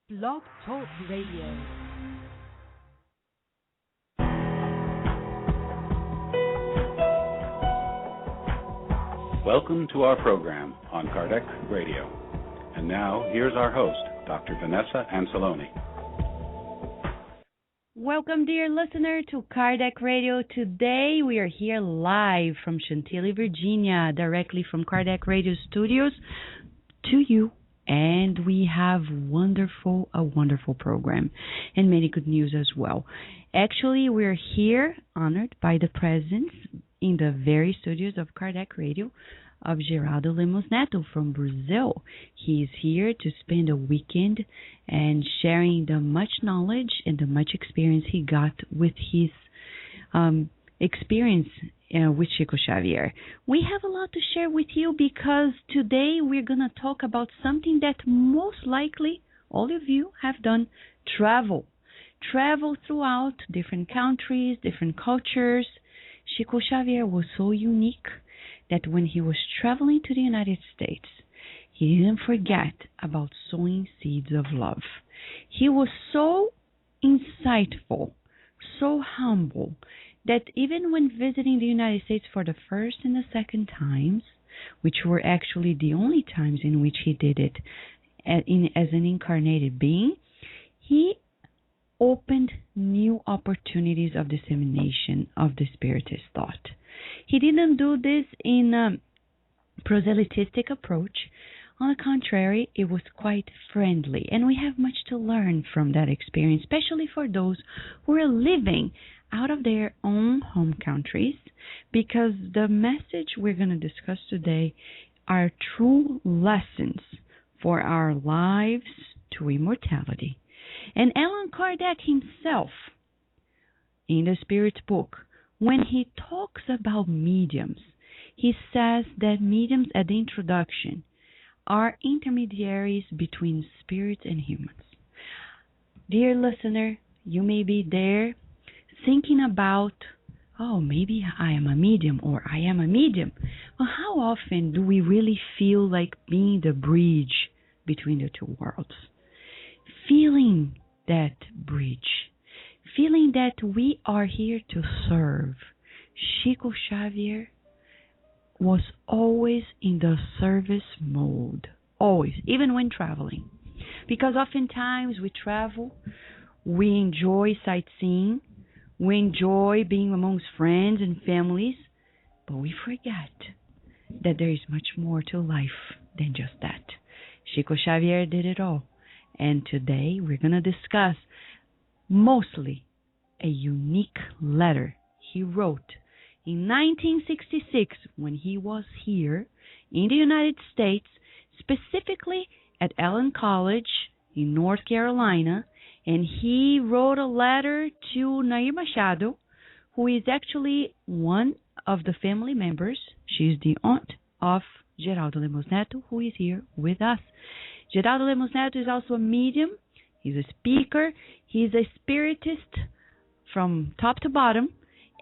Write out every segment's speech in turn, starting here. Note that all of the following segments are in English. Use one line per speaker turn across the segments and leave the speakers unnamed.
Blog Talk Radio.
Welcome to our program on Kardec Radio. And now, here's our host, Dr. Vanessa Anceloni.
Welcome, dear listener, to Kardec Radio. Today, we are here live from Chantilly, Virginia, directly from Kardec Radio Studios to you. And we have a wonderful program and many good news as well. Actually, we're here honored by the presence in the very studios of Kardec Radio of Geraldo Lemos Neto from Brazil. He is here to spend a weekend and sharing the much knowledge and the much experience he got with his experience with Chico Xavier. We have a lot to share with you because today we're going to talk about something that most likely all of you have done: travel. Travel throughout different countries, different cultures. Chico Xavier was so unique that when he was traveling to the United States, he didn't forget about sowing seeds of love. He was so insightful, so humble, that even when visiting the United States for the first and the second times, which were actually the only times in which he did it as an incarnated being, he opened new opportunities of dissemination of the Spiritist thought. He didn't do this in a proselytistic approach. On the contrary, it was quite friendly, and we have much to learn from that experience, especially for those who are living out of their own home countries, because the message we're going to discuss today are true lessons for our lives to immortality. And Allan Kardec himself, in the Spirit's book, when he talks about mediums, he says that mediums at the introduction are intermediaries between spirits and humans. Dear listener, you may be there thinking about, oh, maybe I am a medium or I am a medium. Well, how often do we really feel like being the bridge between the two worlds? Feeling that bridge, feeling that we are here to serve. Chico Xavier was always in the service mode, always, even when traveling. Because oftentimes we travel, we enjoy sightseeing, we enjoy being amongst friends and families, but we forget that there is much more to life than just that. Chico Xavier did it all. And today we're going to discuss mostly a unique letter he wrote in 1966 when he was here in the United States, specifically at Allen College in North Carolina. And he wrote a letter to Nair Machado, who is actually one of the family members. She's the aunt of Geraldo Lemos Neto, who is here with us. Geraldo Lemos Neto is also a medium. He's a speaker. He's a spiritist from top to bottom.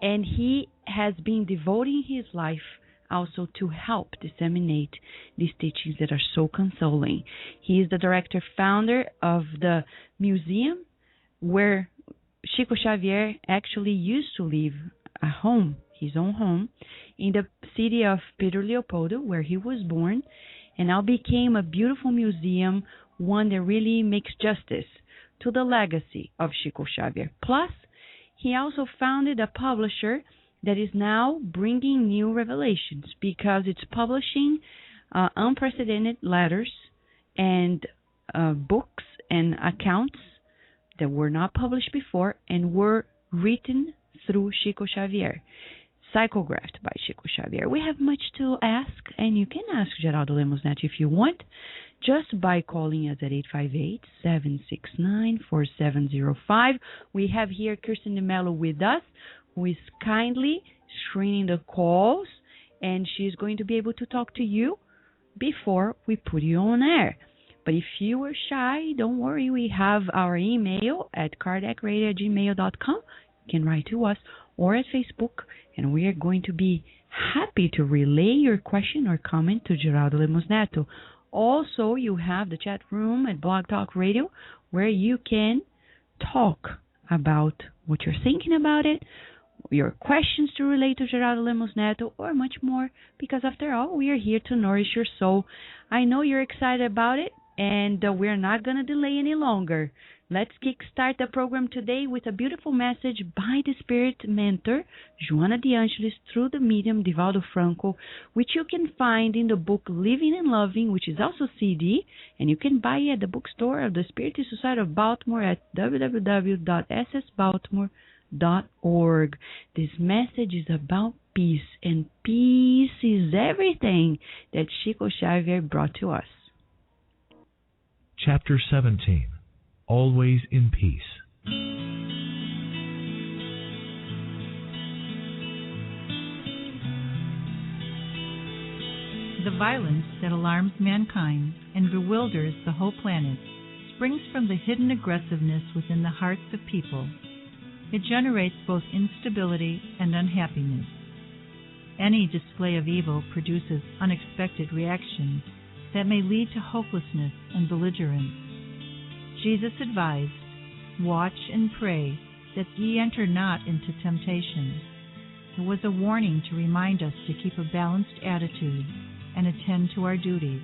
And he has been devoting his life also to help disseminate these teachings that are so consoling. He is the director, founder of the museum where Chico Xavier actually used to live, a home, his own home, in the city of Pedro Leopoldo, where he was born, and now became a beautiful museum, one that really makes justice to the legacy of Chico Xavier. Plus, he also founded a publisher that is now bringing new revelations because it's publishing unprecedented letters and books and accounts that were not published before and were written through Chico Xavier, psychographed by Chico Xavier. We have much to ask, and you can ask Geraldo Lemos Neto if you want, just by calling us at 858-769-4705. We have here Kirsten de Mello with us, who is kindly screening the calls, and she's going to be able to talk to you before we put you on air. But if you are shy, don't worry. We have our email at kardecradio@gmail.com. You can write to us or at Facebook, and we are going to be happy to relay your question or comment to Geraldo Lemos Neto. Also, you have the chat room at Blog Talk Radio where you can talk about what you're thinking about it, your questions to relate to Geraldo Lemos Neto, or much more, because after all, we are here to nourish your soul. I know you're excited about it, and we're not going to delay any longer. Let's kickstart the program today with a beautiful message by the Spirit Mentor, Joana de Angelis, through the medium Divaldo Franco, which you can find in the book Living and Loving, which is also CD, and you can buy it at the bookstore of the Spiritist Society of Baltimore at www.ssbaltimore.org. This message is about peace, and peace is everything that Chico Xavier brought to us.
Chapter 17, Always in Peace.
The violence that alarms mankind and bewilders the whole planet springs from the hidden aggressiveness within the hearts of people. It generates both instability and unhappiness. Any display of evil produces unexpected reactions that may lead to hopelessness and belligerence. Jesus advised, "Watch and pray that ye enter not into temptation." It was a warning to remind us to keep a balanced attitude and attend to our duties.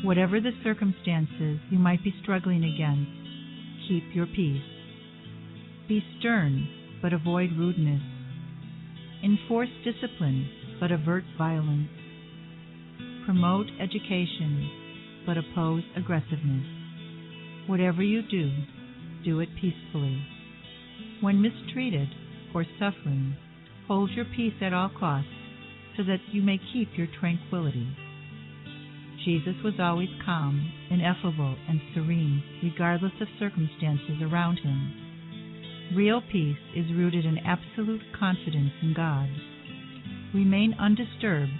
Whatever the circumstances you might be struggling against, keep your peace. Be stern, but avoid rudeness. Enforce discipline, but avert violence. Promote education, but oppose aggressiveness. Whatever you do, do it peacefully. When mistreated or suffering, hold your peace at all costs so that you may keep your tranquility. Jesus was always calm, ineffable, and serene, regardless of circumstances around him. Real peace is rooted in absolute confidence in God. Remain undisturbed.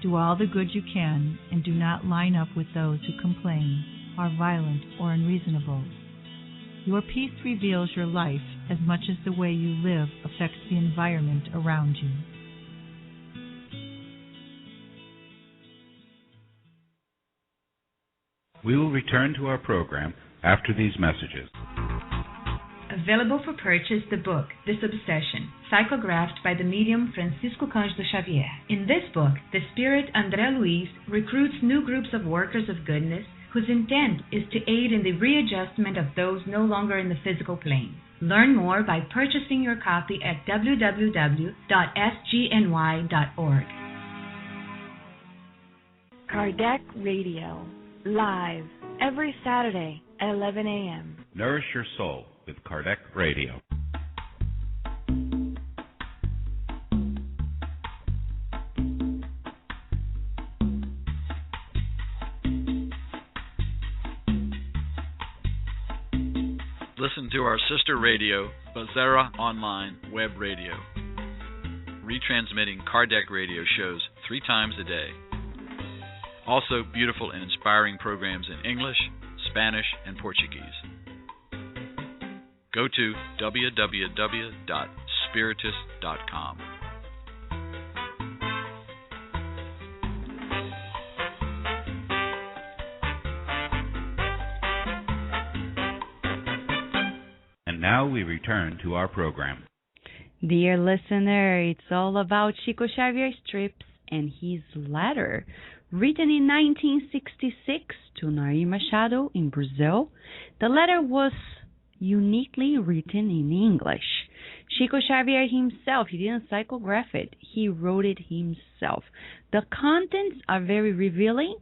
Do all the good you can, and do not line up with those who complain, are violent, or unreasonable. Your peace reveals your life as much as the way you live affects the environment around you.
We will return to our program after these messages.
Available for purchase, the book, This Obsession, psychographed by the medium Francisco Cândido Xavier. In this book, the spirit André Luiz recruits new groups of workers of goodness whose intent is to aid in the readjustment of those no longer in the physical plane. Learn more by purchasing your copy at www.sgny.org.
Kardec Radio, live, every Saturday at 11 a.m.
Nourish your soul with Kardec Radio.
Listen to our sister radio, Bazera Online Web Radio, retransmitting Kardec Radio shows 3 times a day. Also, beautiful and inspiring programs in English, Spanish, and Portuguese. Go to www.spiritist.com.
And now we return to our program.
Dear listener, it's all about Chico Xavier's trips and his letter, written in 1966 to Nair Machado in Brazil. The letter was uniquely written in English. Chico Xavier himself, he didn't psychograph it, he wrote it himself. The contents are very revealing,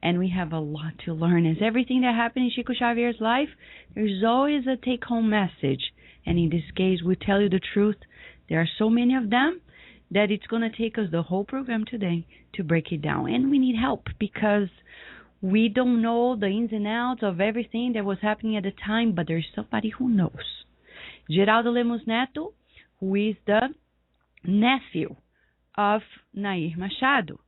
and we have a lot to learn. As everything that happened in Chico Xavier's life, there's always a take-home message. And in this case, we tell you the truth. There are so many of them that it's going to take us the whole program today to break it down. And we need help because we don't know the ins and outs of everything that was happening at the time, but there's somebody who knows. Geraldo Lemos Neto, who is the nephew of Nair Machado,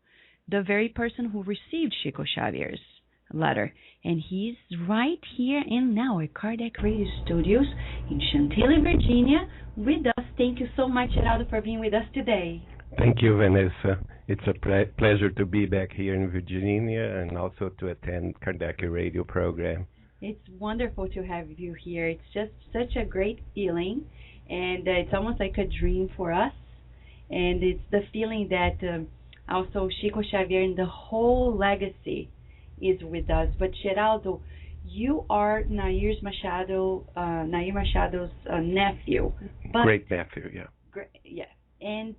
the very person who received Chico Xavier's letter. And he's right here and now at Kardec Radio Studios in Chantilly, Virginia, with us. Thank you so much, Geraldo, for being with us today.
Thank you, Vanessa. It's a pleasure to be back here in Virginia and also to attend Kardec radio program.
It's wonderful to have you here. It's just such a great feeling, and it's almost like a dream for us. And it's the feeling that also Chico Xavier and the whole legacy is with us. But Geraldo, you are Nair Machado's nephew.
Great nephew, yeah.
Yeah. And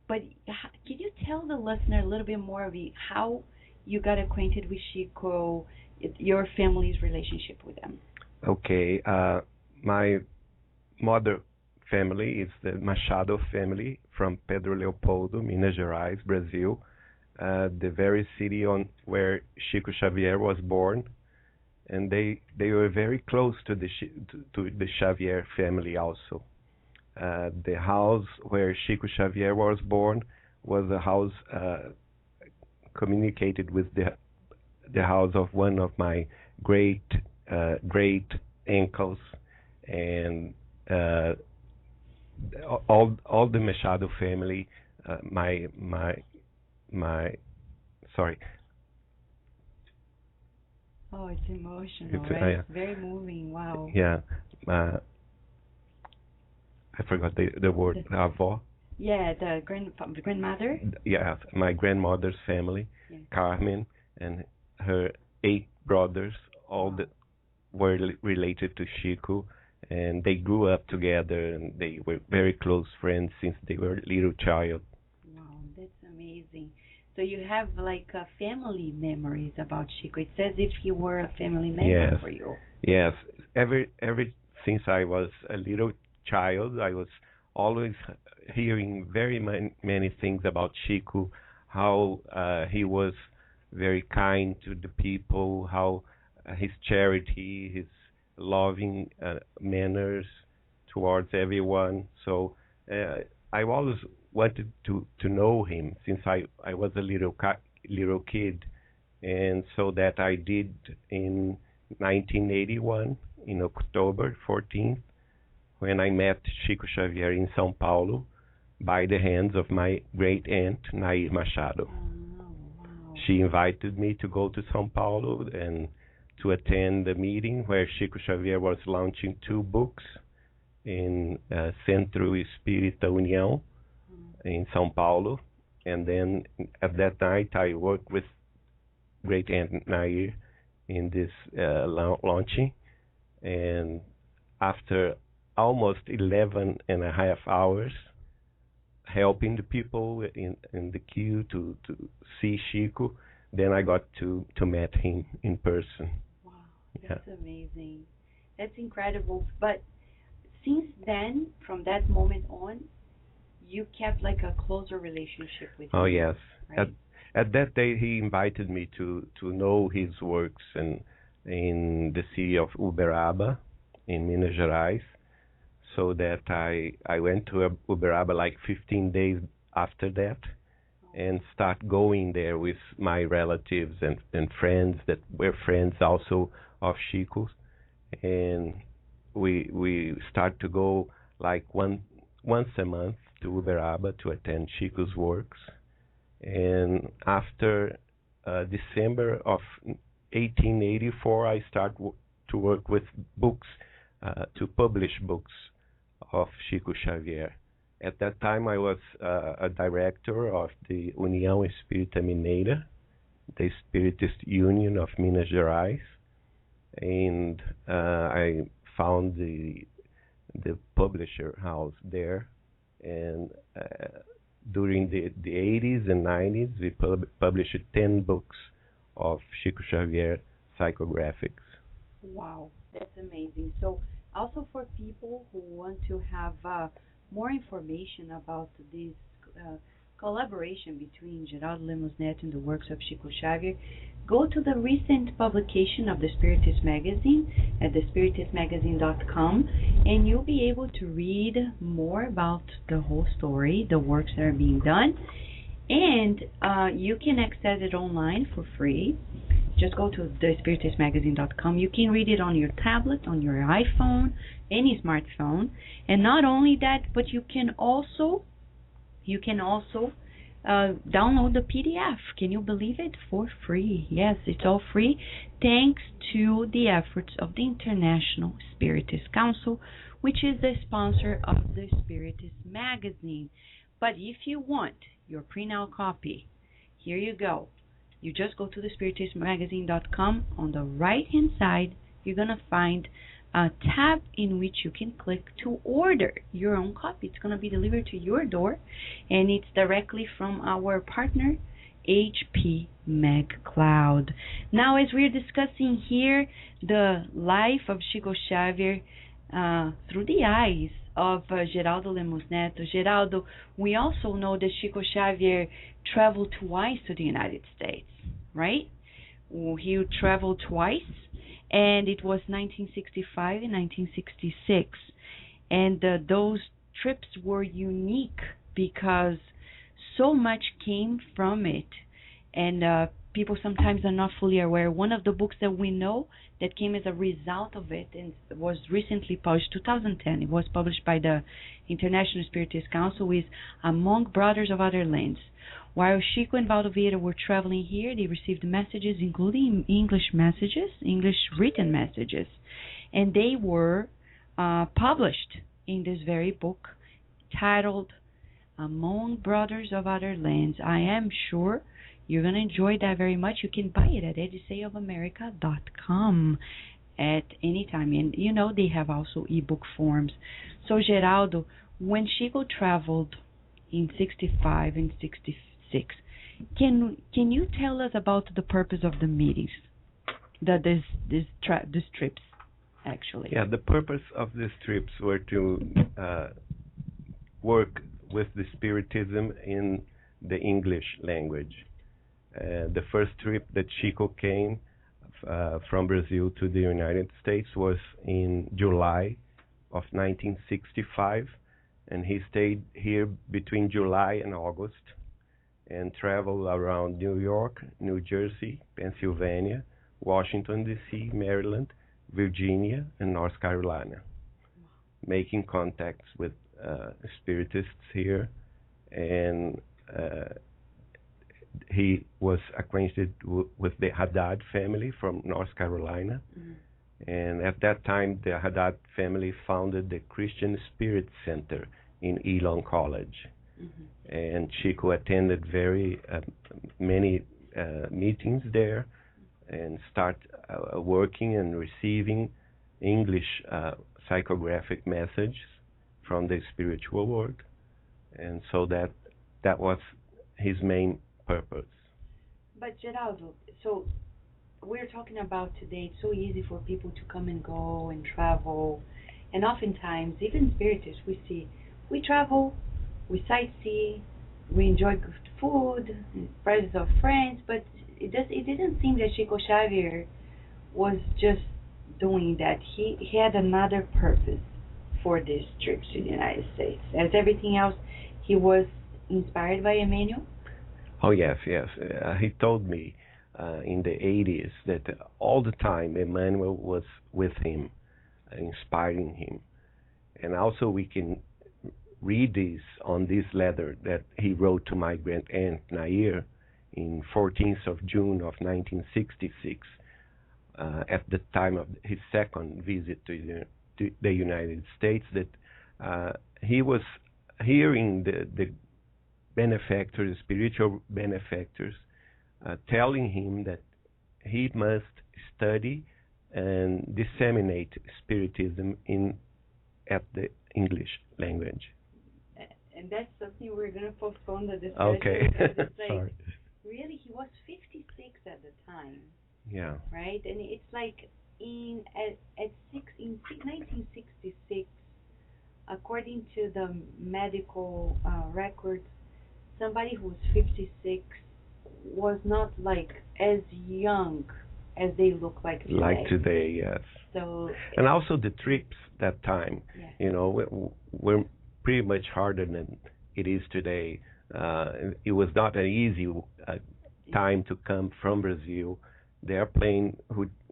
but can you tell the listener a little bit more of how you got acquainted with Chico, your family's relationship with them?
Okay. My mother family is the Machado family from Pedro Leopoldo, Minas Gerais, Brazil, the very city where Chico Xavier was born, and they were very close to the Xavier family also. The house where Chico Xavier was born was a house communicated with the house of one of my great uncles, and all the Machado family, sorry.
Oh, it's emotional, right? It's very moving. Wow.
Yeah. I forgot the word. Avó.
Yeah, the grandmother.
Yeah, my grandmother's family, yeah. Carmen, and her 8 brothers, all were related to Chico, and they grew up together, and they were very close friends since they were a little child.
Wow, that's amazing. So you have like family memories about Chico. It's as if he were a family member for you.
Yes. Ever since I was a little child, I was always hearing very many things about Chico, how he was very kind to the people, how his charity, his loving manners towards everyone. So I always wanted to know him since I was a little kid, and so that I did in 1981 in October 14th, when I met Chico Xavier in São Paulo by the hands of my great aunt Nair Machado.
Oh, wow.
She invited me to go to São Paulo and to attend the meeting where Chico Xavier was launching 2 books in Centro Espírita União in São Paulo. And then at that night I worked with great aunt Nair in this launching. And after almost 11 and a half hours helping the people in the queue to see Chico, then I got to meet him in person.
Wow, that's amazing. That's incredible. But since then, from that moment on, you kept like a closer relationship with him.
Oh, yes.
Right?
At that day, he invited me to know his works in the city of Uberaba in Minas Gerais, so that I went to Uberaba like 15 days after that, and start going there with my relatives and friends that were friends also of Chico's, and we start to go like once a month to Uberaba to attend Chico's works. And after December of 1884, I start to work with books, to publish books of Chico Xavier. At that time, I was a director of the União Espírita Mineira, the Spiritist Union of Minas Gerais, and I found the publisher house there. And during the 80s and 90s, we published 10 books of Chico Xavier psychographics.
Wow, that's amazing. So also for people who want to have more information about this collaboration between Geraldo Lemos Neto and the works of Chico Xavier, go to the recent publication of the Spiritist Magazine at thespiritistmagazine.com, and you'll be able to read more about the whole story, the works that are being done, and you can access it online for free. Just go to thespiritistmagazine.com. You can read it on your tablet, on your iPhone, any smartphone. And not only that, but you can also You can also download the PDF. Can you believe it? For free. Yes, it's all free, thanks to the efforts of the International Spiritist Council, which is the sponsor of the Spiritist magazine. But if you want your pre-now copy, here you go. You just go to thespiritistmagazine.com. On the right-hand side, you're going to find a tab in which you can click to order your own copy. It's going to be delivered to your door, and it's directly from our partner, HP MagCloud. Now, as we're discussing here the life of Chico Xavier through the eyes of Geraldo Lemos Neto. Geraldo, we also know that Chico Xavier traveled twice to the United States, right? He traveled twice, and it was 1965 and 1966. And those trips were unique because so much came from it. And people sometimes are not fully aware. One of the books that we know that came as a result of it and was recently published, 2010. It was published by the International Spiritist Council, is Among Brothers of Other Lands. While Chico and Valdo Vieira were traveling here, they received messages, including English messages, English written messages, and they were published in this very book titled Among Brothers of Other Lands. I am sure you're going to enjoy that very much. You can buy it at edisayofamerica.com at any time. And, you know, they have also ebook forms. So, Geraldo, when Chico traveled in 65 and 66, can you tell us about the purpose of the meetings, these trips, actually?
Yeah, the purpose of these trips were to work with the Spiritism in the English language. The first trip that Chico came from Brazil to the United States was in July of 1965, and he stayed here between July and August and traveled around New York, New Jersey, Pennsylvania, Washington, D.C., Maryland, Virginia, and North Carolina, making contacts with Spiritists here, and he was acquainted with the Haddad family from North Carolina. Mm-hmm. And at that time, the Haddad family founded the Christian Spirit Center in Elon College. Mm-hmm. And Chico attended very many meetings there and start working and receiving English psychographic messages from the spiritual world. And so that was his main purpose.
But Geraldo, so we're talking about today, it's so easy for people to come and go and travel, and oftentimes, even Spiritists, we travel, we sightsee, we enjoy good food, presence of friends, but it didn't seem that Chico Xavier was just doing that. He had another purpose for these trips to the United States. As everything else, he was inspired by Emmanuel.
Oh, yes. He told me in the 80s that all the time Emmanuel was with him, inspiring him. And also we can read this on this letter that he wrote to my grand-aunt Nair in 14th of June of 1966, at the time of his second visit to the United States, that he was hearing the benefactors, spiritual benefactors, telling him that he must study and disseminate Spiritism at the English language.
And that's something we're going to postpone the discussion.
Okay.
Sorry. Really, he was 56 at the time.
Yeah.
Right? And it's like in 1966, according to the medical records, somebody who was 56 was not like as young as they look like today.
Like today, yes.
So,
and also the trips that time,
yes.
You know, were pretty much harder than it is today. It was not an easy time to come from Brazil. The airplane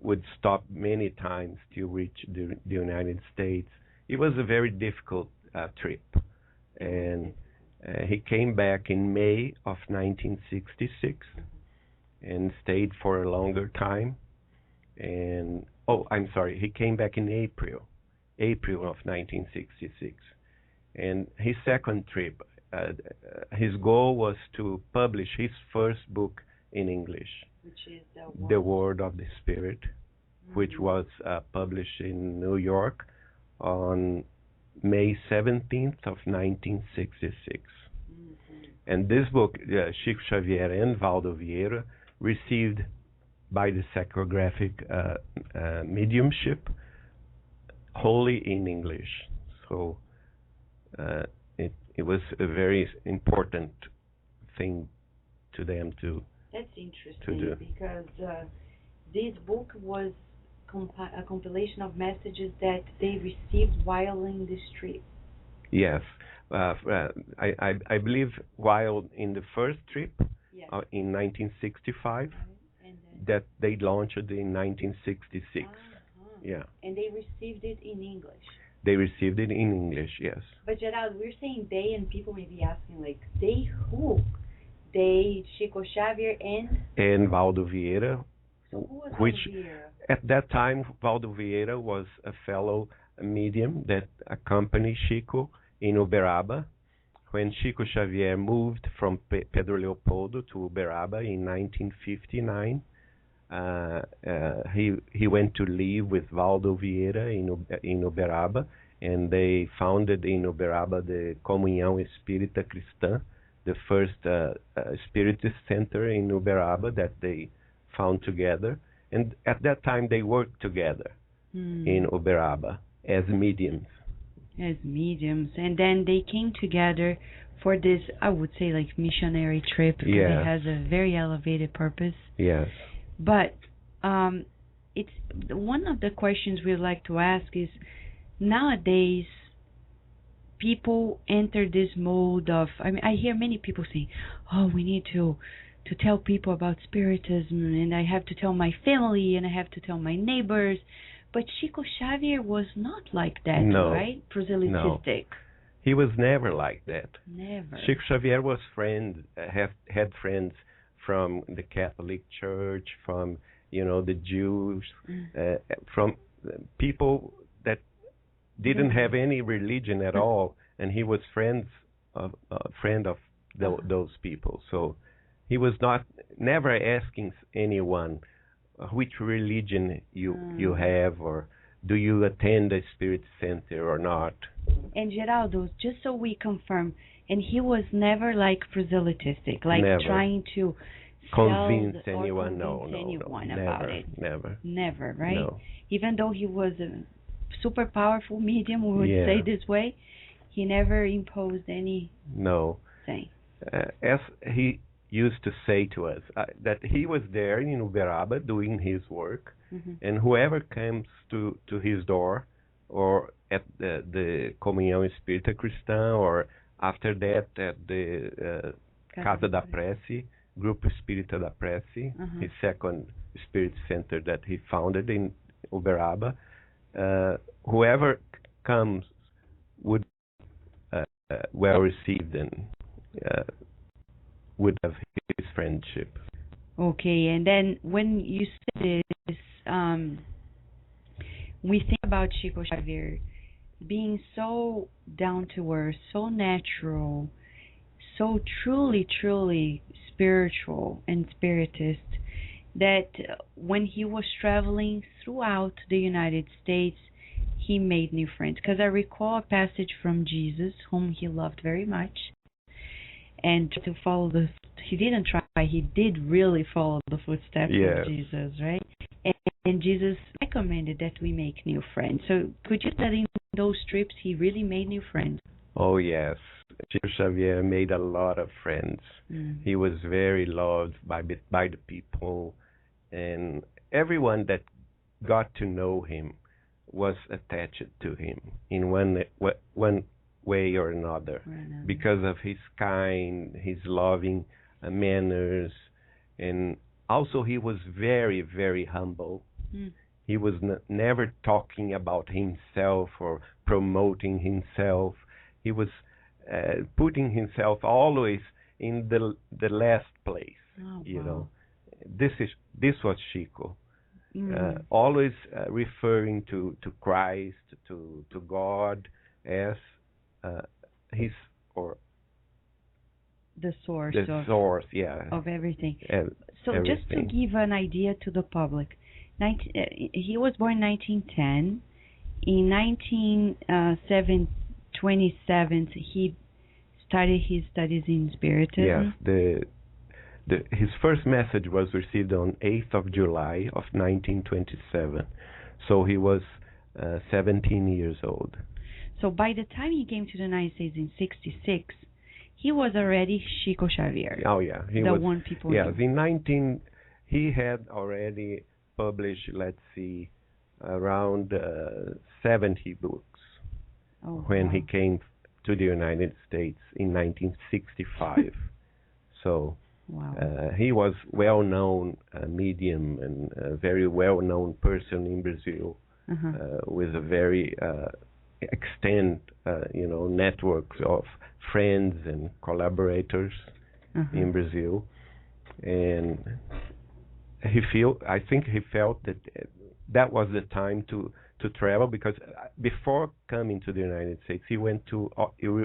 would stop many times to reach the United States. It was a very difficult trip, and He came back in May of 1966 and stayed for a longer time. And I'm sorry, he came back in April of 1966. And his second trip, his goal was to publish his first book in English,
which is
The Word of the Spirit, which was published in New York on May 17th of 1966. And this book, Chico Xavier and Valdo Vieira received by the psychographic mediumship wholly in English. So it was a very important thing to them to
That's interesting
to do.
because this book was a compilation of messages that they received while in this trip.
Yes. I believe while in the first trip in 1965, that they launched in 1966. Yeah.
And they received it in English.
They received it in English, yes.
But Geraldo, we're saying they, and people may be asking, like, they who? They, Chico Xavier
and Valdo Vieira.
So who was
which
Valdo Vieira?
At that time, Valdo Vieira was a fellow medium that accompanied Chico in Uberaba. When Chico Xavier moved from Pedro Leopoldo to Uberaba in 1959, he went to live with Valdo Vieira in Uberaba, and they founded in Uberaba the Comunhão Espírita Cristã, the first spiritist center in Uberaba that they found together. And at that time they worked together in Uberaba as mediums.
As mediums. And then they came together for this, I would say, like missionary trip, because it has a very elevated purpose.
Yes.
But it's one of the questions we like to ask is, nowadays people enter this mode of, I hear many people say, oh, we need to tell people about spiritism, and I have to tell my family, and I have to tell my neighbors. But Chico Xavier was not like that, right? Proselytistic.
No. He was never like that.
Never.
Chico Xavier was had friends from the Catholic Church, from the Jews, from people that didn't have any religion at all, and he was friend of those people. So he was never asking anyone which religion you have, or do you attend a spirit center or not.
And Geraldo, just so we confirm, and he was never like proselytistic, like
never.
Trying to
convince anyone.
Anyone
never,
about it.
Never,
right?
No.
Even though he was a super powerful medium, we would say this way, he never imposed any thing.
As he used to say to us, that he was there in Uberaba doing his work, and whoever comes to his door, or at the Comunhão Espírita Cristã, or after that at the Casa da Prece, Grupo Espírita da Prece, his second spirit center that he founded in Uberaba, whoever comes would well received and would have his friendship.
Okay, and then when you say this, we think about Chico Xavier being so down to earth, so natural, so truly spiritual and spiritist, that when he was traveling throughout the United States, he made new friends. Because I recall a passage from Jesus, whom he loved very much, and to follow he didn't try, he did really follow the footsteps of Jesus, right? And Jesus recommended that we make new friends. So could you say that in those trips he really made new friends?
Oh yes, Chico Xavier made a lot of friends. He was very loved by the people, and everyone that got to know him was attached to him in one way or another, because of his kind, his loving manners, and also he was very, very humble. He was never talking about himself or promoting himself. He was putting himself always in the last place.
Oh,
You
wow.
know, this was Chico.
Mm.
Always referring to Christ, to God as his or
The source
the
of
source, yeah,
of everything.
and
So just to
everything.
give an idea to the public, he was born in 1910. In 1927, he started his studies in Spiritism.
Yes, his first message was received on 8th of July of 1927. So he was 17 years old.
So by the time he came to the United States in 66, he was already Chico Xavier.
Oh yeah, he
the
was.
one people
Yes,
knew.
he had already published, let's see, around 70 books when
wow.
he came to the United States in 1965. So
Wow.
he was well-known medium and a very well-known person in Brazil, with a very extent, networks of friends and collaborators in Brazil, and I think he felt that was the time to travel, because before coming to the United States, he went to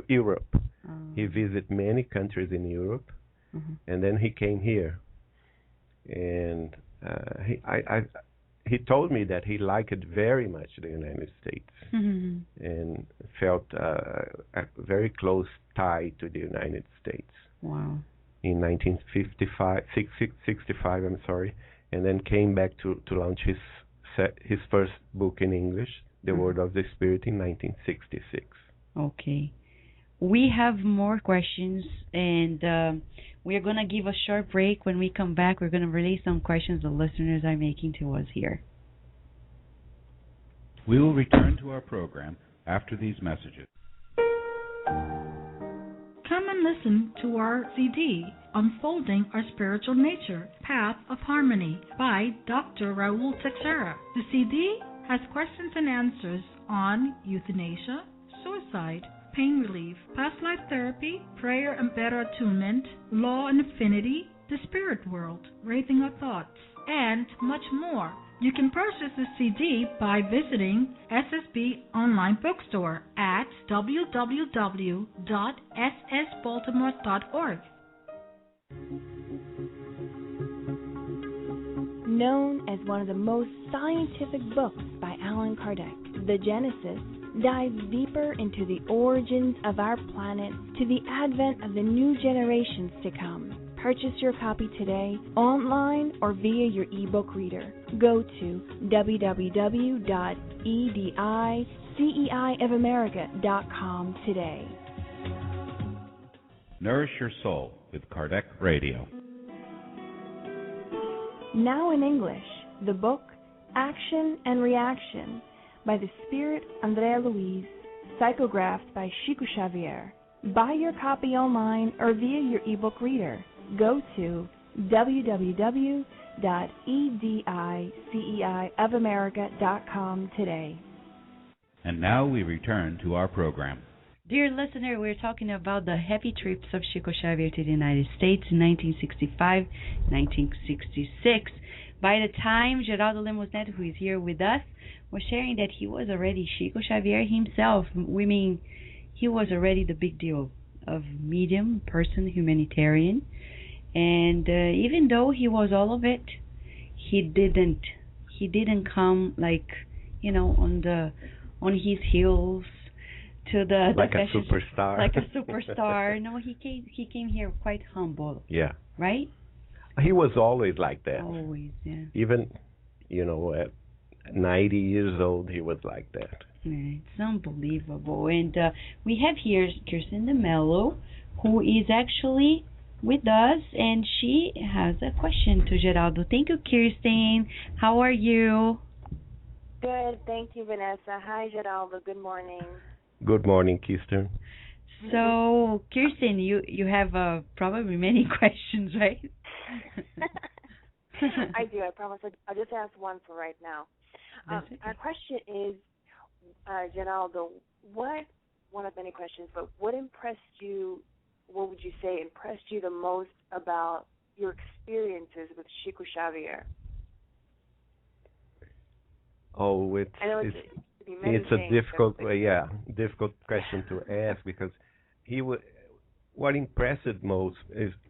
Europe. He visited many countries in Europe, and then he came here. And he told me that he liked very much the United States and felt a very close tie to the United States.
Wow.
In 1965, I'm sorry, and then came back to launch his first book in English, The Word of the Spirit, in 1966.
Okay. We have more questions, and we're going to give a short break. When we come back, we're going to relay some questions the listeners are making to us here.
We will return to our program after these messages.
Come and listen to our CD, Unfolding Our Spiritual Nature, Path of Harmony, by Dr. Raul Teixeira. The CD has questions and answers on euthanasia, suicide, pain relief, past life therapy, prayer and better attunement, law and affinity, the spirit world, raising our thoughts, and much more. You can purchase the CD by visiting SSB Online Bookstore at www.ssbaltimore.org.
Known as one of the most scientific books by Allan Kardec, The Genesis dives deeper into the origins of our planet to the advent of the new generations to come. Purchase your copy today, online or via your ebook reader. Go to www.ediceiofamerica.com today.
Nourish Your Soul with Kardec Radio.
Now in English, the book Action and Reaction by the Spirit Andrea Louise, psychographed by Chico Xavier. Buy your copy online or via your ebook reader. Go to www.ediceiofamerica.com today.
And now we return to our program.
Dear listener, we're talking about the happy trips of Chico Xavier to the United States in 1965, 1966. By the time Geraldo Lemos Neto, who is here with us, was sharing that he was already Chico Xavier himself. We mean, he was already the big deal of medium, person, humanitarian. And even though he was all of it, he didn't come like, on his heels to the
like a superstar.
Like a superstar. No, he came here quite humble.
Yeah.
Right?
He was always like that.
Always, yeah.
Even, at 90 years old, he was like that.
Yeah, it's unbelievable. And we have here Kirsten DeMello, who is actually with us, and she has a question to Geraldo. Thank you, Kirsten. How are you?
Good. Thank you, Vanessa. Hi, Geraldo. Good morning.
Good morning, Kirsten.
So, Kirsten, you have probably many questions, right?
I do. I promise. I'll just ask one for right now.
Okay.
Our question is, Geraldo, what one of many questions, but what impressed you, what would you say impressed you the most about your experiences with Chico Xavier?
Oh,
I know
it's a difficult, difficult question to ask, because what impressed most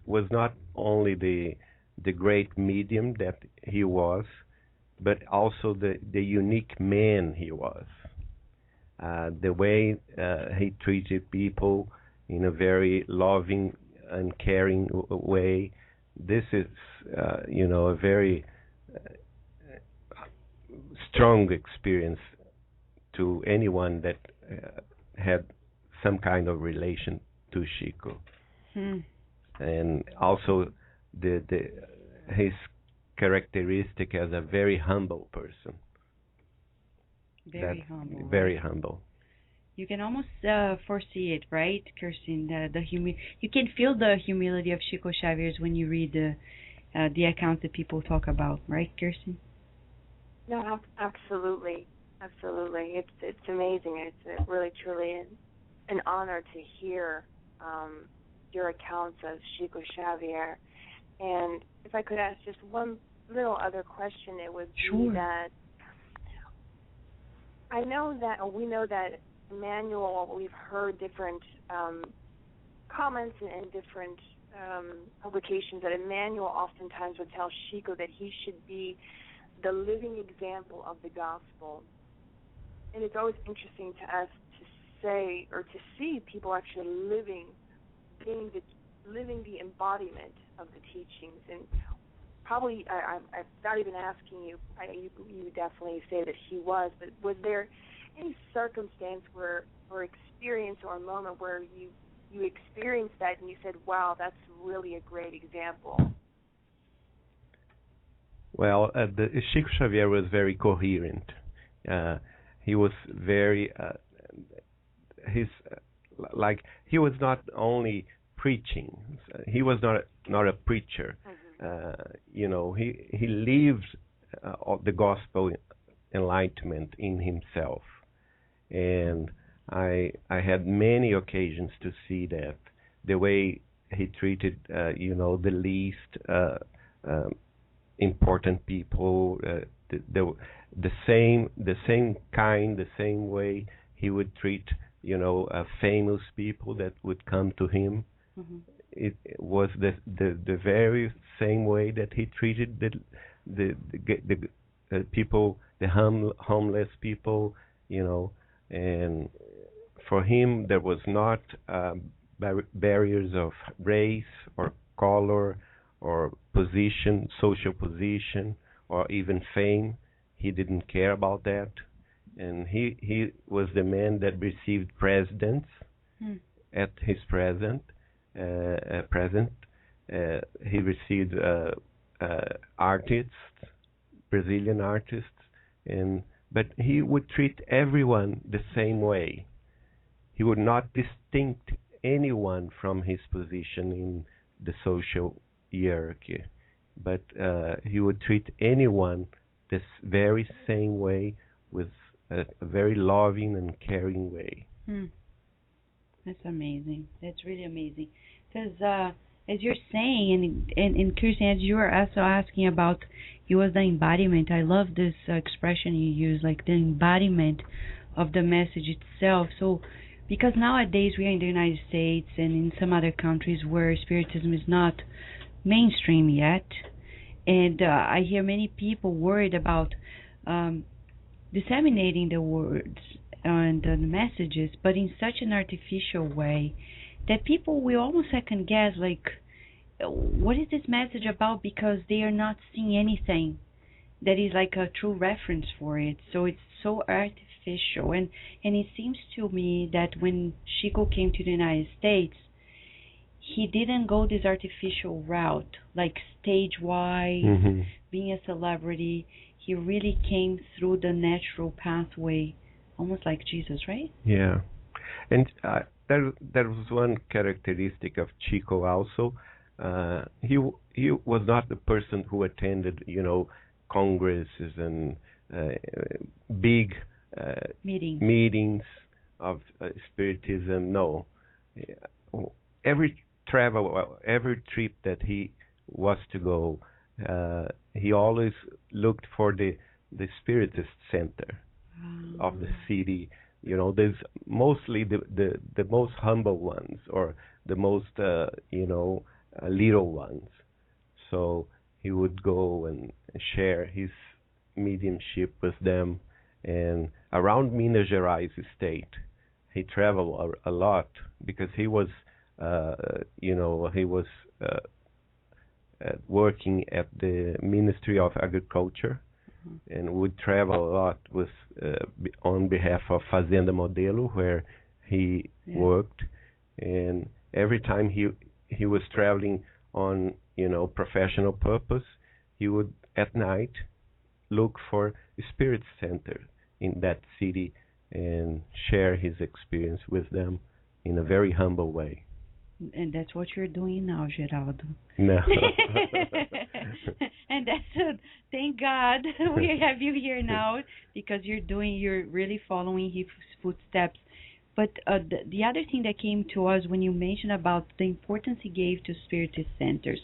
was not only the great medium that he was, but also the unique man he was. The way he treated people in a very loving and caring way. This is, a very strong experience to anyone that had some kind of relation to Chico. And also his characteristic as a very humble person.
Very humble.
Very humble.
You can almost foresee it, right, Kirsten? You can feel the humility of Chico Xavier when you read the accounts that people talk about, right, Kirsten?
No, absolutely. It's amazing. It's really truly an honor to hear your accounts of Chico Xavier. And if I could ask just one little other question, it would be that we know that Emmanuel, we've heard different comments and different publications that Emmanuel oftentimes would tell Chico that he should be the living example of the gospel. And it's always interesting to us to say or to see people actually living the embodiment of the teachings. And probably, I'm not even asking you, you definitely say that he was, but was there any circumstance or experience or a moment where you experienced that and you said, wow, that's really a great example?
Well, Chico Xavier was very coherent. He was very, he was not only preaching. He was not a preacher. He lived the gospel enlightenment in himself, and I had many occasions to see that the way he treated, the least important people, the same way he would treat, famous people that would come to him. Mm-hmm. It was the very same way that he treated the people, the homeless people, and for him there was not barriers of race or color or position, social position, or even fame. He didn't care about that, and he was the man that received presidents at his present. He received artists, Brazilian artists, but he would treat everyone the same way. He would not distinct anyone from his position in the social hierarchy, but he would treat anyone this very same way, with a very loving and caring way.
That's amazing. That's really amazing. Because as you're saying, and Kirsten, as you were also asking about, he was the embodiment. I love this expression you use, like the embodiment of the message itself. So, because nowadays we are in the United States and in some other countries where Spiritism is not mainstream yet, and I hear many people worried about disseminating the words and the messages, but in such an artificial way that people will almost second guess, like, what is this message about, because they are not seeing anything that is like a true reference for it. So it's so artificial, and it seems to me that when Chico came to the United States, he didn't go this artificial route, like stage-wise, being a celebrity. He really came through the natural pathway, almost like Jesus, right?
Yeah. And there was one characteristic of Chico also. He was not the person who attended, congresses and big meetings of Spiritism. No, every trip that he was to go, he always looked for the Spiritist center of the city. There's mostly the most humble ones, or the most little ones. So he would go and share his mediumship with them. And around Minas Gerais state, he traveled a lot because he was, working at the Ministry of Agriculture, and would travel a lot with on behalf of Fazenda Modelo, where he worked. And every time he was traveling on professional purpose, he would at night look for a spirit center in that city and share his experience with them in a very humble way.
And that's what you're doing now, Geraldo.
No.
And that's thank God we have you here now, because you're really following his footsteps. But the other thing that came to us when you mentioned about the importance he gave to spiritist centers,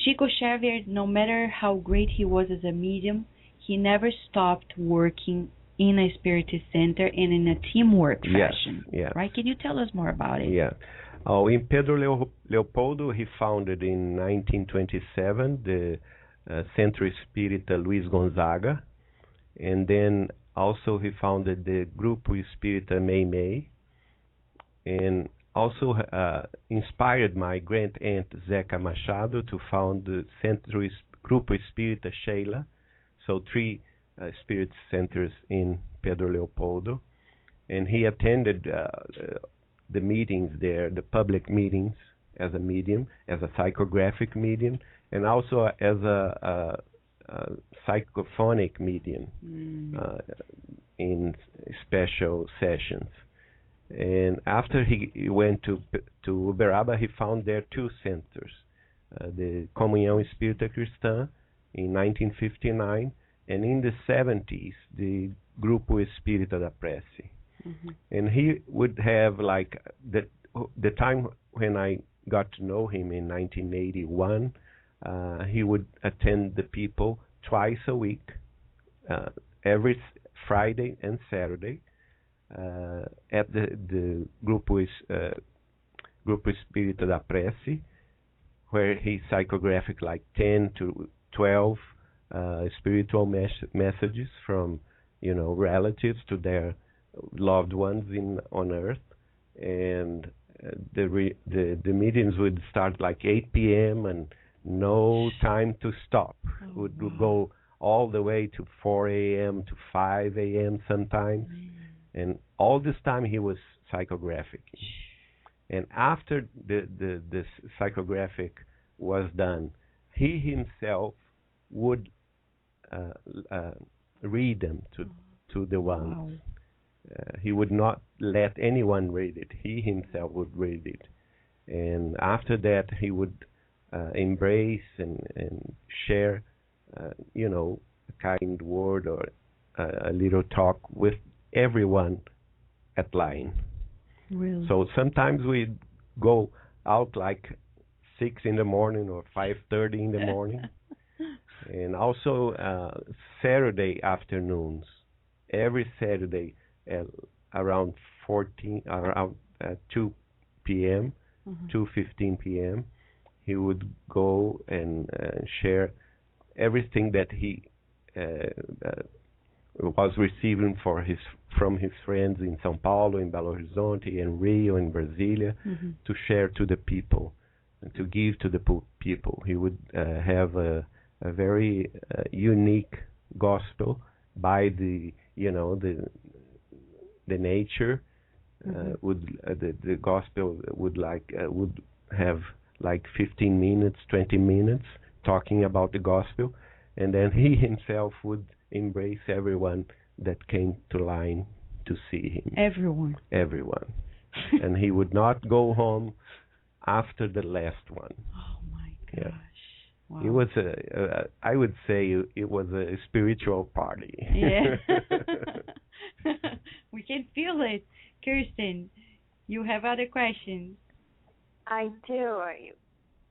Chico Xavier, no matter how great he was as a medium, he never stopped working in a spiritist center and in a teamwork fashion.
Yes.
Right? Can you tell us more about it?
Yeah. In Pedro Leopoldo, he founded in 1927 the Centro Espírita Luiz Gonzaga, and then also he founded the Grupo Espírita Meimei, and also inspired my grand aunt Zeca Machado to found the Grupo Espírita Sheila, so 3 spirit centers in Pedro Leopoldo, and he attended the meetings there, the public meetings, as a medium, as a psychographic medium, and also as a psychophonic medium in special sessions. And after he went to Uberaba, he found there 2 centers, the Comunhão Espírita Cristã in 1959, and in the 70s, the Grupo Espírita da Prece. And he would have, like, the time when I got to know him in 1981, he would attend the people twice a week, every Friday and Saturday, at the Grupo Espírita da Prece, where he psychographic like 10 to 12 spiritual messages from relatives to their loved ones on earth. And the meetings would start like 8 p.m. and no time to stop. Would go all the way to 4 a.m. to 5 a.m. sometimes. And all this time he was psychographic. And after the psychographic was done, he himself would read them to the ones.
Wow.
He would not let anyone read it. He himself would read it. And after that, he would embrace and share, a kind word or a little talk with everyone at line.
Really?
So sometimes we'd go out like 6 in the morning or 5:30 in the morning. And also Saturday afternoons, every Saturday around 2 p.m., 2:15 p.m., he would go and share everything that he was receiving from his friends in São Paulo, in Belo Horizonte, in Rio, in Brasilia, to share to the people, and to give to the people. He would have a very unique gospel by the nature. The gospel would have like 15 minutes, 20 minutes talking about the gospel, and then he himself would embrace everyone that came to line to see him.
Everyone.
And he would not go home after the last one.
Oh my gosh.
Yeah.
Wow.
It was I would say it was a spiritual party.
Yeah. We can feel it. Kirsten, you have other questions?
I do.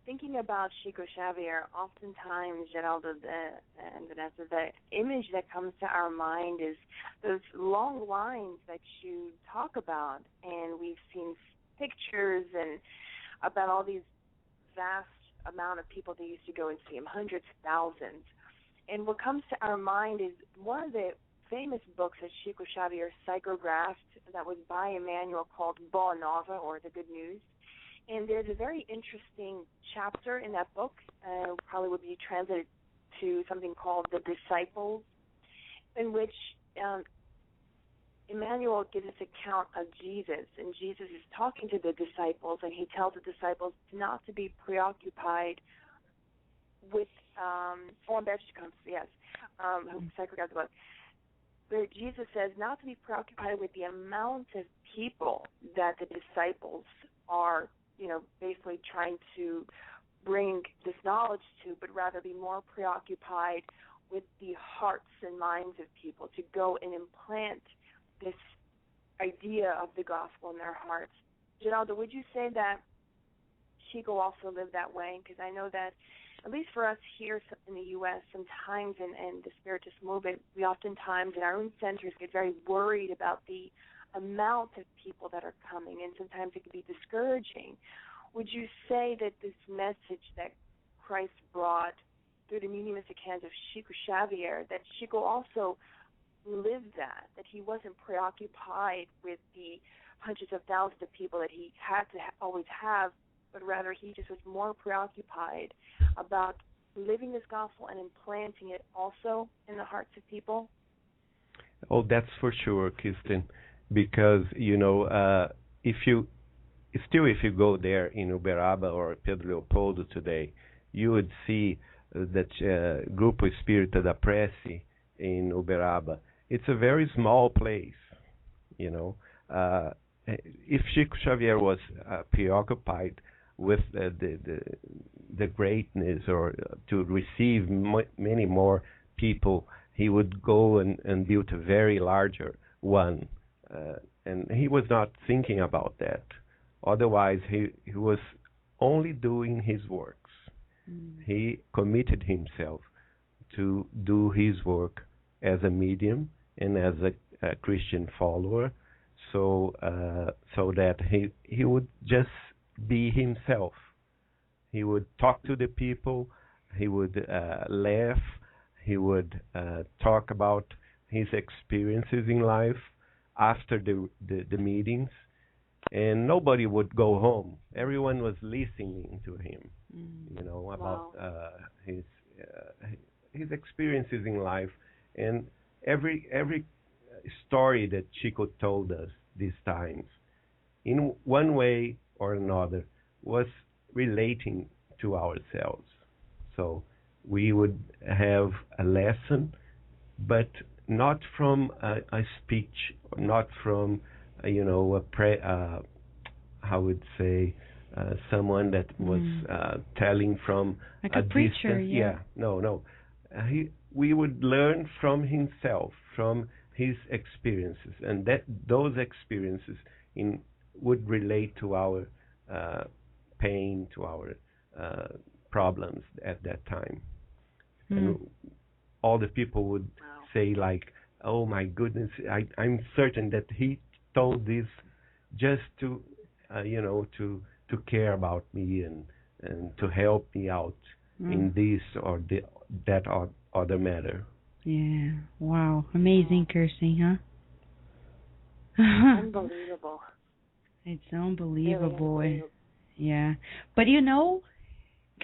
Thinking about Chico Xavier, oftentimes, Geraldo and Vanessa, the image that comes to our mind is those long lines that you talk about, and we've seen pictures and about all these vast amount of people that used to go and see him, hundreds of thousands. And what comes to our mind is one of the famous books that Chico Xavier psychographed that was by Emmanuel called Boa Nova, or The Good News. And there's a very interesting chapter in that book, probably would be translated to something called The Disciples, in which Emmanuel gives this account of Jesus, and Jesus is talking to the disciples, and he tells the disciples not to be preoccupied with, Umberto comes, yes, who psychographed the book, where Jesus says not to be preoccupied with the amount of people that the disciples are, basically trying to bring this knowledge to, but rather be more preoccupied with the hearts and minds of people, to go and implant this idea of the gospel in their hearts. Geraldo, would you say that Chico also lived that way? Because I know that, at least for us here in the U.S., sometimes in the Spiritist movement, we oftentimes in our own centers get very worried about the amount of people that are coming, and sometimes it can be discouraging. Would you say that this message that Christ brought through the mediumistic hands of Chico Xavier, that Chico also lived that he wasn't preoccupied with the hundreds of thousands of people that he had to always have, but rather he just was more preoccupied about living this gospel and implanting it also in the hearts of people?
Oh, that's for sure, Kirsten. Because if you go there in Uberaba or Pedro Leopoldo today, you would see that Grupo Espírita da Prece in Uberaba. It's a very small place, If Chico Xavier was preoccupied with the greatness or to receive many more people, he would go and build a very larger one. And he was not thinking about that. Otherwise, he was only doing his works. He committed himself to do his work as a medium and as a Christian follower, so that he would just be himself. He would talk to the people. He would laugh. He would talk about his experiences in life after the meetings, and nobody would go home. Everyone was listening to him, about his experiences in life, and every story that Chico told us these times, in one way or another, was relating to ourselves. So we would have a lesson, but not from a speech, not from I would say someone that was telling from
like a preacher.
Distance. No. We would learn from himself, from his experiences, and those experiences would relate to our pain, to our problems at that time. And all the people would say, like, oh my goodness, I'm certain that he told this just to to care about me and to help me out in this or that other matter.
Yeah. Wow. Amazing, Kirsten, huh?
Unbelievable.
It's unbelievable.
Really unbelievable.
Yeah. But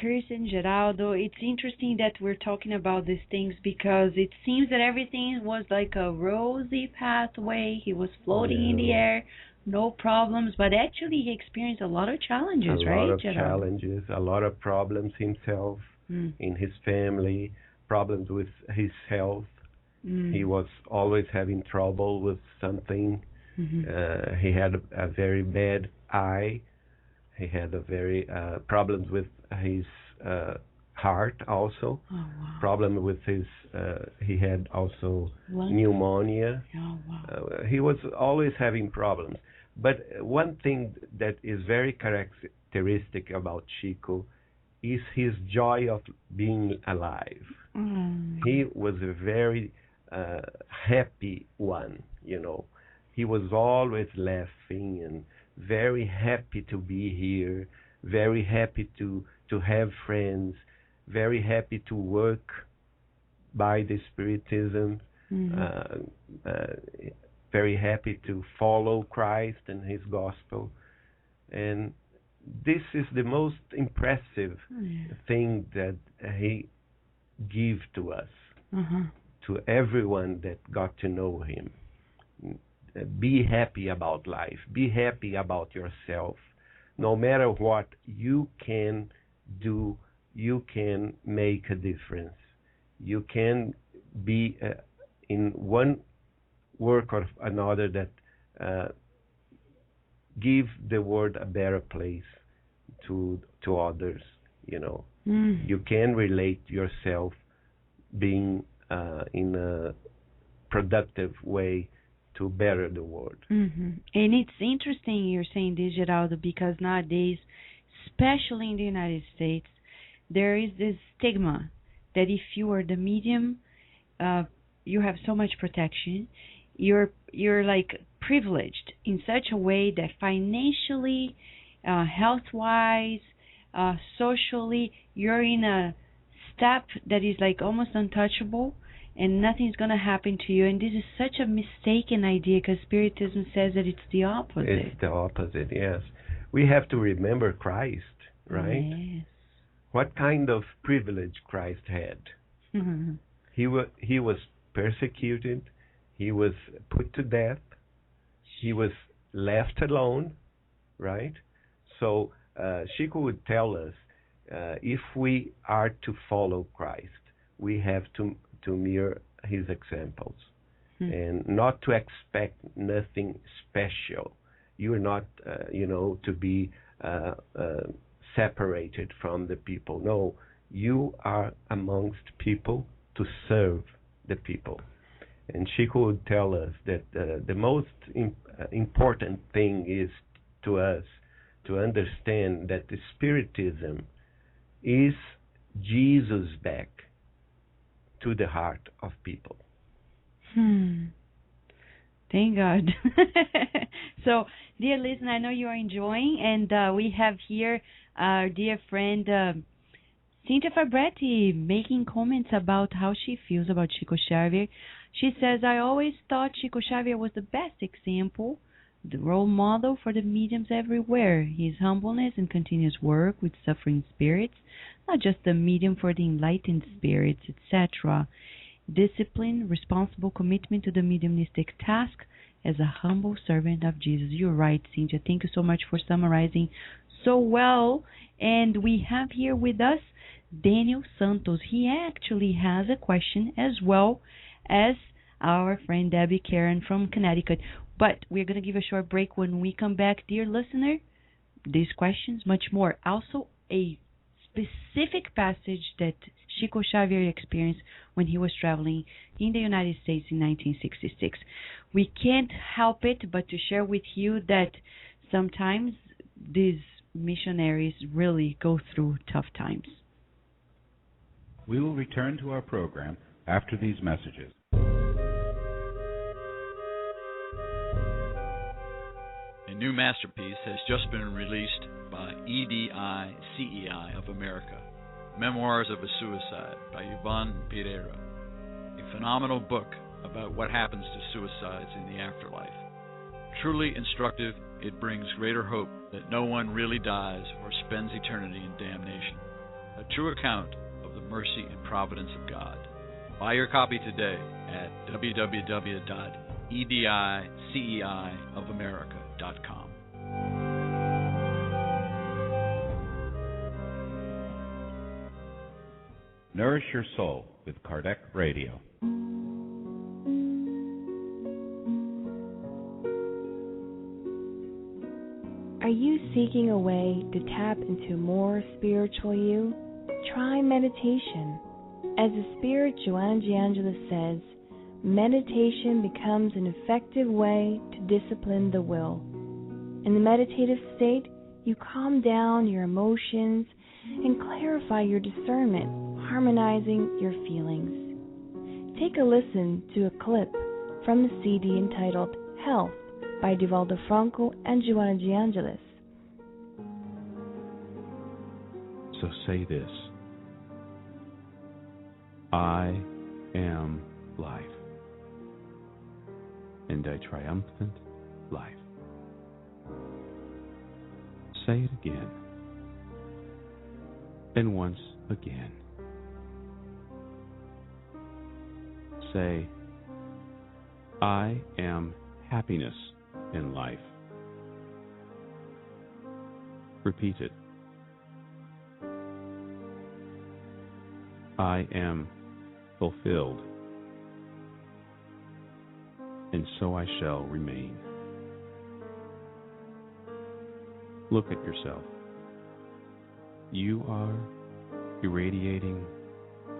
Kirsten, Geraldo, it's interesting that we're talking about these things because it seems that everything was like a rosy pathway. He was floating in the air, no problems, but actually he experienced a lot of challenges, right,
A lot of
Geraldo?
challenges, a lot of problems himself, in his family, problems with his health. He was always having trouble with something. He had a very bad eye. He had a very problems with his heart also.
Oh, wow.
Problem with his, he had also
What?
pneumonia.
Oh, wow.
He was always having problems. But one thing that is very characteristic about Chico is his joy of being alive. He was a very happy one, you know. He was always laughing and very happy to be here, very happy to have friends, very happy to work by the Spiritism, very happy to follow Christ and His gospel. And this is the most impressive thing that He gave to us, to everyone that got to know Him. Be happy about life. Be happy about yourself. No matter what you can do, you can make a difference. You can be in one work or another that give the world a better place to others. You know, you can relate yourself being in a productive way to better the world.
And it's interesting you're saying this, Geraldo, because nowadays, especially in the United States, there is this stigma that if you are the medium, you have so much protection. You're like privileged in such a way that financially, health-wise, socially, you're in a step that is like almost untouchable, and nothing's going to happen to you. And this is such a mistaken idea, because Spiritism says that it's the opposite.
It's the opposite, yes. We have to remember Christ, right?
Yes.
What kind of privilege Christ had? He was persecuted. He was put to death. He was left alone, right? So Chico would tell us, if we are to follow Christ, we have to mirror his examples and not to expect nothing special. You're not, to be separated from the people. No, you are amongst people to serve the people. And Chico would tell us that the most important thing is to us to understand that the Spiritism is Jesus back to the heart of people.
Thank God. So, dear listener, I know you are enjoying, and we have here our dear friend Cynthia Fabretti making comments about how she feels about Chico Xavier. She says, I always thought Chico Xavier was the best example, the role model for the mediums everywhere. His humbleness and continuous work with suffering spirits, not just the medium for the enlightened spirits, etc. Discipline, responsible commitment to the mediumistic task as a humble servant of Jesus. You're right, Cynthia. Thank you so much for summarizing so well. And we have here with us Daniel Santos. He actually has a question as well as our friend Debbie Karen from Connecticut. But we're going to give a short break. When we come back, dear listener, these questions, much more. Also, a specific passage that Chico Xavier experienced when he was traveling in the United States in 1966. We can't help it but to share with you that sometimes these missionaries really go through tough times.
We will return to our program after these messages.
A new masterpiece has just been released by EDI-CEI of America, Memoirs of a Suicide by Yvonne Pereira, a phenomenal book about what happens to suicides in the afterlife. Truly instructive, it brings greater hope that no one really dies or spends eternity in damnation. A true account of the mercy and providence of God. Buy your copy today at www.ediceiofamerica.com.
Nourish your soul with Kardec Radio.
Are you seeking a way to tap into more spiritual you? try meditation. As the spirit Joanna DeAngelis says, meditation becomes an effective way to discipline the will. In the meditative state, you calm down your emotions and clarify your discernment, harmonizing your feelings. Take a listen to a clip from the CD entitled Health by Divaldo Franco and Joanna DeAngelis.
So say this: I am life, and a triumphant life. Say it again, and once again. Say, I am happiness in life. Repeat it. I am fulfilled, and so I shall remain. Look at yourself. You are irradiating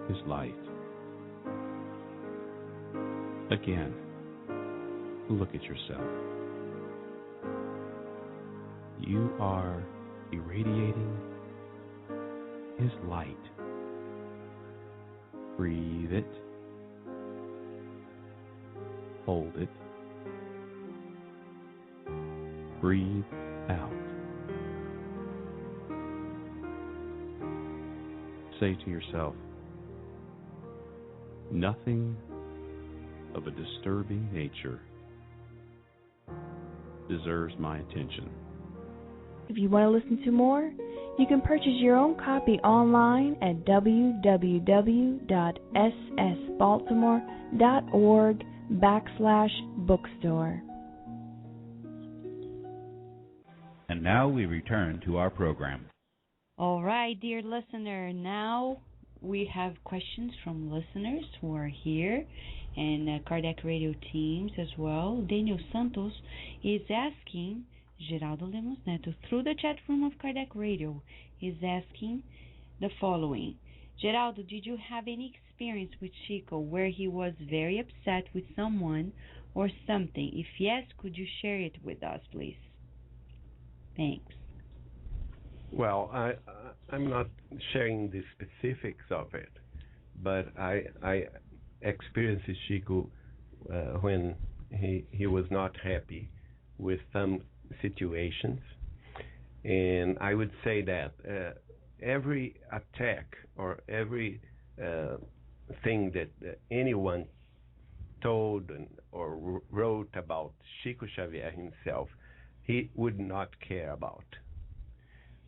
His light. Again, look at yourself. You are irradiating His light. Breathe it. Hold it. Breathe out. Say to yourself, nothing of a disturbing nature deserves my attention.
If you want to listen to more, you can purchase your own copy online at www.ssbaltimore.org/bookstore.
And now we return to our program.
All right, dear listener, now we have questions from listeners who are here and Kardec Radio teams as well. Daniel Santos is asking, Geraldo Lemos Neto, through the chat room of Kardec Radio, is asking the following. Geraldo, did you have any experience with Chico where he was very upset with someone or something? If yes, could you share it with us, please? Thanks.
Well, I'm not sharing the specifics of it, but I experienced Chico when he was not happy with some situations, and I would say that every attack or every thing that anyone told or wrote about Chico Xavier himself, he would not care about.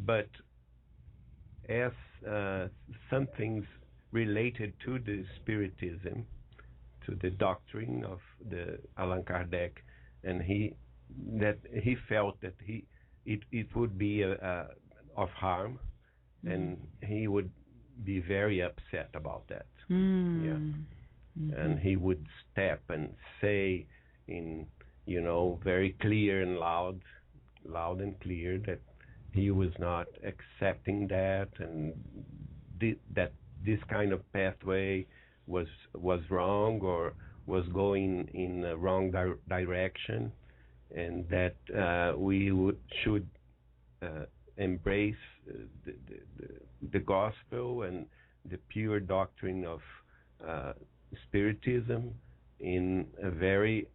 But as some things related to the Spiritism, to the doctrine of the Allan Kardec, and he felt that it would be of harm, and he would be very upset about that. And he would step and say in very clear and loud and clear that he was not accepting that, and that this kind of pathway was wrong or was going in the wrong direction, and that we should embrace the gospel and the pure doctrine of Spiritism in a very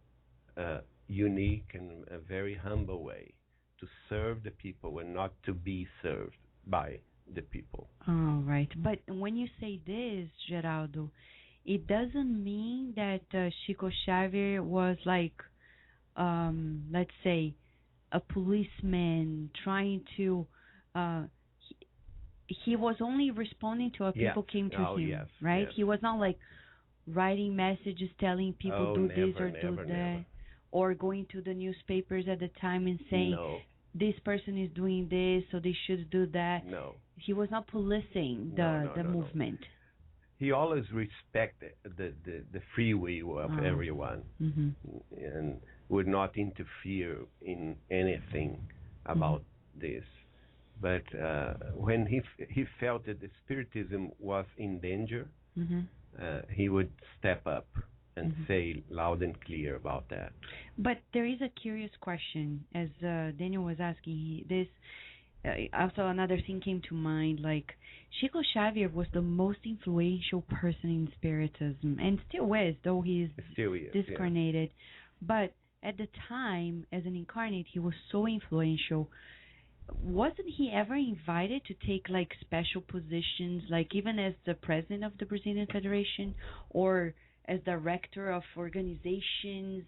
unique and a very humble way, to serve the people and not to be served by the people.
All right. But when you say this, Geraldo, it doesn't mean that Chico Xavier was like, let's say, a policeman trying to... he was only responding to what people came to him, right?
Yes.
He was not like writing messages telling people do this or do that. Or going to the newspapers at the time and saying, this person is doing this, so they should do that.
No.
He was not policing the movement.
He always respected the free will of everyone, and would not interfere in anything about this. But when he felt that the Spiritism was in danger, he would step up and say loud and clear about that.
But there is a curious question, as Daniel was asking this. Also, another thing came to mind, like Chico Xavier was the most influential person in Spiritism, and still is, though he is discarnated. Yeah. But at the time, as an incarnate, he was so influential. Wasn't he ever invited to take like special positions, like even as the president of the Brazilian Federation or as director of organizations,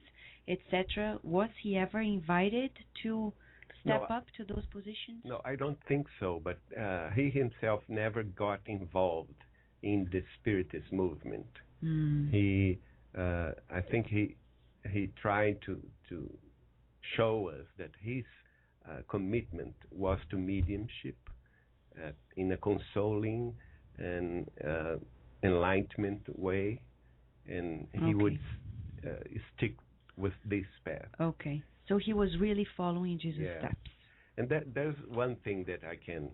etc.? Was he ever invited to step up to those positions?
No, I don't think so. But he himself never got involved in the Spiritist movement. I think he tried to show us that his commitment was to mediumship in a consoling and enlightenment way, and he would stick with this path.
Okay, so he was really following Jesus' steps.
And there's one thing that I can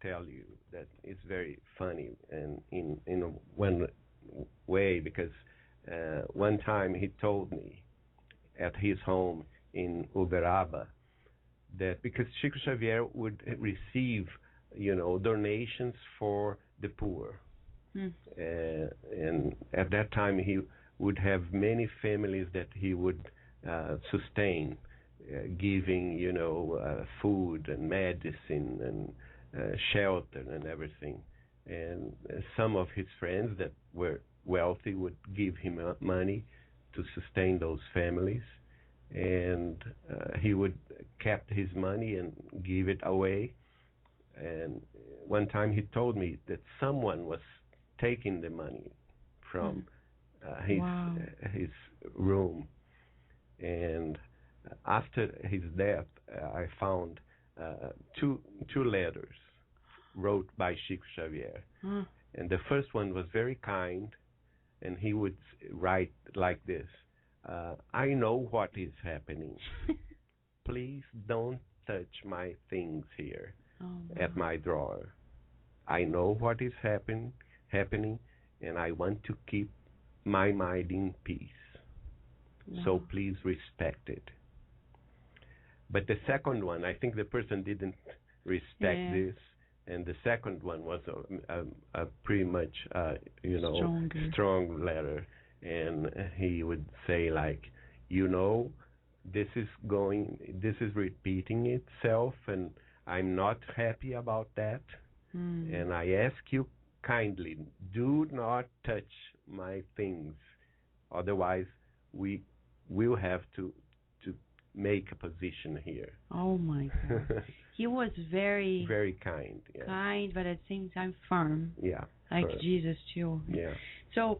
tell you that is very funny, and in one way, because one time he told me at his home in Uberaba that because Chico Xavier would receive, donations for the poor, and at that time he would have many families that he would sustain, giving food and medicine and shelter and everything. And some of his friends that were wealthy would give him money to sustain those families, and he would keep his money and give it away. And one time he told me that someone was taking the money from his room, and after his death I found two letters wrote by Chico Xavier, and the first one was very kind, and he would write like this: I know what is happening. Please don't touch my things here at my drawer. I know what is happening, and I want to keep my mind in peace. So please respect it. But the second one, I think the person didn't respect this, and the second one was a pretty much strong letter, and he would say like, this is repeating itself, and I'm not happy about that, and I ask you kindly, do not touch my things, otherwise we will have to make a position here.
Oh my God. He was very
kind,
but at the same time firm.
Yeah.
Like firm. Jesus too.
Yeah.
So,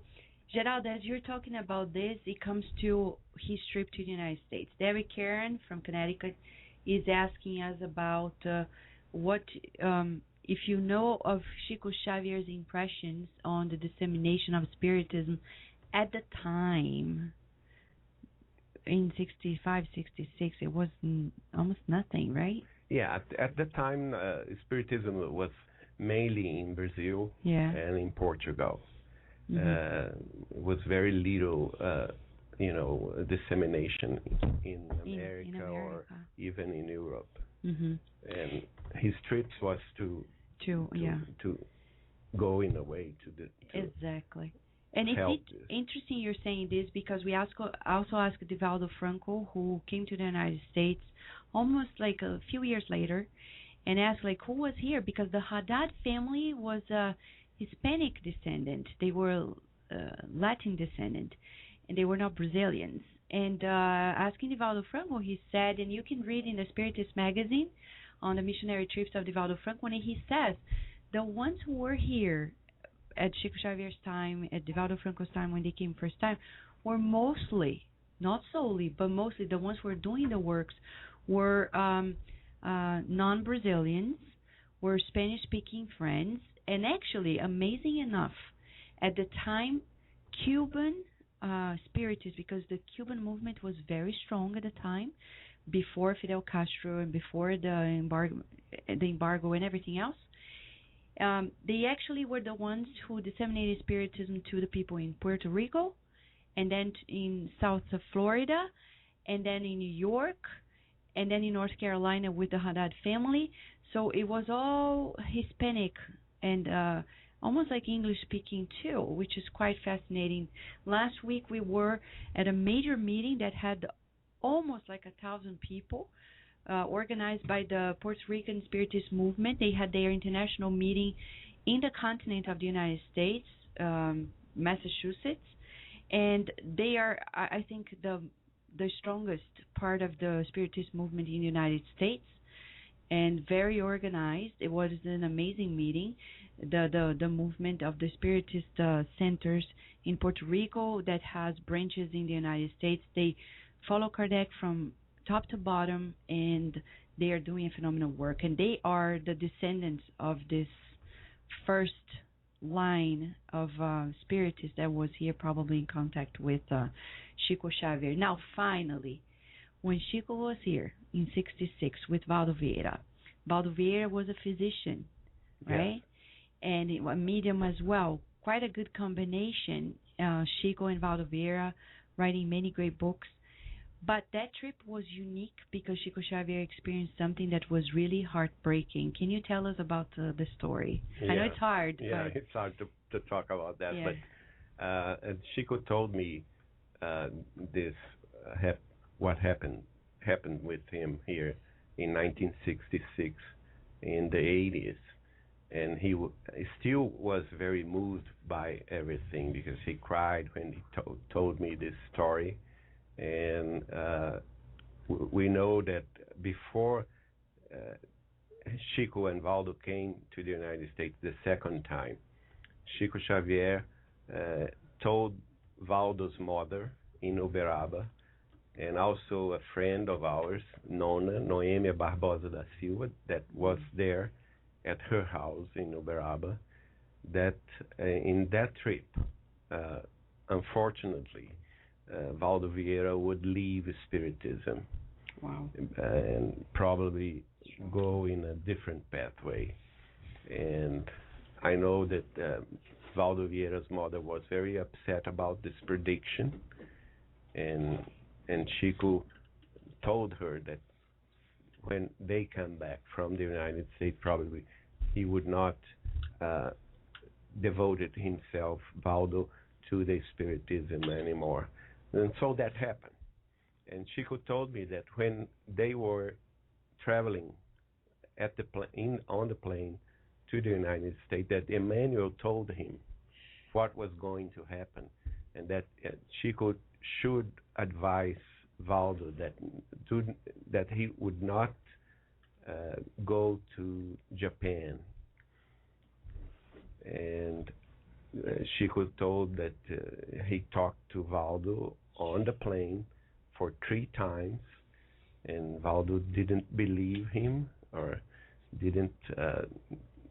Geraldo, as you're talking about this, it comes to his trip to the United States. Derek Karen from Connecticut is asking us about what, if you know of Chico Xavier's impressions on the dissemination of Spiritism at the time. In 65, 66, it was almost nothing, right?
Yeah, at the time, Spiritism was mainly in Brazil and in Portugal. Was very little, dissemination in America or even in Europe. And his trip was to go in a way to
exactly. And it's interesting you're saying this, because we also asked Divaldo Franco, who came to the United States almost like a few years later, and asked like who was here, because the Haddad family was a Hispanic descendant. They were Latin descendant, and they were not Brazilians. And asking Divaldo Franco, he said, and you can read in the Spiritist magazine on the missionary trips of Divaldo Franco, and he says the ones who were here at Chico Xavier's time, at Divaldo Franco's time, when they came first time, were mostly, not solely, but mostly the ones who were doing the works were non-Brazilians, were Spanish-speaking friends, and actually, amazing enough, at the time, Cuban Spiritists, because the Cuban movement was very strong at the time, before Fidel Castro and before the embargo and everything else. They actually were the ones who disseminated Spiritism to the people in Puerto Rico, and then in South Florida, and then in New York, and then in North Carolina with the Haddad family. So it was all Hispanic and almost like English speaking too, which is quite fascinating. Last week we were at a major meeting that had almost like 1,000 people, organized by the Puerto Rican Spiritist movement. They had their international meeting in the continent of the United States, Massachusetts, and they are, I think, the strongest part of the Spiritist movement in the United States, and very organized. It was an amazing meeting. The movement of the Spiritist centers in Puerto Rico that has branches in the United States, they follow Kardec from top to bottom, and they are doing a phenomenal work. And they are the descendants of this first line of Spiritists that was here, probably in contact with Chico Xavier. Now, finally, when Chico was here in '66 with Valdo Vieira was a physician, right? Yeah. And a medium as well. Quite a good combination. Chico and Valdo Vieira writing many great books. But that trip was unique because Chico Xavier experienced something that was really heartbreaking. Can you tell us about the story?
Yeah.
I know it's hard.
Yeah,
but
it's hard to talk about that.
Yeah.
But Chico told me what happened with him here in 1966 in the 80s. And he still was very moved by everything because he cried when he told me this story. And we know that before Chico and Valdo came to the United States the second time, Chico Xavier told Valdo's mother in Uberaba, and also a friend of ours, Noêmia Barbosa da Silva, that was there at her house in Uberaba, that in that trip, unfortunately, Valdo Vieira would leave Spiritism.
Wow.
And probably go in a different pathway. And I know that Valdo Vieira's mother was very upset about this prediction, and Chico told her that when they come back from the United States, probably he would not devoted himself, Valdo, to the Spiritism anymore. And so that happened. And Chico told me that when they were traveling at the on the plane to the United States, that Emmanuel told him what was going to happen, and that Chico should advise Valdo that he would not go to Japan. And Chico told that he talked to Valdo on the plane for 3 times, and Valdo didn't believe him or didn't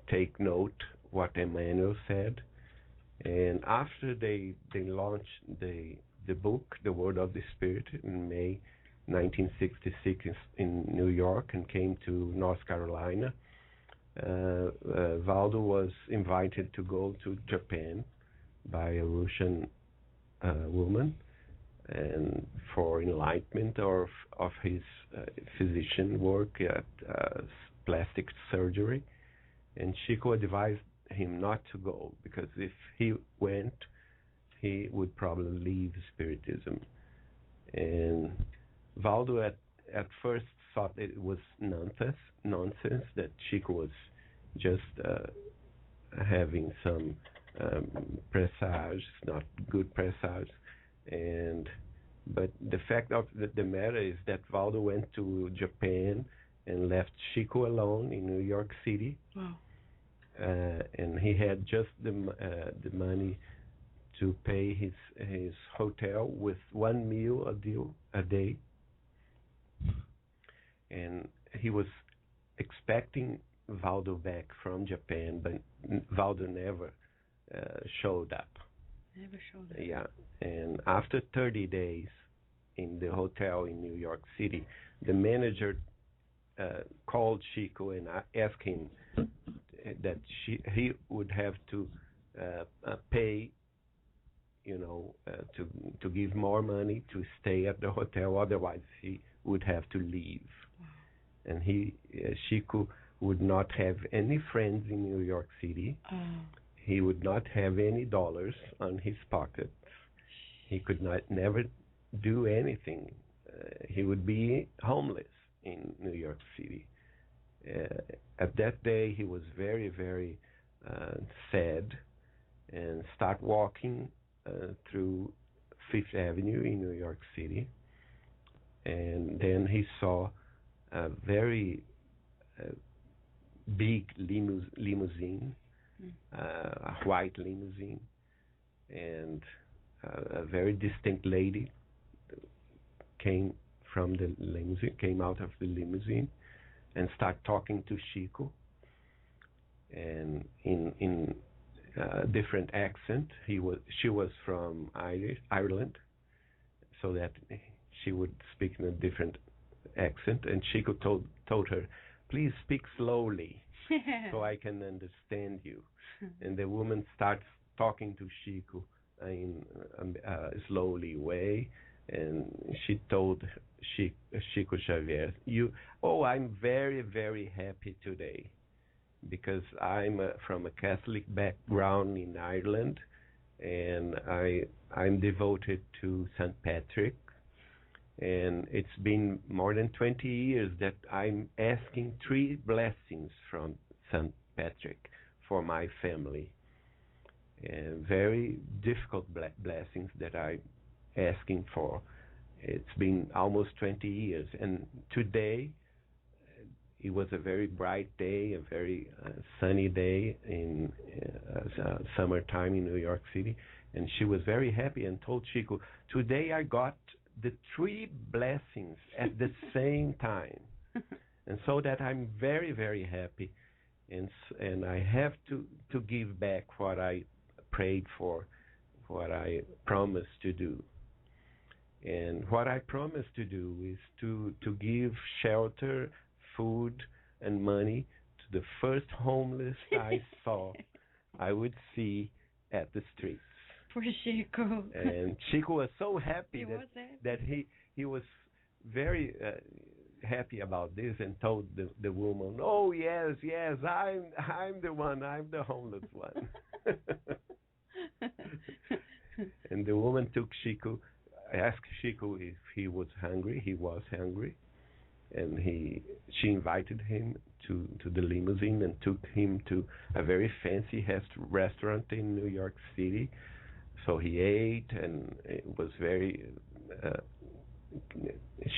take note what Emmanuel said. And after they launched the book, The Word of the Spirit, in May 1966 in New York, and came to North Carolina, Valdo was invited to go to Japan by a Russian woman, and for enlightenment of his physician work at plastic surgery. And Chico advised him not to go, because if he went, he would probably leave Spiritism. And Valdo at first thought it was nonsense, that Chico was just having some presage, not good presage. But the fact of the matter is that Valdo went to Japan and left Chico alone in New York City.
Wow.
And he had just the money to pay his hotel with 1 meal a day. And he was expecting Valdo back from Japan, but Valdo never showed up.
Never showed up.
Yeah. And after 30 days in the hotel in New York City, the manager called Chico and asked him that he would have to pay, to give more money to stay at the hotel, otherwise he would have to leave. And Chico would not have any friends in New York City. He would not have any dollars on his pockets. He could never do anything. He would be homeless in New York City. At that day, he was very, very sad, and start walking through Fifth Avenue in New York City. And then he saw a very big limousine, a white limousine, and a very distinct lady came out of the limousine and started talking to Chico, and in a different accent. She was from Ireland, so that she would speak in a different accent, and Chico told her, "Please speak slowly so I can understand you." And the woman starts talking to Chico in a slowly way, and she told Chico Xavier, I'm very, very happy today because I'm from a Catholic background in Ireland, and I'm devoted to St. Patrick, and it's been more than 20 years that I'm asking 3 blessings from St. Patrick for my family, and very difficult blessings that I'm asking for. It's been almost 20 years, and today it was a very bright day, a very sunny day in summertime in New York City, and she was very happy and told Chico, "Today I got the 3 blessings at the same time," and so that I'm very, very happy, and I have to give back what I prayed for, what I promised to do. And what I promised to do is to give shelter, food, and money to the first homeless I would see at the streets.
Poor Chico.
And Chico was so happy that he was very happy about this, and told the woman, "Oh yes, I'm the one, I'm the homeless one." And the woman took Chico, asked Chico if he was hungry. He was hungry, and she invited him to the limousine and took him to a very fancy restaurant in New York City. So he ate, and it was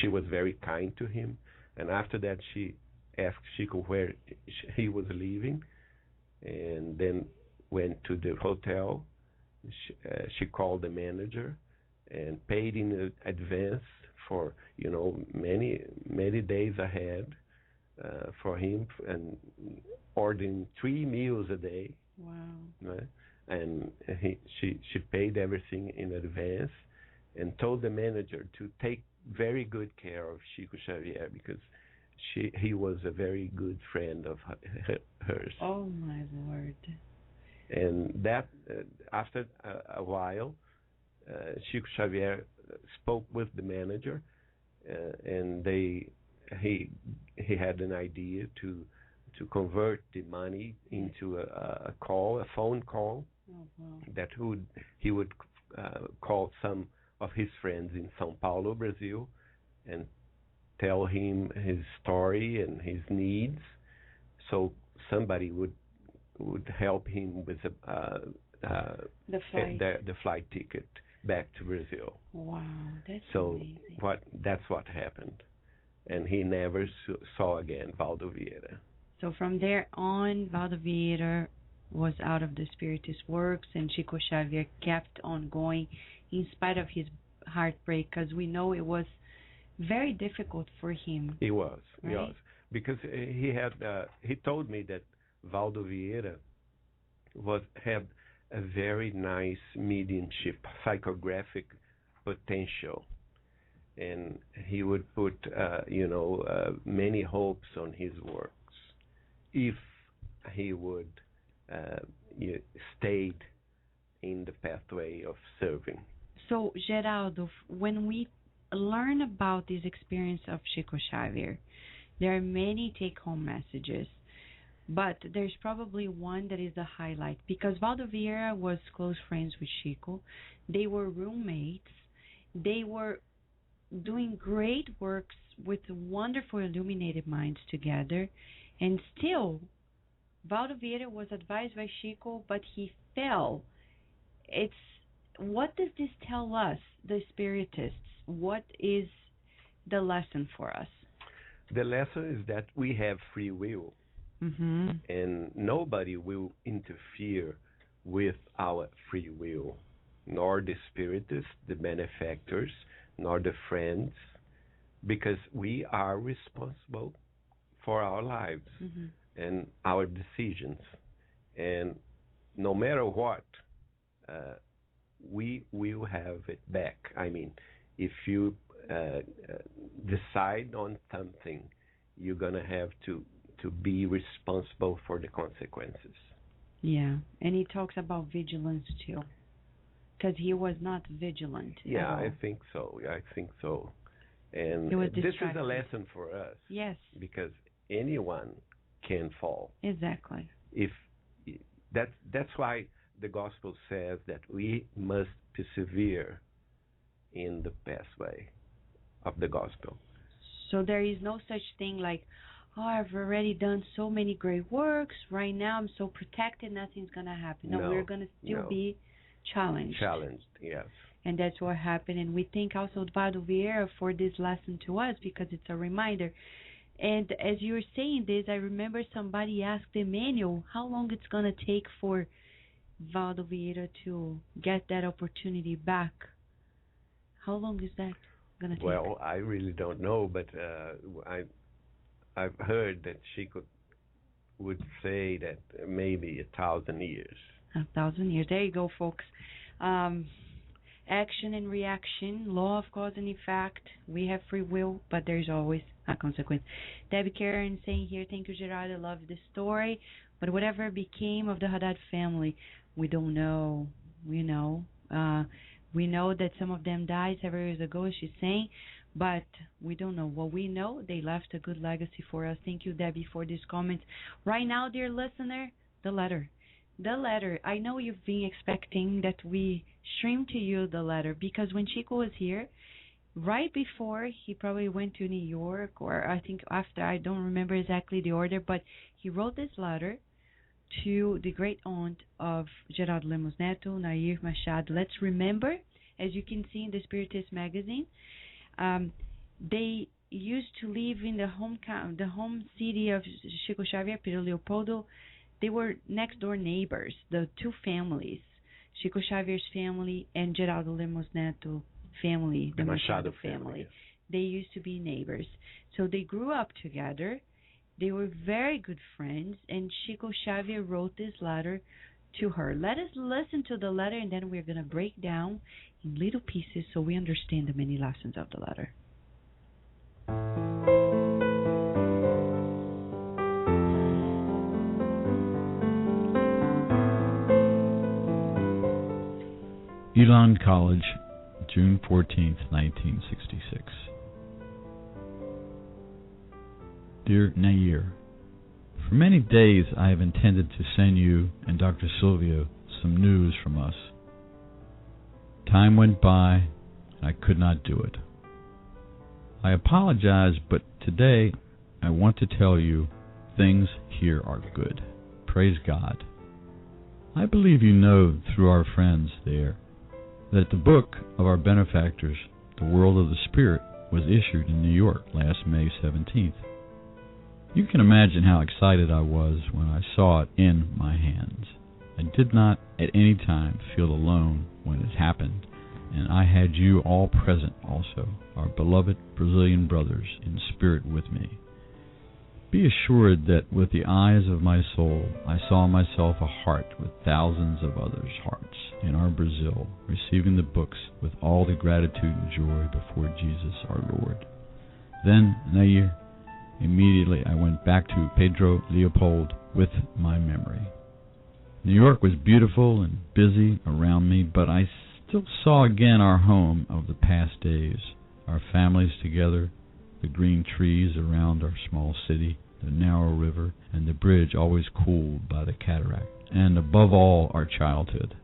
she was very kind to him. And after that, she asked Chico where he was leaving, and then went to the hotel. She called the manager and paid in advance for many days ahead for him, and ordering 3 meals a day.
Wow!
Right? And she paid everything in advance, and told the manager to take very good care of Chico Xavier, because he was a very good friend of hers.
Oh my Lord!
And that after a while, Chico Xavier spoke with the manager, and he had an idea to convert the money into a phone call.
Oh, wow.
That he would call some of his friends in São Paulo, Brazil, and tell him his story and his needs, so somebody would help him with the flight ticket back to Brazil.
Wow, that's
so
amazing.
That's what happened, and he never saw again Valdo Vieira.
So from there on, Valdo Vieira was out of the Spiritist works, and Chico Xavier kept on going in spite of his heartbreak, because we know it was very difficult for him.
It was,
right?
Yes, because he told me that Valdo Vieira had a very nice mediumship, psychographic potential, and he would put, many hopes on his works if he would stayed in the pathway of serving.
So, Geraldo, when we learn about this experience of Chico Xavier, there are many take-home messages, but there's probably one that is the highlight, because Valdo Vieira was close friends with Chico. They were roommates. They were doing great works with wonderful illuminated minds together, and still Valdo Vieira was advised by Chico, but he fell. What does this tell us, the Spiritists? What is the lesson for us?
The lesson is that we have free will, and nobody will interfere with our free will, nor the Spiritists, the benefactors, nor the friends, because we are responsible for our lives and our decisions. And no matter what, we will have it back. I mean, if you decide on something, you're going to have to be responsible for the consequences.
Yeah, and he talks about vigilance too, because he was not vigilant.
Yeah, I think so. And this is a lesson for us.
Yes.
Because anyone can fall.
Exactly.
That's why the gospel says that we must persevere in the pathway of the gospel.
So there is no such thing like, oh, I've already done so many great works. Right now I'm so protected, nothing's going to happen. No, we're going to still be challenged.
Challenged, yes.
And that's what happened. And we thank also Valdo Vieira for this lesson to us, because it's a reminder. And as you were saying this, I remember somebody asked Emmanuel how long it's going to take for Valdo Vieira to get that opportunity back. How long is that going to take?
Well, I really don't know, but I've heard that Chico would say that maybe 1,000 years.
1,000 years. There you go, folks. Action and reaction, law of cause and effect. We have free will, but there's always a consequence. Debbie Karen saying here, thank you, Gerard. I love the story. But whatever became of the Haddad family, we don't know. We know that some of them died several years ago, as she's saying, but we don't know. What we know, they left a good legacy for us. Thank you, Debbie, for these comments. Right now, dear listener, the letter. The letter. I know you've been expecting that we stream to you the letter, because when Chico was here, right before he probably went to New York, or I think after, I don't remember exactly the order, but he wrote this letter to the great aunt of Geraldo Lemos Neto, Nair Machado. Let's remember, as you can see in the Spiritist magazine, they used to live in the home city of Chico Xavier, Pedro Leopoldo. They were next door neighbors, the two families, Chico Xavier's family and Geraldo Lemos Neto family, the Machado family. Yes. They used to be neighbors. So they grew up together. They were very good friends, and Chico Xavier wrote this letter to her. Let us listen to the letter, and then we're going to break down in little pieces so we understand the many lessons of the letter.
Elon College, June 14th, 1966. Dear Nair, for many days I have intended to send you and Dr. Silvio some news from us. Time went by and I could not do it. I apologize, but today I want to tell you things here are good. Praise God. I believe you know through our friends there that the book of our benefactors, The World of the Spirit, was issued in New York last May 17th. You can imagine how excited I was when I saw it in my hands. I did not at any time feel alone when it happened, and I had you all present also, our beloved Brazilian brothers in spirit with me. Be assured that with the eyes of my soul I saw myself a heart with thousands of others' hearts in our Brazil, receiving the books with all the gratitude and joy before Jesus our Lord. Then, Nair, immediately I went back to Pedro Leopold with my memory. New York was beautiful and busy around me, but I still saw again our home of the past days, our families together, the green trees around our small city, the narrow river, and the bridge always cooled by the cataract, and above all, our childhood.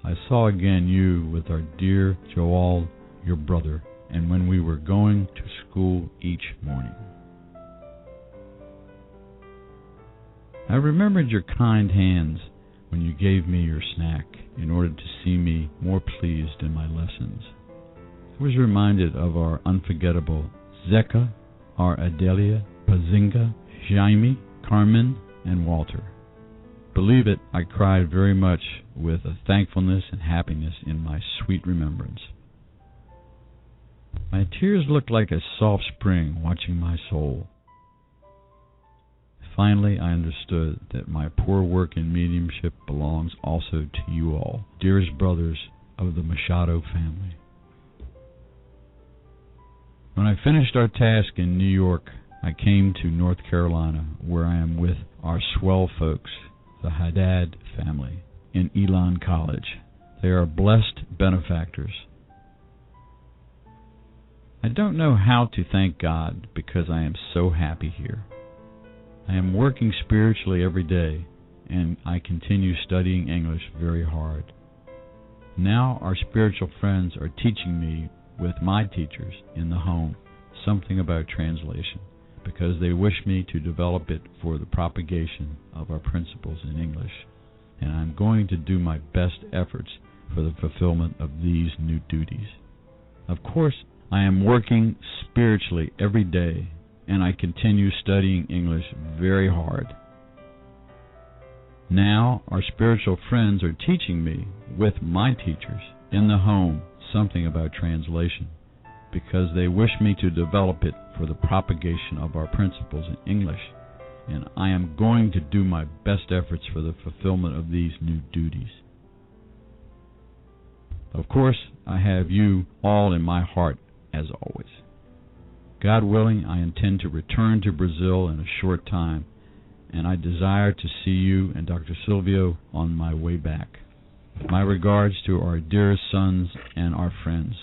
I saw again you with our dear Joel, your brother, and when we were going to school each morning. I remembered your kind hands when you gave me your snack in order to see me more pleased in my lessons. I was reminded of our unforgettable Zeca, our Adelia, Pazinga, Jaime, Carmen, and Walter. Believe it, I cried very much with a thankfulness and happiness in my sweet remembrance. My tears looked like a soft spring watching my soul. Finally, I understood that my poor work in mediumship belongs also to you all, dearest brothers of the Machado family. When I finished our task in New York, I came to North Carolina, where I am with our swell folks, the Haddad family, in Elon College. They are blessed benefactors. I don't know how to thank God because I am so happy here. I am working spiritually every day, and I continue studying English very hard. Now our spiritual friends are teaching me with my teachers in the home something about translation, because they wish me to develop it for the propagation of our principles in English, and I'm going to do my best efforts for the fulfillment of these new duties. Of course, I am working spiritually every day, and I continue studying English very hard. Now, our spiritual friends are teaching me, with my teachers, in the home, something about translation, because they wish me to develop it for the propagation of our principles in English, and I am going to do my best efforts for the fulfillment of these new duties. Of course, I have you all in my heart, as always. God willing, I intend to return to Brazil in a short time, and I desire to see you and Dr. Silvio on my way back. My regards to our dearest sons and our friends.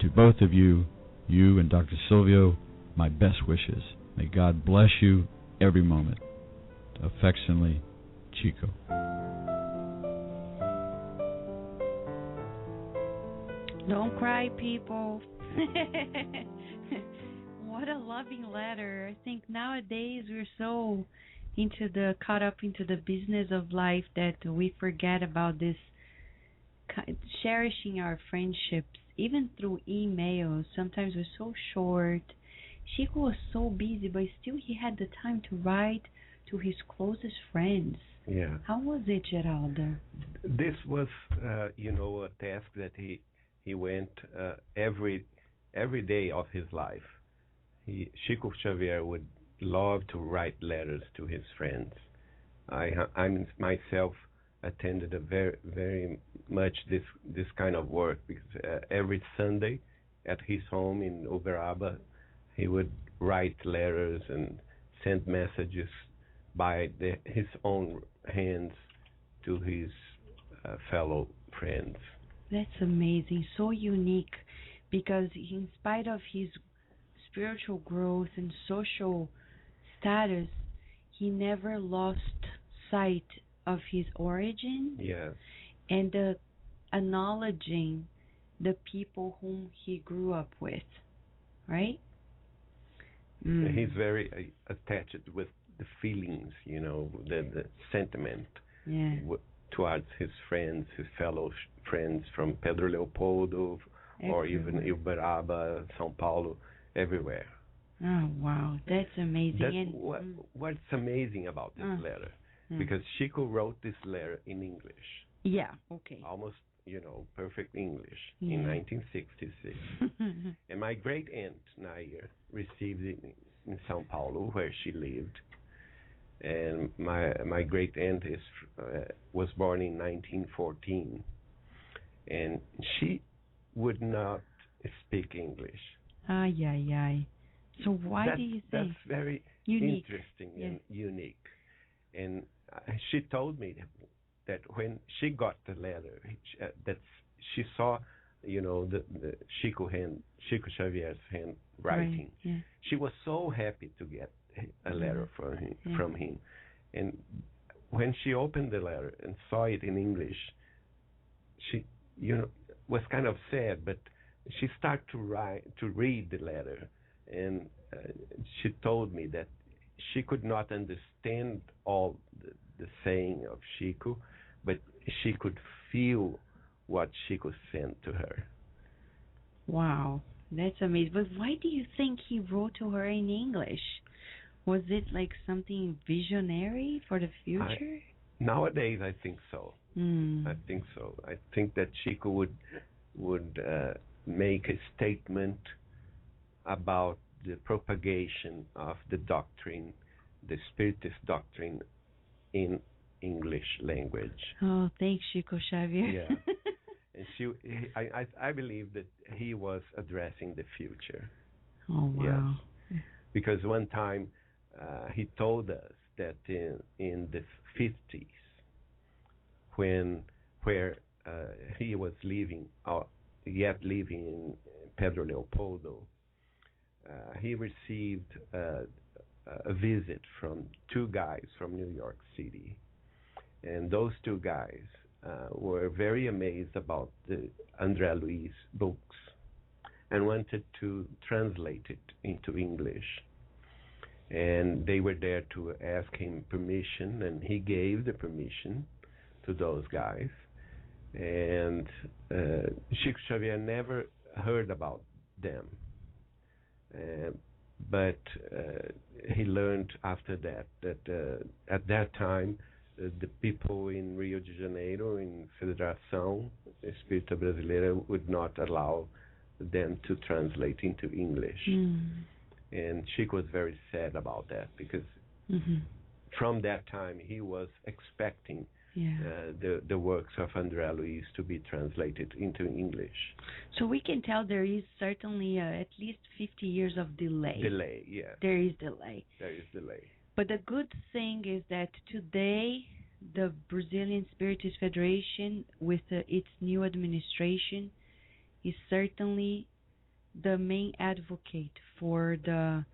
To both of you, you and Dr. Silvio, my best wishes. May God bless you every moment. Affectionately, Chico.
Don't cry, people. What a loving letter. I think nowadays we're so caught up into the business of life that we forget about this cherishing our friendships, even through emails. Sometimes we're so short. Chico was so busy, but still he had the time to write to his closest friends.
Yeah.
How was it, Geraldo?
This was, a task that he went every day of his life. Chico Xavier would love to write letters to his friends. I myself attended a very much this kind of work, because every Sunday at his home in Uberaba, he would write letters and send messages by his own hands to his fellow friends.
That's amazing, so unique, because in spite of his spiritual growth and social status, he never lost sight of his origin.
Yes.
And acknowledging the people whom he grew up with, right?
He's very attached with the feelings, the sentiment towards his friends, his fellow friends from Pedro Leopoldo, or even Uberaba, São Paulo, everywhere.
Oh, wow. That's amazing.
What's amazing about this letter? Because Chico wrote this letter in English.
Yeah, okay.
Almost, perfect English in 1966. And my great aunt, Nair, received it in São Paulo, where she lived. And my great aunt was born in 1914, and she would not speak English.
Ay, ay, ay. So why do you think?
That's very
unique.
Interesting and unique. And she told me that when she got the letter, that she saw, the Chico Xavier's handwriting.
Right, yeah.
She was so happy to get a letter from him. And when she opened the letter and saw it in English, she, was kind of sad, but she started to read the letter, and she told me that she could not understand all the saying of Chico, but she could feel what Chico sent to her.
Wow, that's amazing. But why do you think he wrote to her in English? Was it like something visionary for the future?
Nowadays, I think so. I think so. I think that Chico would make a statement about the propagation of the doctrine, the Spiritist doctrine, in English language.
Oh, thanks, Chico Xavier.
Yeah, and I believe that he was addressing the future.
Oh wow!
Yes. Because one time he told us that in the 50s, where he was living in Pedro Leopoldo, he received a visit from two guys from New York City, and those two guys were very amazed about the André Luiz books and wanted to translate it into English. And they were there to ask him permission, and he gave the permission to those guys. And Chico Xavier never heard about them. But he learned after that at that time, the people in Rio de Janeiro, in Federação Espírita Brasileira, would not allow them to translate into English. And Chico was very sad about that, because from that time he was expecting the works of André Luiz to be translated into English.
So we can tell there is certainly at least 50 years of delay.
Delay, yes.
There is delay.
There is delay.
But the good thing is that today the Brazilian Spiritist Federation, with its new administration, is certainly the main advocate for the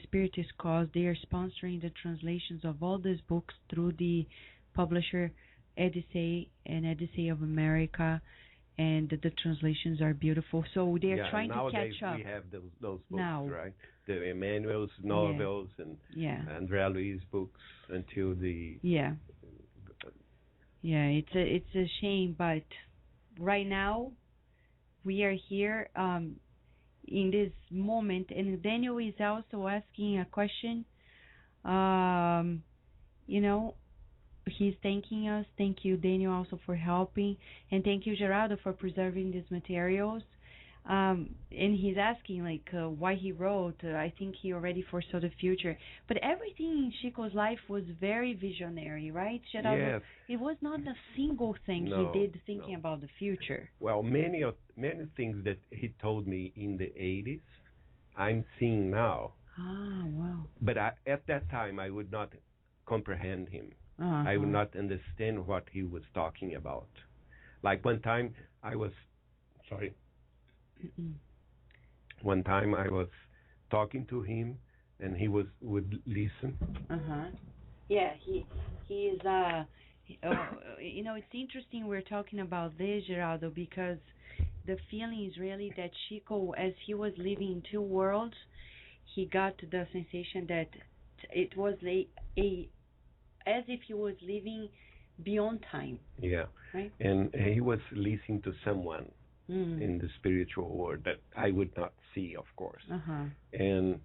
Spiritist cause. They are sponsoring the translations of all these books through the publisher Edisei and Edisei of America, and the translations are beautiful. So they are trying to catch up.
Nowadays we have those books,
now,
right? The Emmanuel's novels and André Luiz books until the...
Yeah, it's a shame, but right now we are here in this moment, and Daniel is also asking a question. He's thanking us. Thank you, Daniel, also for helping, and thank you, Geraldo, for preserving these materials. And he's asking why he wrote. I think he already foresaw the future, but everything in Chico's life was very visionary, right, Geraldo?
Yes.
It was not a single thing he did thinking about the future.
Well, many things that he told me in the 80s, I'm seeing now.
Ah, wow.
But at that time, I would not comprehend him. I would not understand what he was talking about. Like one time I was talking to him, and he would listen.
Yeah, he is. It's interesting we're talking about this, Geraldo, because the feeling is really that Chico, as he was living in two worlds, he got the sensation that it was as if he was living beyond time.
Yeah.
Right?
And he was listening to someone in the spiritual world that I would not see, of course. And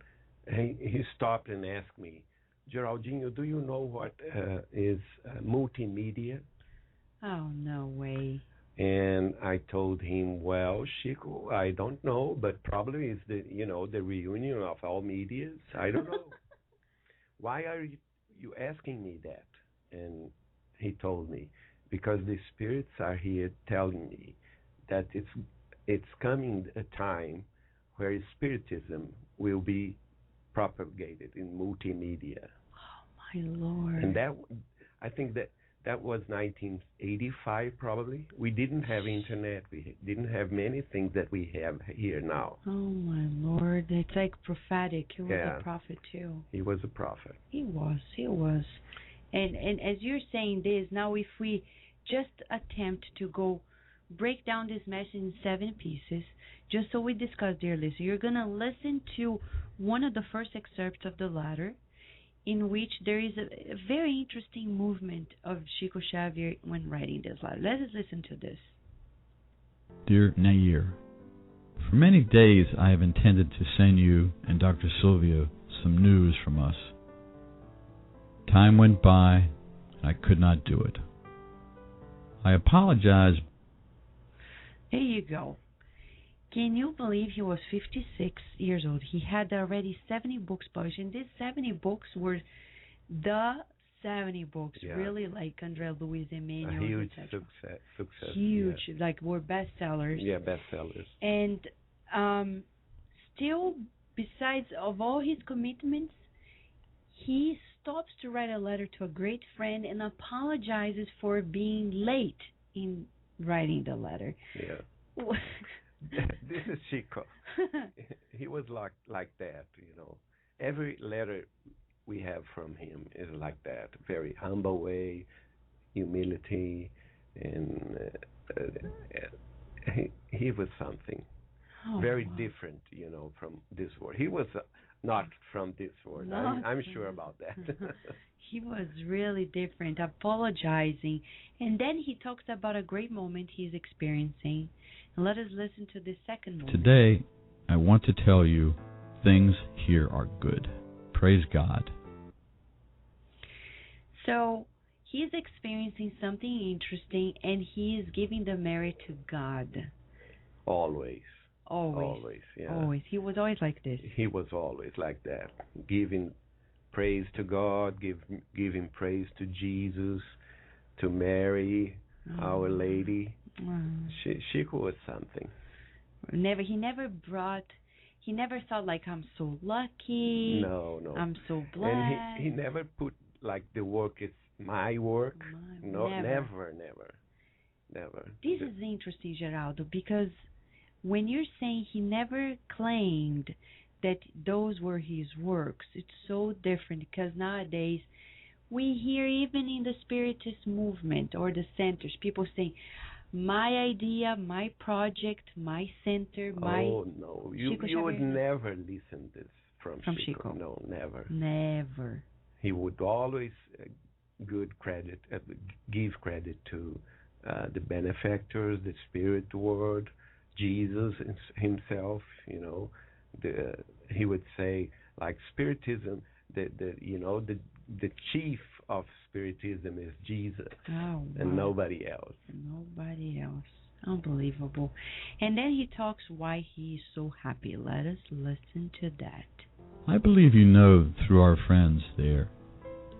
he stopped and asked me, Geraldinho, do you know what is multimedia?
Oh, no way.
And I told him, well, Chico, I don't know, but probably it's the reunion of all medias. I don't know. Why are you asking me that? And he told me, because the spirits are here telling me that it's coming a time where spiritism will be propagated in multimedia.
Oh my Lord!
And I think that was 1985 probably. We didn't have internet. We didn't have many things that we have here now.
Oh my Lord! It's like prophetic. He was
Yeah.
a prophet too.
He was a prophet.
He was. He was. And as you're saying this, now if we just attempt to go break down this message in 7 pieces, just so we discuss, dear listener, you're going to listen to one of the first excerpts of the letter, in which there is a very interesting movement of Chico Xavier when writing this letter. Let us listen to this.
Dear Nair, for many days I have intended to send you and Dr. Silvio some news from us. Time went by, and I could not do it. I apologize.
There you go. Can you believe he was 56 years old? He had already 70 books published, and these 70 books were the 70 books,
Yeah.
really, like André Luiz, Emmanuel,
A huge
etc.
success.
Huge,
Yeah.
like were bestsellers.
Yeah, bestsellers.
And still, besides of all his commitments, he stops to write a letter to a great friend and apologizes for being late in writing the letter.
Yeah. This is Chico. He was like that, Every letter we have from him is like that. Very humble way, humility, and he was something very different, from this world. He was not from this world. I'm sure about that.
He was really different, apologizing. And then he talks about a great moment he's experiencing. And let us listen to the second moment.
Today, I want to tell you things here are good. Praise God.
So he's experiencing something interesting, and he is giving the merit to God.
Always.
Always.
Yeah.
Always. He was always like this.
He was always like that, giving praise to God, giving praise to Jesus, to Mary, Our Lady. Chico was something.
He never thought like, I'm so lucky.
No.
I'm so blessed.
And he never put like the work is my work. Never.
This is interesting, Geraldo, because when you're saying he never claimed that those were his works, it's so different, because nowadays we hear, even in the Spiritist movement or the centers, people saying, my idea, my project, my center, my...
Oh, no. You would never listen this from
Chico.
No, never.
Never.
He would always give credit to the benefactors, the spirit world, Jesus himself. He would say, like, Spiritism, the chief of Spiritism is Jesus, and nobody else.
Nobody else. Unbelievable. And then he talks why he is so happy. Let us listen to that.
I believe you know through our friends there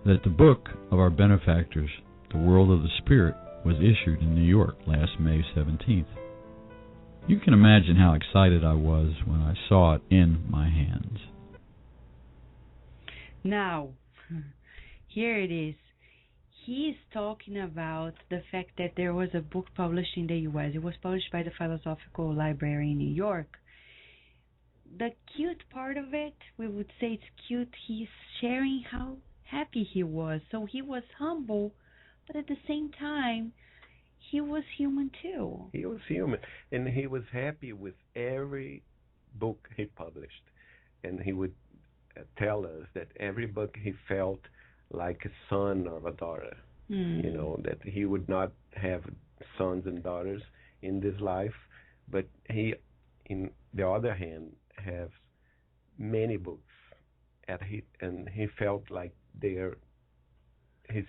that the book of our benefactors, The World of the Spirit, was issued in New York last May 17th. You can imagine how excited I was when I saw it in my hands.
Now, here it is. He is talking about the fact that there was a book published in the U.S. It was published by the Philosophical Library in New York. The cute part of it, we would say it's cute, he's sharing how happy he was. So he was humble, but at the same time, he was human too.
He was human, and he was happy with every book he published. And he would tell us that every book he felt like a son or a daughter. That he would not have sons and daughters in this life, but he, in the other hand, has many books, and he felt like they're his,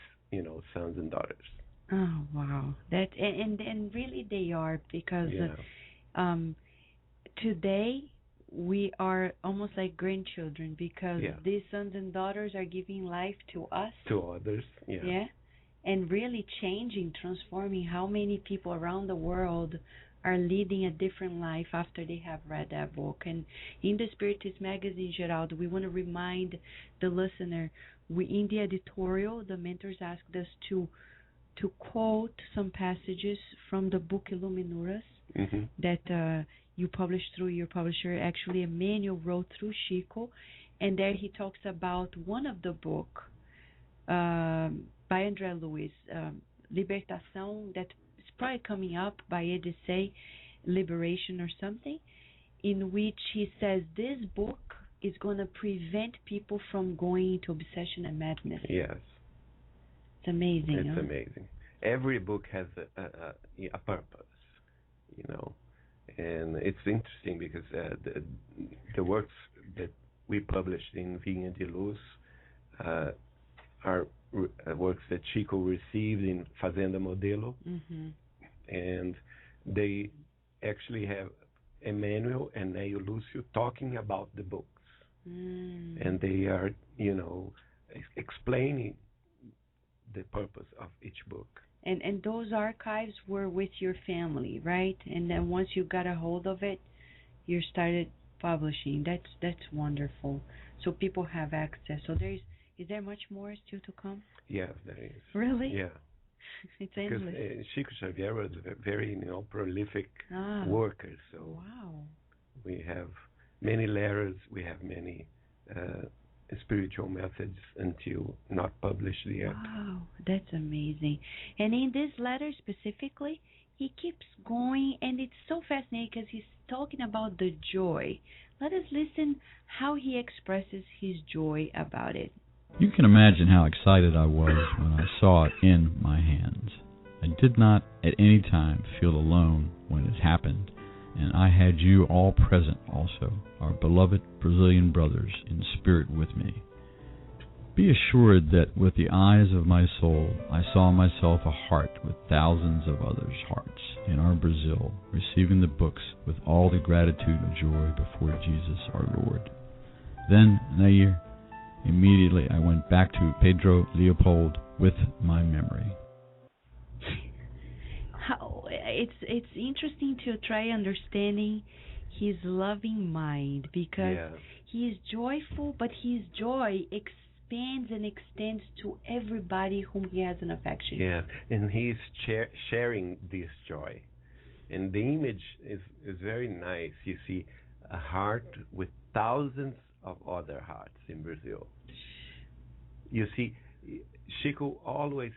sons and daughters.
Oh wow, that and really they are because today we are almost like grandchildren because these sons and daughters are giving life to us,
to others,
and really changing, transforming how many people around the world are leading a different life after they have read that book. And in the Spiritist magazine, Geraldo, we want to remind the listener, in the editorial, the mentors asked us to quote some passages from the book Illuminuras that you published through your publisher. Actually, Emmanuel wrote through Chico, and there he talks about one of the book by André Luiz, Libertação, that is probably coming up by Edicei, Liberation or something, in which he says this book is going to prevent people from going into obsession and madness.
Yes.
It's amazing.
It's amazing. Every book has a purpose, you know, and it's interesting because the works that we published in Vinha de Luz are works that Chico received in Fazenda Modelo, and they actually have Emmanuel and Neo Lúcio talking about the books, and they are, you know, explaining the purpose of each book.
And those archives were with your family, right? And then once you got a hold of it, you started publishing. That's wonderful. So people have access. So is there much more still to come?
Yes, there is.
Really?
Yeah.
It's endless.
Because Chico Xavier was a very, you know, prolific worker. So we have many letters. We have many spiritual methods until not published yet.
Wow, that's amazing. And in this letter specifically, he keeps going, and it's so fascinating because he's talking about the joy. Let us listen how he expresses his joy about it.
You can imagine how excited I was when I saw it in my hands. I did not at any time feel alone when it happened, and I had you all present also, our beloved Brazilian brothers in spirit with me. Be assured that with the eyes of my soul I saw myself a heart with thousands of others' hearts in our Brazil, receiving the books with all the gratitude of joy before Jesus our Lord. Then, Nair, immediately I went back to Pedro Leopold with my memory.
It's interesting to try understanding his loving mind, because he is joyful, but his joy expands and extends to everybody whom he has an affection.
Yeah, and he's sharing this joy. And the image is very nice. You see a heart with thousands of other hearts in Brazil. You see, Chico always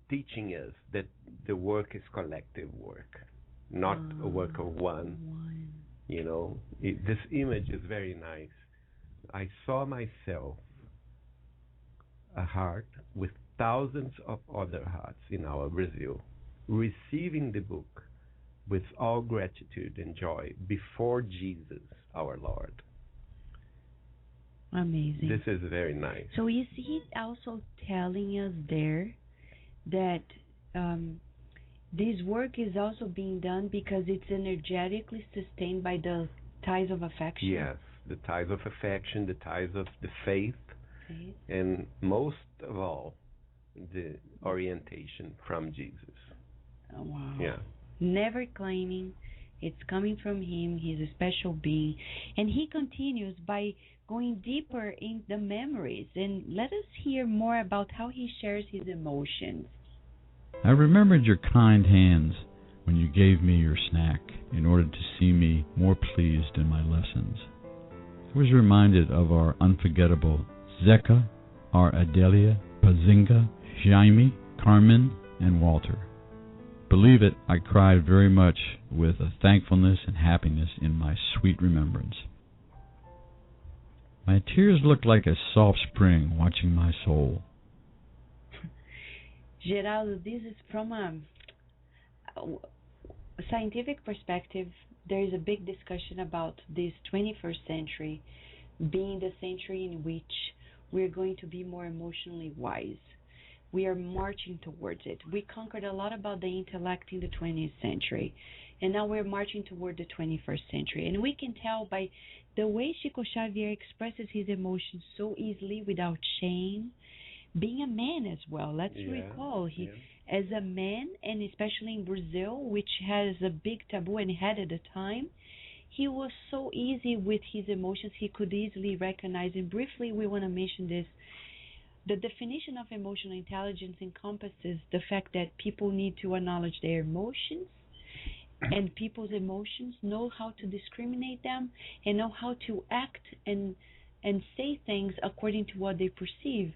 teaching us that the work is collective work, not a work of one. You know, this image is very nice. I saw myself a heart with thousands of other hearts in our Brazil, receiving the book with all gratitude and joy before Jesus, our Lord.
Amazing.
This is very nice.
So is he also telling us there that this work is also being done because it's energetically sustained by the ties of affection?
Yes, the ties of affection, the ties of the faith, and most of all, the orientation from Jesus.
Oh, wow.
Yeah.
Never claiming it's coming from him. He's a special being. And he continues by going deeper in the memories. And let us hear more about how he shares his emotions.
I remembered your kind hands when you gave me your snack in order to see me more pleased in my lessons. I was reminded of our unforgettable Zeca, our Adelia, Pazinga, Jaime, Carmen, and Walter. Believe it, I cried very much with a thankfulness and happiness in my sweet remembrance. My tears looked like a soft spring watching my soul.
Geraldo, this is from a scientific perspective. There is a big discussion about this 21st century being the century in which we're going to be more emotionally wise. We are marching towards it. We conquered a lot about the intellect in the 20th century, and now we're marching toward the 21st century. And we can tell by the way Chico Xavier expresses his emotions so easily without shame, being a man as well. Let's recall, he, as a man, and especially in Brazil, which has a big taboo and had at the time, he was so easy with his emotions. He could easily recognize. And briefly, we want to mention this. The definition of emotional intelligence encompasses the fact that people need to acknowledge their emotions, and people's emotions, know how to discriminate them, and know how to act and say things according to what they perceive.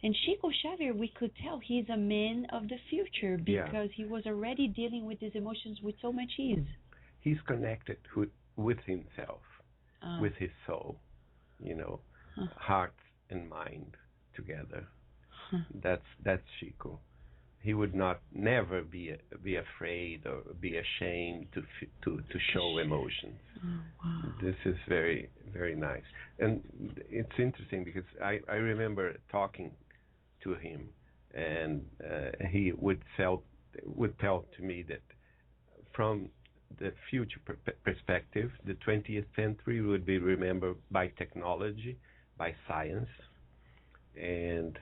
And Chico Xavier, we could tell he's a man of the future because he was already dealing with his emotions with so much ease.
He's connected with himself, with his soul, heart and mind together. That's Chico. He would never be afraid or be ashamed to show emotions.
Oh, wow.
This is very, very nice. And it's interesting because I remember talking to him, and he would tell to me that from the future perspective, the 20th century would be remembered by technology, by science, and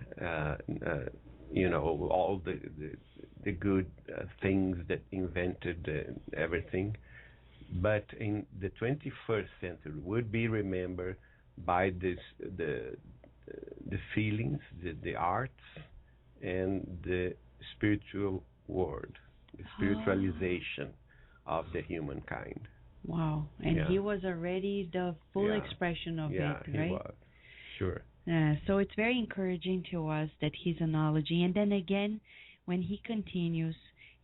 all the good things that invented everything. But in the 21st century would be remembered by the feelings, the arts, and the spiritual world, the spiritualization of the humankind.
Wow. And he was already the full expression of it, right?
Yeah, he was. Sure.
So it's very encouraging to us that he's acknowledging. And then again, when he continues,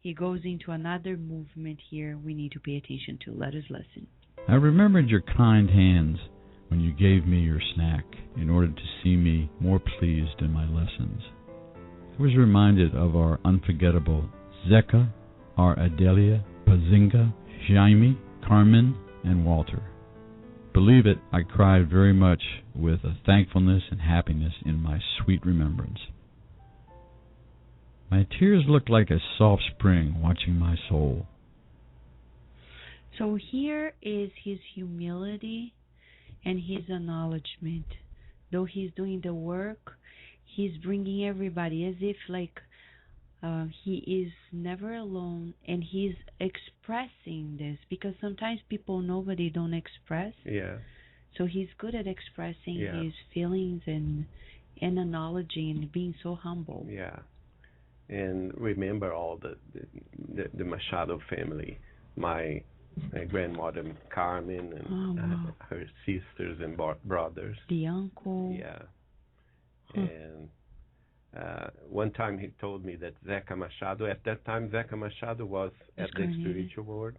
he goes into another movement here we need to pay attention to. Let us listen.
I remembered your kind hands when you gave me your snack in order to see me more pleased in my lessons. I was reminded of our unforgettable Zeca, our Adelia, Pazinga, Jaime, Carmen, and Walter. Believe it, I cried very much with a thankfulness and happiness in my sweet remembrance. My tears looked like a soft spring watching my soul.
So here is his humility and his acknowledgement. Though he's doing the work, he's bringing everybody as if he is never alone, and he's expressing this because sometimes people know but they don't express.
Yeah.
So he's good at expressing his feelings and acknowledging and being so humble.
Yeah. And remember all the Machado family, my grandmother Carmen and her sisters and brothers.
The uncle.
Yeah. And one time he told me that Zeca Machado, at that time Zeca Machado was at the spiritual world.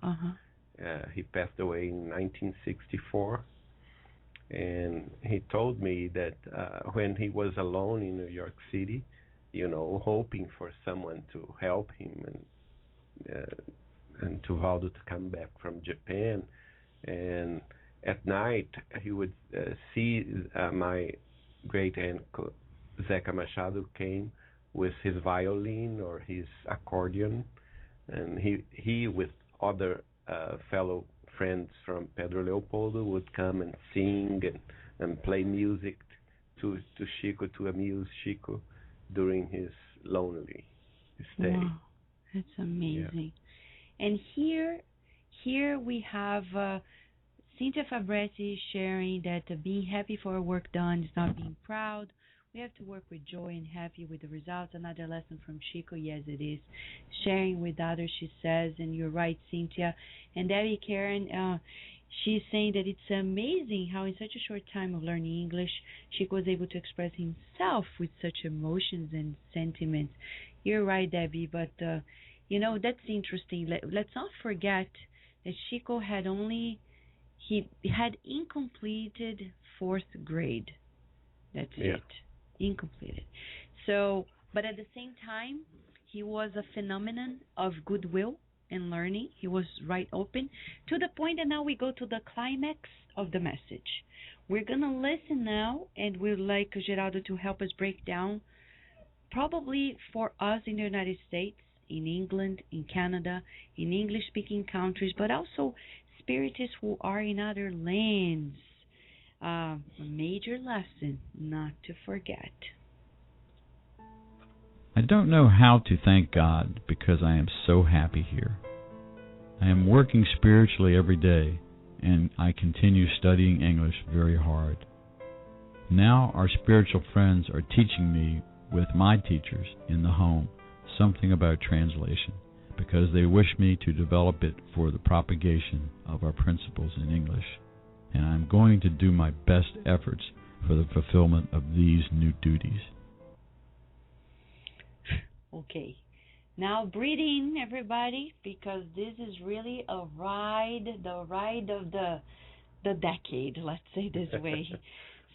He passed away in 1964. And he told me that when he was alone in New York City, hoping for someone to help him and Tuvaldo to come back from Japan, and at night he would see my great uncle Zeca Machado came with his violin or his accordion, and he with other fellow friends from Pedro Leopoldo would come and sing and play music to Chico, to amuse Chico during his lonely stay.
Wow, that's amazing. Yeah. And here we have Cynthia Fabretti sharing that being happy for our work done is not being proud. We have to work with joy and happy with the results. Another lesson from Chico, yes it is. Sharing with others, she says, and you're right, Cynthia. And Debbie Karen, she's saying that it's amazing how in such a short time of learning English, Chico was able to express himself with such emotions and sentiments. You're right, Debbie, but that's interesting. Let's not forget that Chico had incompleted 4th grade. That's it. Incompleted. So, but at the same time, he was a phenomenon of goodwill and learning. He was right open to the point that now we go to the climax of the message. We're going to listen now, and we'd like Geraldo to help us break down probably for us in the United States, in England, in Canada, in English-speaking countries, but also spiritists who are in other lands. A major lesson not to forget.
I don't know how to thank God because I am so happy here. I am working spiritually every day, and I continue studying English very hard. Now our spiritual friends are teaching me with my teachers in the home something about translation because they wish me to develop it for the propagation of our principles in English, and I'm going to do my best efforts for the fulfillment of these new duties.
Okay, now breathe in, everybody, because this is really a ride, the ride of the decade, let's say this way.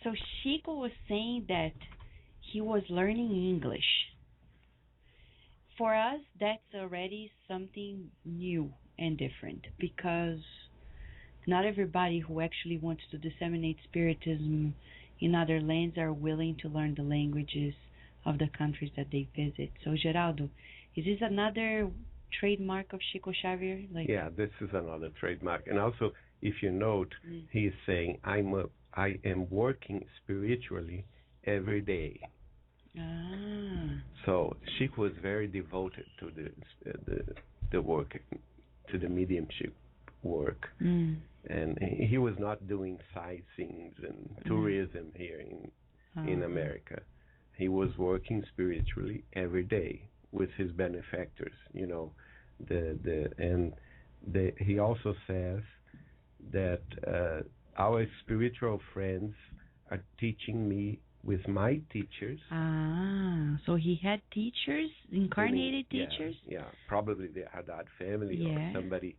So Chico was saying that he was learning English. For us, that's already something new and different, because not everybody who actually wants to disseminate Spiritism in other lands are willing to learn the languages of the countries that they visit. So, Geraldo, is this another trademark of Chico Xavier?
Yeah, this is another trademark. And also, if you note, he is saying, I am working spiritually every day. So Chico was very devoted to the work, to the mediumship work. And he was not doing sightseeings and tourism here in America. He was working spiritually every day with his benefactors, you know. He also says that our spiritual friends are teaching me with my teachers.
So he had teachers, incarnated teachers?
Yeah, probably the Haddad family or somebody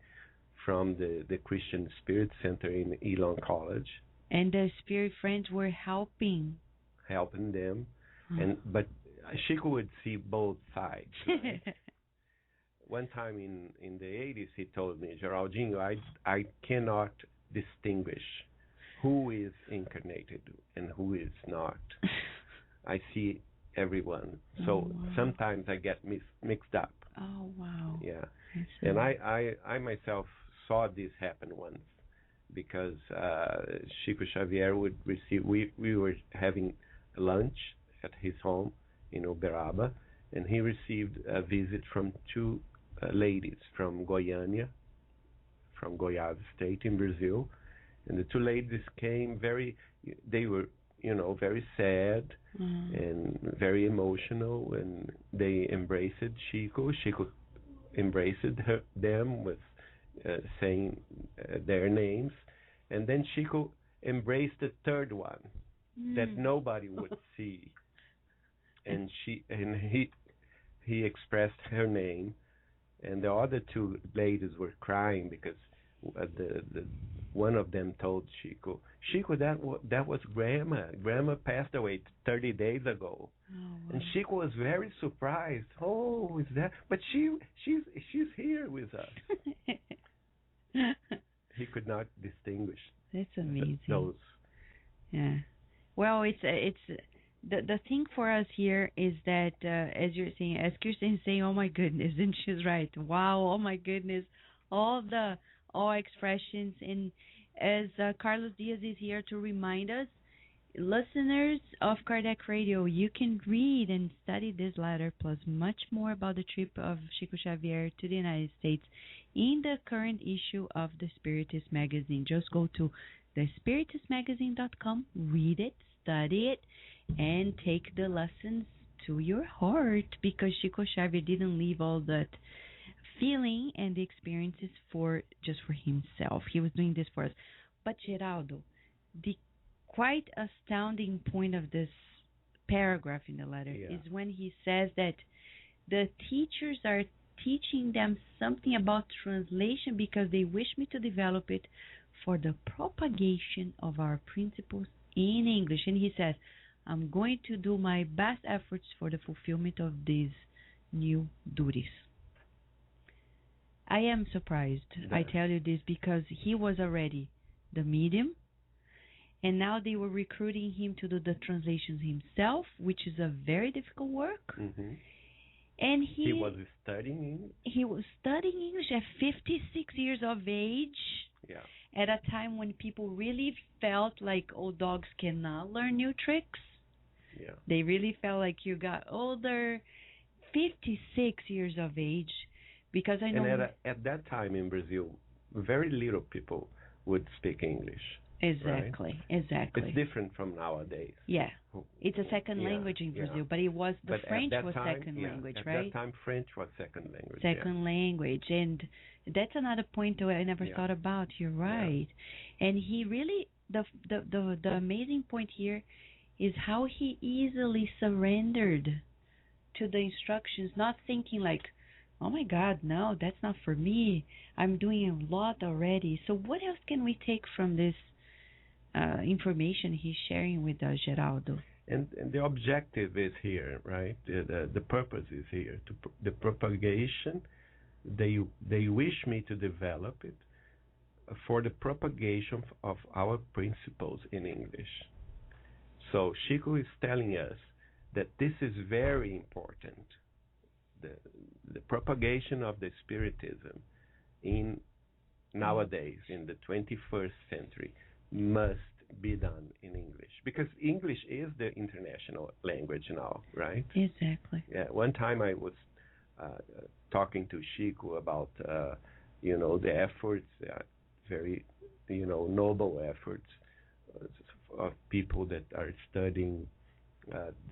from the Christian Spirit Center in Elon College.
And the spirit friends were helping
them. But Chico would see both sides. Right? One time in the 80s, he told me, Geraldinho, I cannot distinguish who is incarnated and who is not. I see everyone. So sometimes I get mixed up.
Oh, wow.
Yeah. And I myself saw this happen once, because Chico Xavier would receive, we were having lunch at his home in Uberaba, and he received a visit from two ladies from Goiânia, from Goiás State in Brazil. And the two ladies came they were, very sad and very emotional, and they embraced Chico. Chico embraced them with saying their names. And then Chico embraced the third one that nobody would see. And he expressed her name, and the other two ladies were crying because the one of them told Chico, that was Grandma. Grandma passed away 30 days ago. And Chico was very surprised. Oh, is that? But she's here with us. He could not distinguish.
That's amazing.
Those.
Yeah. Well, it's the thing for us here is that as Kirsten's saying, oh my goodness, and she's right. Wow, oh my goodness, all expressions. And as Carlos Diaz is here to remind us, listeners of Kardec Radio, you can read and study this letter plus much more about the trip of Chico Xavier to the United States in the current issue of the Spiritist Magazine. Just go to thespiritistmagazine.com, read it, study it, and take the lessons to your heart, because Chico Xavier didn't leave all that feeling and the experiences just for himself. He was doing this for us. But Geraldo, the quite astounding point of this paragraph in the letter is when he says that the teachers are teaching them something about translation because they wish me to develop it for the propagation of our principles in English. And he says, I'm going to do my best efforts for the fulfillment of these new duties. I am surprised, I tell you this, because he was already the medium, And now they were recruiting him to do the translations himself, which is a very difficult work.
Mm-hmm.
And
He was studying English?
He was studying English at 56 years of age.
Yeah.
At a time when people really felt like old dogs cannot learn new tricks.
Yeah.
They really felt like you got older. 56 years of age. Because I know...
And at that time in Brazil, very little people would speak English.
Exactly,
right?
exactly.
It's different from nowadays.
Yeah. It's a second language in Brazil, but it was French was second language, right?
At that time, French was second language.
Second language, and that's another point that I never thought about. You're right, and he really the amazing point here is how he easily surrendered to the instructions, not thinking like, oh my God, no, that's not for me. I'm doing a lot already. So what else can we take from this information he's sharing with us, Geraldo?
And the objective is here, right? The purpose is here. The propagation, they wish me to develop it for the propagation of our principles in English. So Chico is telling us that this is very important. The propagation of the Spiritism in nowadays, in the 21st century, must be done in English, because English is the international language now, right?
Exactly.
Yeah. One time I was talking to Chico about the efforts, very noble efforts of people that are studying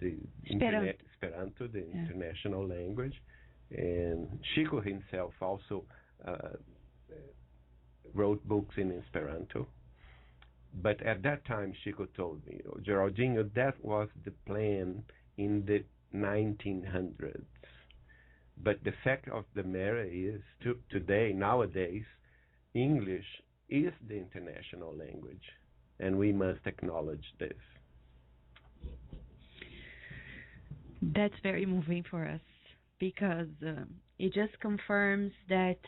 the Esperanto, the international language, and Chico himself also wrote books in Esperanto. But at that time, Chico told me, Geraldinho, that was the plan in the 1900s. But the fact of the matter is, today, nowadays, English is the international language, and we must acknowledge this.
That's very moving for us, because it just confirms that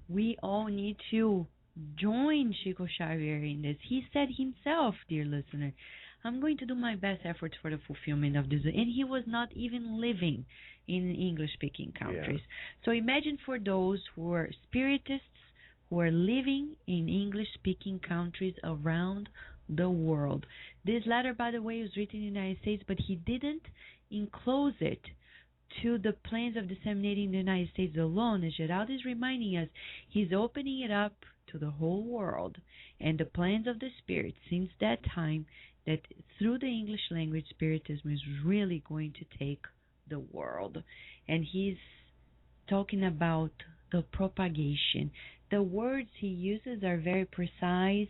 we all need to join Chico Xavier in this. He said himself, dear listener, I'm going to do my best efforts for the fulfillment of this. And he was not even living in English-speaking countries. So imagine for those who are spiritists, who are living in English-speaking countries around the world. This letter, by the way, was written in the United States, but he didn't enclose it to the plans of disseminating the United States alone. As Geraldo is reminding us, he's opening it up to the whole world, and the plans of the Spirit since that time, that through the English language, Spiritism is really going to take the world. And he's talking about the propagation. The words he uses are very precise,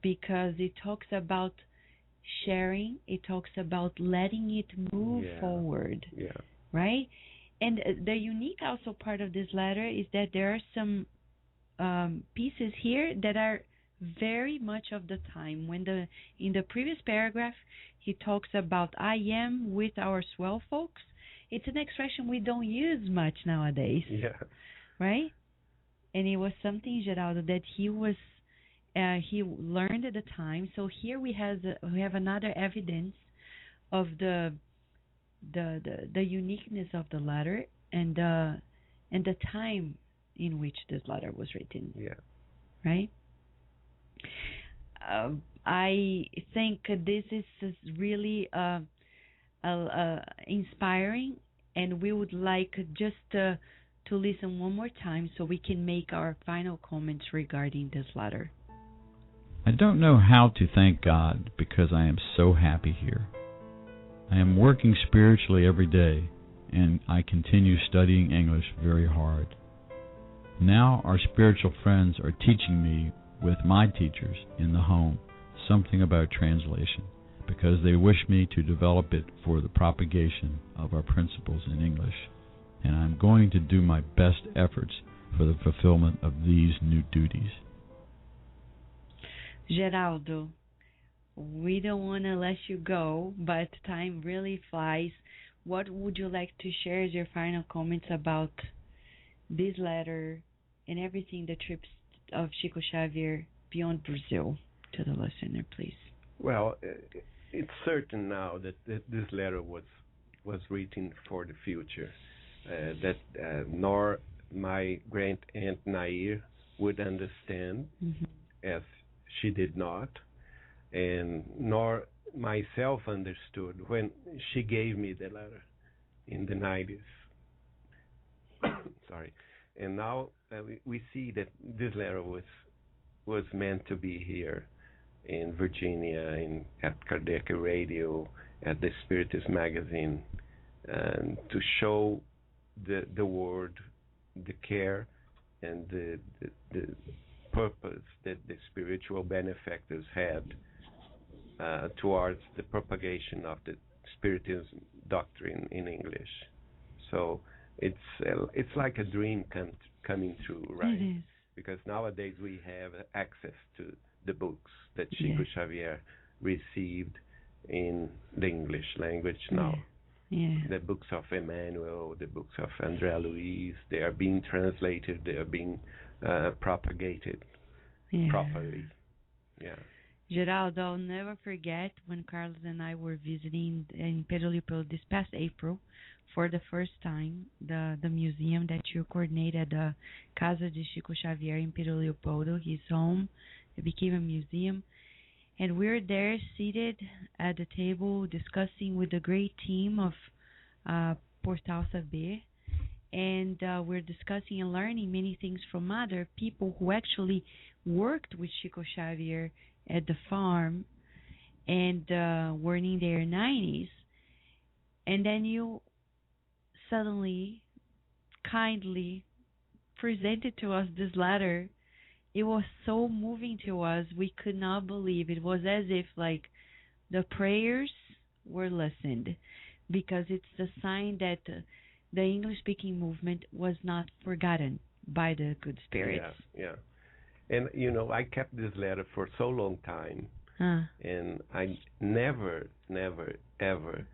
because it talks about sharing, it talks about letting it move forward. Right? And the unique also part of this letter is that there are some pieces here that are very much of the time. When in the previous paragraph he talks about I am with our swell folks, it's an expression we don't use much nowadays. Right? And it was something, Geraldo, that he learned at the time. So here we have another evidence of the uniqueness of the letter and the time in which this letter was written. Right? I think this is really inspiring, and we would like just to listen one more time so we can make our final comments regarding this letter.
I don't know how to thank God, because I am so happy here. I am working spiritually every day, and I continue studying English very hard. Now our spiritual friends are teaching me, with my teachers in the home, something about translation, because they wish me to develop it for the propagation of our principles in English. And I'm going to do my best efforts for the fulfillment of these new duties.
Geraldo, we don't want to let you go, but time really flies. What would you like to share as your final comments about this letter and everything, the trips of Chico Xavier beyond Brazil, to the listener, please?
Well, it's certain now that this letter was written for the future. Nor my great aunt Nair would understand, as she did not, and nor myself understood when she gave me the letter in the 90s. Sorry. And now we see that this letter was meant to be here in Virginia, at Kardec Radio, at the Spiritist magazine, and to show the world the care and the purpose that the spiritual benefactors had towards the propagation of the Spiritism doctrine in English. So it's like a dream coming true, right?
It is.
Because nowadays we have access to the books that Chico Xavier received in the English language now.
Yeah.
The books of Emmanuel, the books of André Luiz, they are being translated, they are being propagated properly. Yeah.
Geraldo, I'll never forget when Carlos and I were visiting in Pedro Leopoldo this past April for the first time, the museum that you coordinated, the Casa de Chico Xavier in Pedro Leopoldo, his home. It became a museum. And we're there seated at the table discussing with the great team of Portal Saber. And we're discussing and learning many things from other people who actually worked with Chico Xavier at the farm and were in their 90s. And then you suddenly, kindly presented to us this letter. It was so moving to us. We could not believe. It was as if like the prayers were listened, because it's the sign that the English-speaking movement was not forgotten by the good spirits.
Yeah. And, I kept this letter for so long time, and I never, ever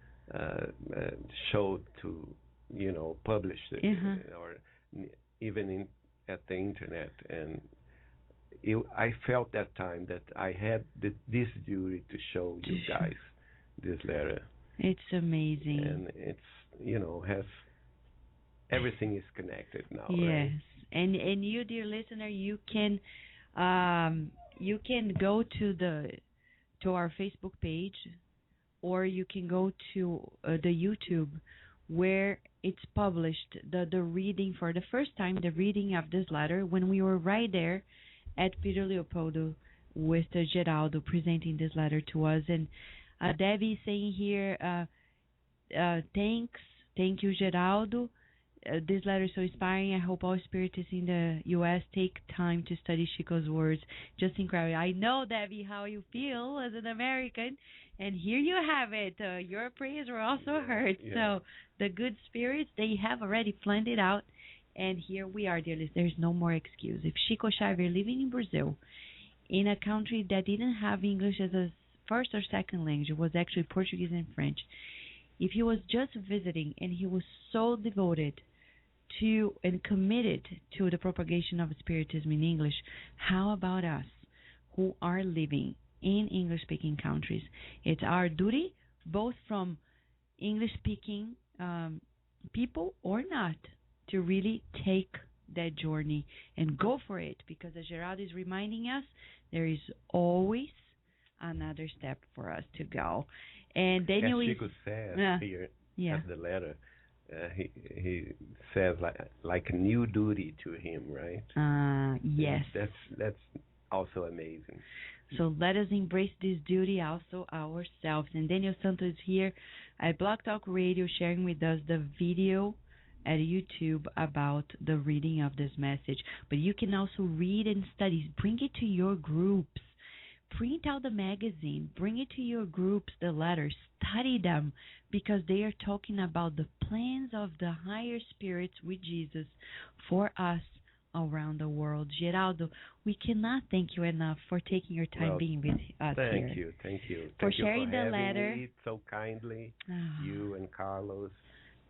showed to, publish it, or even at the internet. And I felt that time that I had this duty to show you guys this letter.
It's amazing.
And it's, has everything is connected now.
Yes.
Right?
And you, dear listener, you can go to our Facebook page, or you can go to the YouTube where it's published the reading for the first time, the reading of this letter, when we were right there at Pedro Leopoldo with Geraldo presenting this letter to us. And Debbie saying here, thank you, Geraldo. This letter is so inspiring. I hope all spiritists in the U.S. take time to study Chico's words. Just incredible. I know, Debbie, how you feel as an American, and here you have it. Your prayers were also heard. Yeah. So the good spirits, they have already planned it out, and here we are, dear listeners. There's no more excuse. If Chico Xavier, living in Brazil, in a country that didn't have English as a first or second language, it was actually Portuguese and French, if he was just visiting and he was so devoted to and committed to the propagation of Spiritism in English, how about us who are living in English-speaking countries? It's our duty, both from English-speaking people or not, to really take that journey and go for it, because as Geraldo is reminding us, there is always another step for us to go. And then
Chico says here at the letter, he says like a new duty to him, right?
Yes.
And that's also amazing.
So let us embrace this duty also ourselves. And Daniel Santos is here at Blog Talk Radio sharing with us the video at YouTube about the reading of this message. But you can also read and study. Bring it to your groups. Print out the magazine. Bring it to your groups, the letters. Study them, because they are talking about the plans of the higher spirits with Jesus for us around the world. Geraldo, we cannot thank you enough for taking your time being with us here.
Thank you.
For sharing the letter.
Me so kindly, you and Carlos.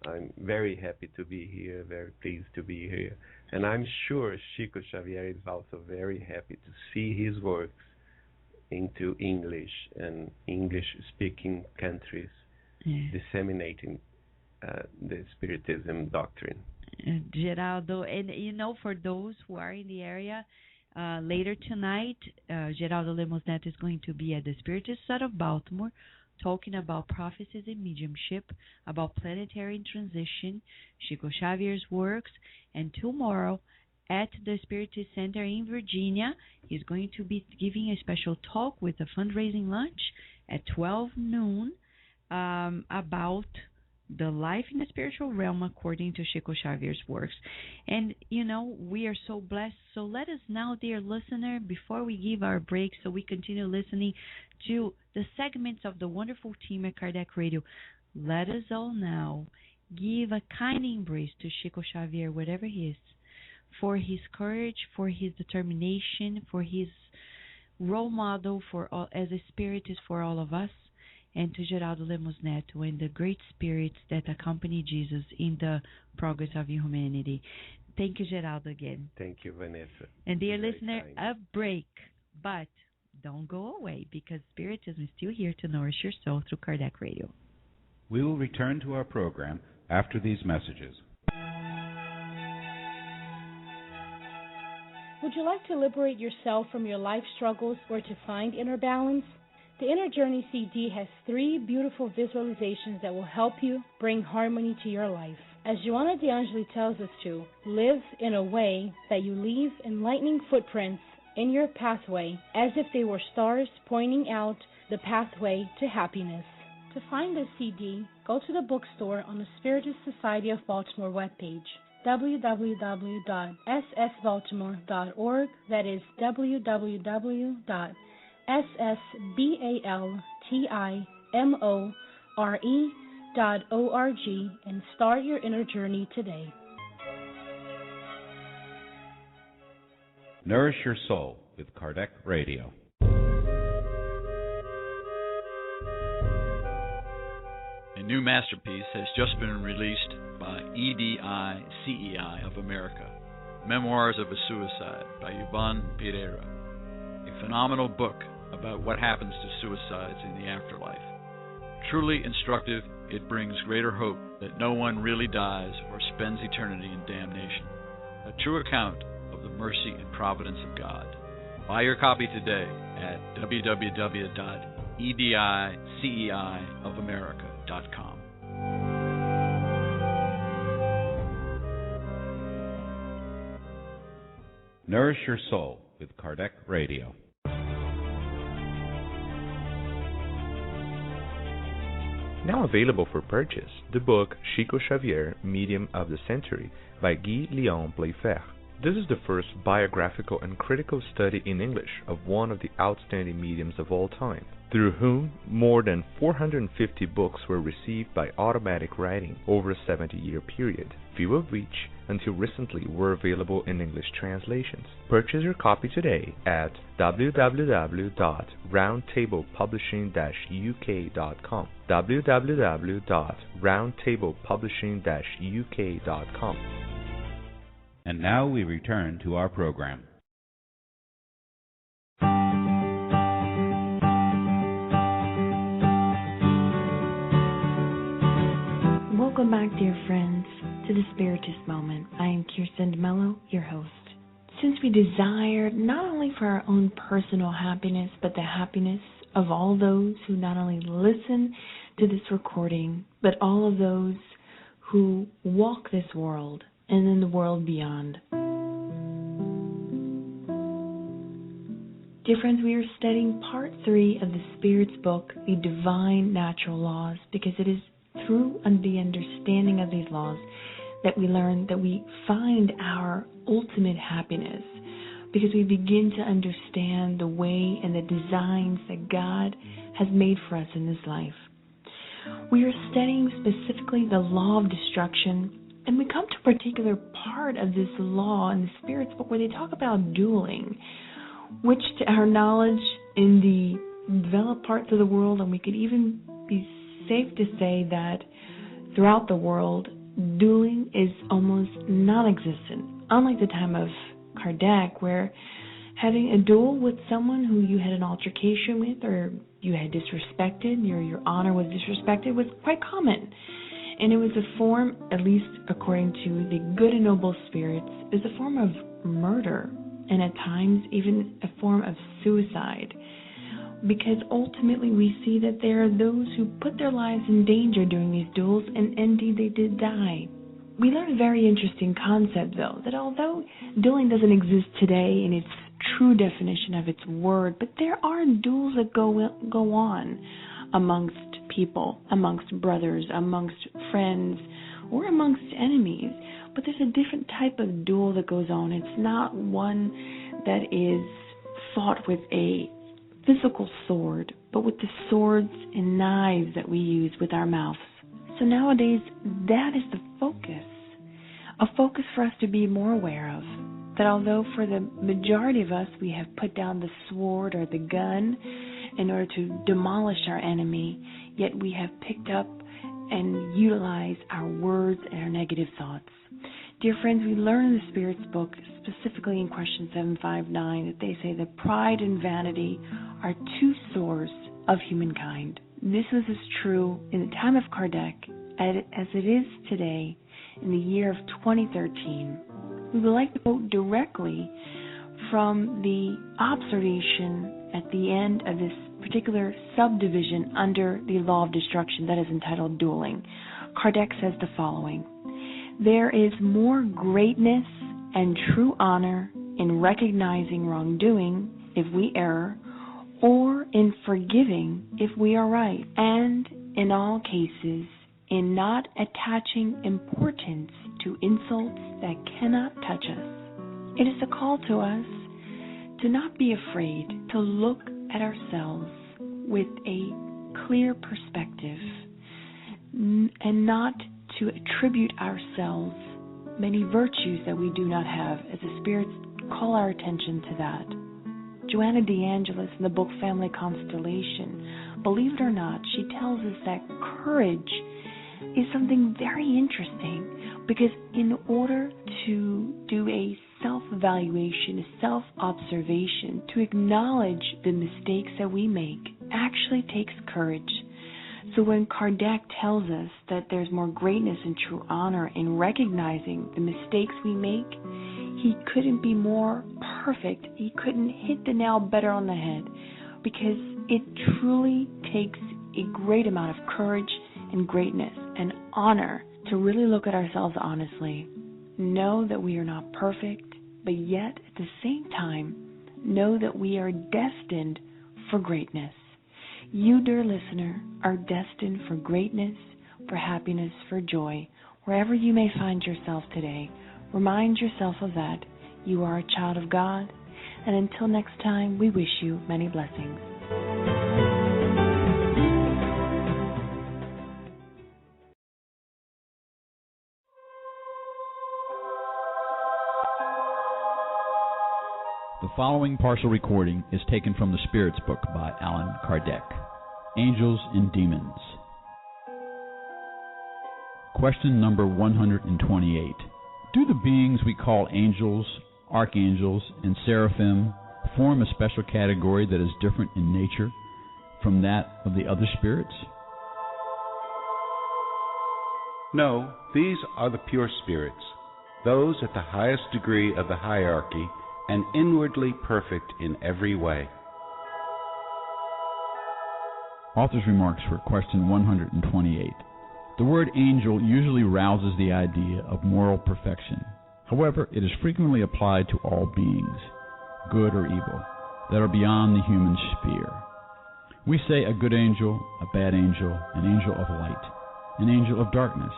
I'm very happy to be here, very pleased to be here. And I'm sure Chico Xavier is also very happy to see his works into English and English-speaking countries, disseminating the Spiritism doctrine.
Geraldo, and for those who are in the area, later tonight, Geraldo Lemos Neto is going to be at the Spiritist side of Baltimore, talking about prophecies and mediumship, about planetary transition, Chico Xavier's works, and tomorrow at the Spiritist Center in Virginia, he's going to be giving a special talk with a fundraising lunch at 12 noon about the life in the spiritual realm according to Chico Xavier's works. And, we are so blessed. So let us now, dear listener, before we give our break so we continue listening to the segments of the wonderful team at Kardec Radio, let us all now give a kind embrace to Chico Xavier, whatever he is, for his courage, for his determination, for his role model as a spiritist for all of us, and to Geraldo Lemos Neto and the great spirits that accompany Jesus in the progress of humanity. Thank you, Geraldo, again.
Thank you, Vanessa.
And dear listener, a break, but don't go away, because Spiritism is still here to nourish your soul through Kardec Radio.
We will return to our program after these messages.
Would you like to liberate yourself from your life struggles or to find inner balance? The Inner Journey CD has 3 beautiful visualizations that will help you bring harmony to your life. As Joanna DeAngeli tells us to, live in a way that you leave enlightening footprints in your pathway as if they were stars pointing out the pathway to happiness. To find this CD, go to the bookstore on the Spiritist Society of Baltimore webpage, www.ssbaltimore.org. That is www.ssbaltimore.org, and start your inner journey today.
Nourish Your Soul with Kardec Radio.
A new masterpiece has just been released by EDI CEI of America, Memoirs of a Suicide by Yvonne Pereira, a phenomenal book about what happens to suicides in the afterlife. Truly instructive, it brings greater hope that no one really dies or spends eternity in damnation. A true account of the mercy and providence of God. Buy your copy today at www.ediceiofamerica.com.
Nourish Your Soul with Kardec Radio.
Now available for purchase, the book Chico Xavier, Medium of the Century by Guy Léon Playfair. This is the first biographical and critical study in English of one of the outstanding mediums of all time, through whom more than 450 books were received by automatic writing over a 70-year period, few of which, until recently, were available in English translations. Purchase your copy today at www.roundtablepublishing-uk.com www.roundtablepublishing-uk.com.
And now we return to our program.
Welcome back, dear friends, to the Spiritist Moment. I am Kirsten DeMello, your host. Since we desire not only for our own personal happiness, but the happiness of all those who not only listen to this recording, but all of those who walk this world and in the world beyond. Dear friends, we are studying part 3 of the Spirit's book, The Divine Natural Laws, because it is through the understanding of these laws that we learn that we find our ultimate happiness, because we begin to understand the way and the designs that God has made for us in this life. We are studying specifically the law of destruction, and we come to a particular part of this law in the Spirit's book where they talk about dueling, which to our knowledge in the developed parts of the world, and we could even be safe to say that throughout the world, dueling is almost non-existent, unlike the time of Kardec, where having a duel with someone who you had an altercation with or you had disrespected, your honor was disrespected, was quite common. And it was a form, at least according to the good and noble spirits, is a form of murder, and at times even a form of suicide. Because ultimately we see that there are those who put their lives in danger during these duels, and indeed they did die. We learned a very interesting concept, though, that although dueling doesn't exist today in its true definition of its word, but there are duels that go on amongst people, amongst brothers, amongst friends, or amongst enemies. But there's a different type of duel that goes on. It's not one that is fought with a physical sword, but with the swords and knives that we use with our mouths. So nowadays, that is the focus. A focus for us to be more aware of. That although for the majority of us we have put down the sword or the gun in order to demolish our enemy, yet we have picked up and utilized our words and our negative thoughts. Dear friends, we learn in the Spirit's book, specifically in question 759, that they say that pride and vanity are two sores of humankind. This was as true in the time of Kardec as it is today in the year of 2013. We would like to quote directly from the observation at the end of this particular subdivision under the law of destruction that is entitled dueling. Kardec says the following: "There is more greatness and true honor in recognizing wrongdoing if we err, or in forgiving if we are right, and in all cases in not attaching importance to insults that cannot touch us." It is a call to us to not be afraid, to look at ourselves with a clear perspective, and not to attribute ourselves many virtues that we do not have, as the spirits call our attention to that. Joanna de Angelis in the book Family Constellation, believe it or not, she tells us that courage is something very interesting, because in order to do a self-evaluation, a self-observation, to acknowledge the mistakes that we make, actually takes courage. So when Kardec tells us that there's more greatness and true honor in recognizing the mistakes we make, he couldn't be more perfect. He couldn't hit the nail better on the head, because it truly takes a great amount of courage and greatness and honor to really look at ourselves honestly. Know that we are not perfect, but yet at the same time, know that we are destined for greatness. You, dear listener, are destined for greatness, for happiness, for joy. Wherever you may find yourself today, remind yourself of that. You are a child of God, and until next time, we wish you many blessings.
The following partial recording is taken from the Spirit's Book by Allan Kardec. Angels and Demons. Question number 128. Do the beings we call angels, archangels, and seraphim form a special category that is different in nature from that of the other spirits?
No, these are the pure spirits, those at the highest degree of the hierarchy and inwardly perfect in every way.
Author's remarks for question 128. The word angel usually rouses the idea of moral perfection. However, it is frequently applied to all beings, good or evil, that are beyond the human sphere. We say a good angel, a bad angel, an angel of light, an angel of darkness.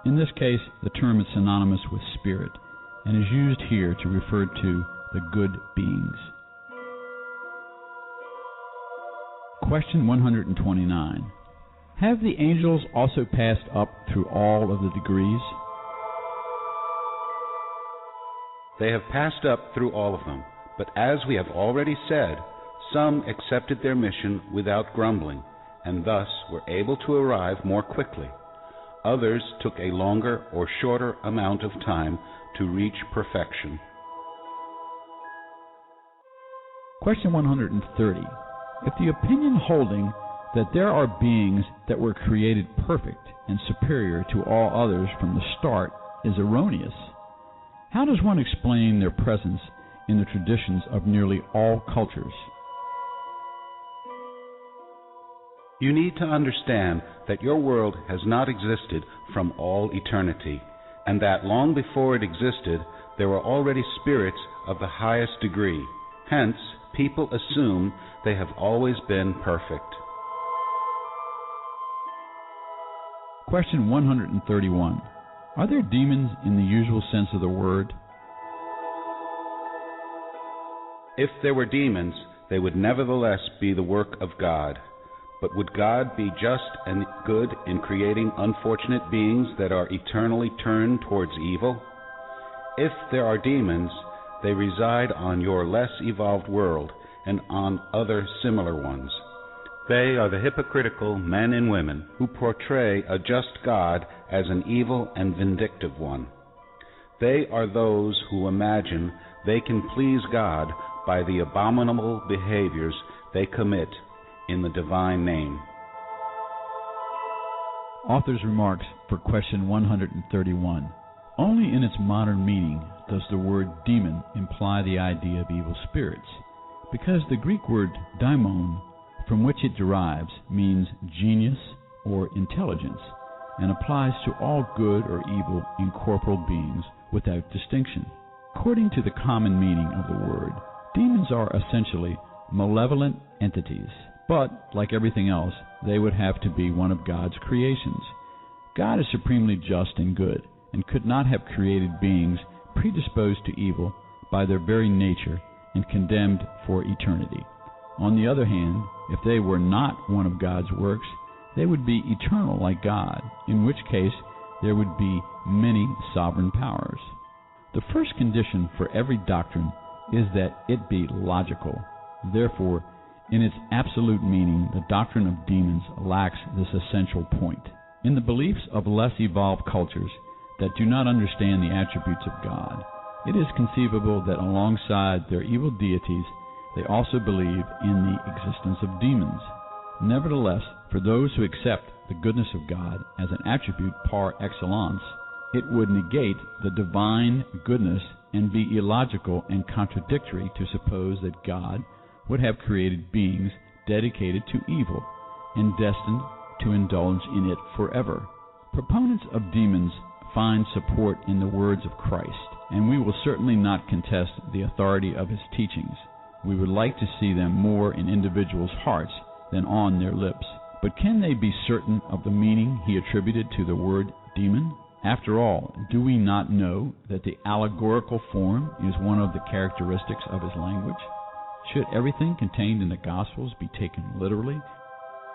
In this case, the term is synonymous with spirit and is used here to refer to the good beings. Question 129. Have the angels also passed up through all of the degrees?
They have passed up through all of them, but as we have already said, some accepted their mission without grumbling, and thus were able to arrive more quickly. Others took a longer or shorter amount of time to reach perfection.
Question 130. If the opinion holding that there are beings that were created perfect and superior to all others from the start is erroneous, how does one explain their presence in the traditions of nearly all cultures?
You need to understand that your world has not existed from all eternity, and that long before it existed, there were already spirits of the highest degree. Hence, people assume they have always been perfect.
Question 131. Are there demons in the usual sense of the word?
If there were demons, they would nevertheless be the work of God. But would God be just and good in creating unfortunate beings that are eternally turned towards evil? If there are demons, they reside on your less evolved world and on other similar ones. They are the hypocritical men and women who portray a just God as an evil and vindictive one. They are those who imagine they can please God by the abominable behaviors they commit in the divine name.
Author's remarks for question 131. Only in its modern meaning does the word demon imply the idea of evil spirits, because the Greek word daimon, from which it derives, means genius or intelligence, and applies to all good or evil incorporeal beings without distinction. According to the common meaning of the word, demons are essentially malevolent entities, but, like everything else, they would have to be one of God's creations. God is supremely just and good, and could not have created beings predisposed to evil by their very nature and condemned for eternity. On the other hand, if they were not one of God's works, they would be eternal like God, in which case there would be many sovereign powers. The first condition for every doctrine is that it be logical. Therefore, in its absolute meaning, the doctrine of demons lacks this essential point. In the beliefs of less evolved cultures that do not understand the attributes of God, it is conceivable that alongside their evil deities, they also believe in the existence of demons. Nevertheless, for those who accept the goodness of God as an attribute par excellence, it would negate the divine goodness and be illogical and contradictory to suppose that God would have created beings dedicated to evil and destined to indulge in it forever. Proponents of demons find support in the words of Christ, and we will certainly not contest the authority of his teachings. We would like to see them more in individuals' hearts than on their lips. But can they be certain of the meaning he attributed to the word demon? After all, do we not know that the allegorical form is one of the characteristics of his language? Should everything contained in the Gospels be taken literally?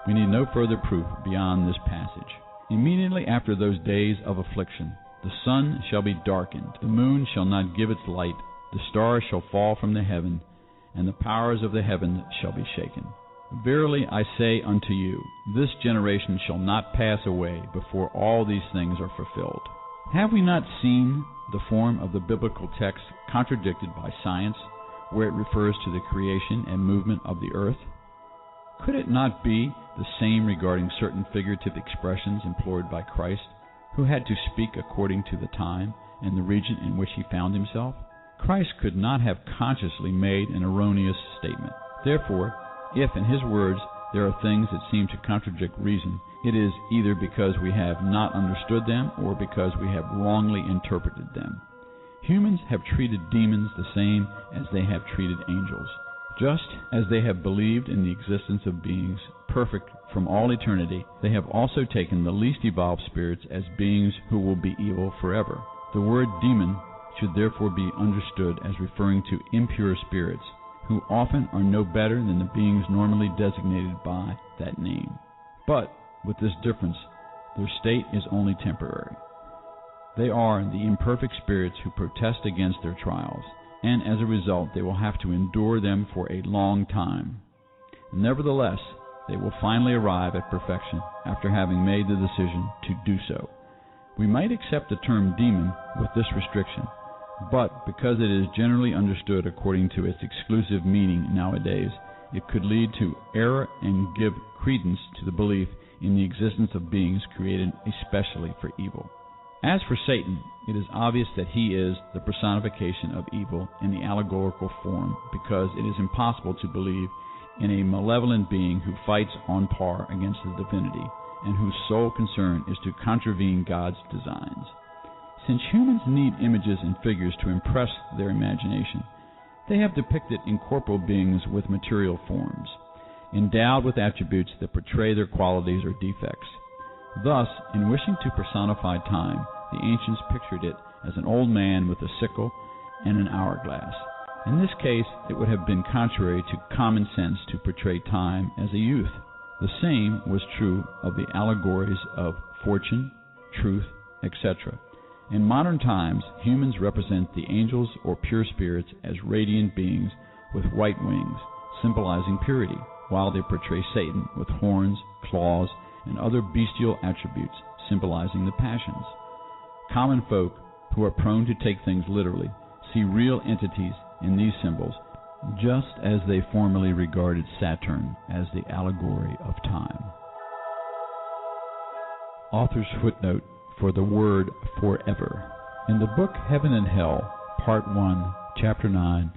We need no further proof beyond this passage. Immediately after those days of affliction, the sun shall be darkened, the moon shall not give its light, the stars shall fall from the heaven, and the powers of the heaven shall be shaken. Verily I say unto you, this generation shall not pass away before all these things are fulfilled. Have we not seen the form of the biblical text contradicted by science, where it refers to the creation and movement of the earth? Could it not be the same regarding certain figurative expressions employed by Christ, who had to speak according to the time and the region in which he found himself? Christ could not have consciously made an erroneous statement. Therefore, if in his words there are things that seem to contradict reason, it is either because we have not understood them or because we have wrongly interpreted them. Humans have treated demons the same as they have treated angels. Just as they have believed in the existence of beings perfect from all eternity, they have also taken the least evolved spirits as beings who will be evil forever. The word demon should therefore be understood as referring to impure spirits, who often are no better than the beings normally designated by that name. But, with this difference, their state is only temporary. They are the imperfect spirits who protest against their trials, and as a result they will have to endure them for a long time. Nevertheless, they will finally arrive at perfection after having made the decision to do so. We might accept the term demon with this restriction, But because it is generally understood according to its exclusive meaning nowadays, it could lead to error and give credence to the belief in the existence of beings created especially for evil. As for Satan, it is obvious that he is the personification of evil in the allegorical form, because it is impossible to believe in a malevolent being who fights on par against the divinity, and whose sole concern is to contravene God's designs. Since humans need images and figures to impress their imagination, they have depicted incorporeal beings with material forms, endowed with attributes that portray their qualities or defects. Thus, in wishing to personify time, the ancients pictured it as an old man with a sickle and an hourglass. In this case, it would have been contrary to common sense to portray time as a youth. The same was true of the allegories of fortune, truth, etc. In modern times, humans represent the angels or pure spirits as radiant beings with white wings, symbolizing purity, while they portray Satan with horns, claws, and other bestial attributes, symbolizing the passions. Common folk, who are prone to take things literally, see real entities in these symbols, just as they formerly regarded Saturn as the allegory of time. Author's footnote for the word forever. In the book Heaven and Hell, Part 1, Chapter 9,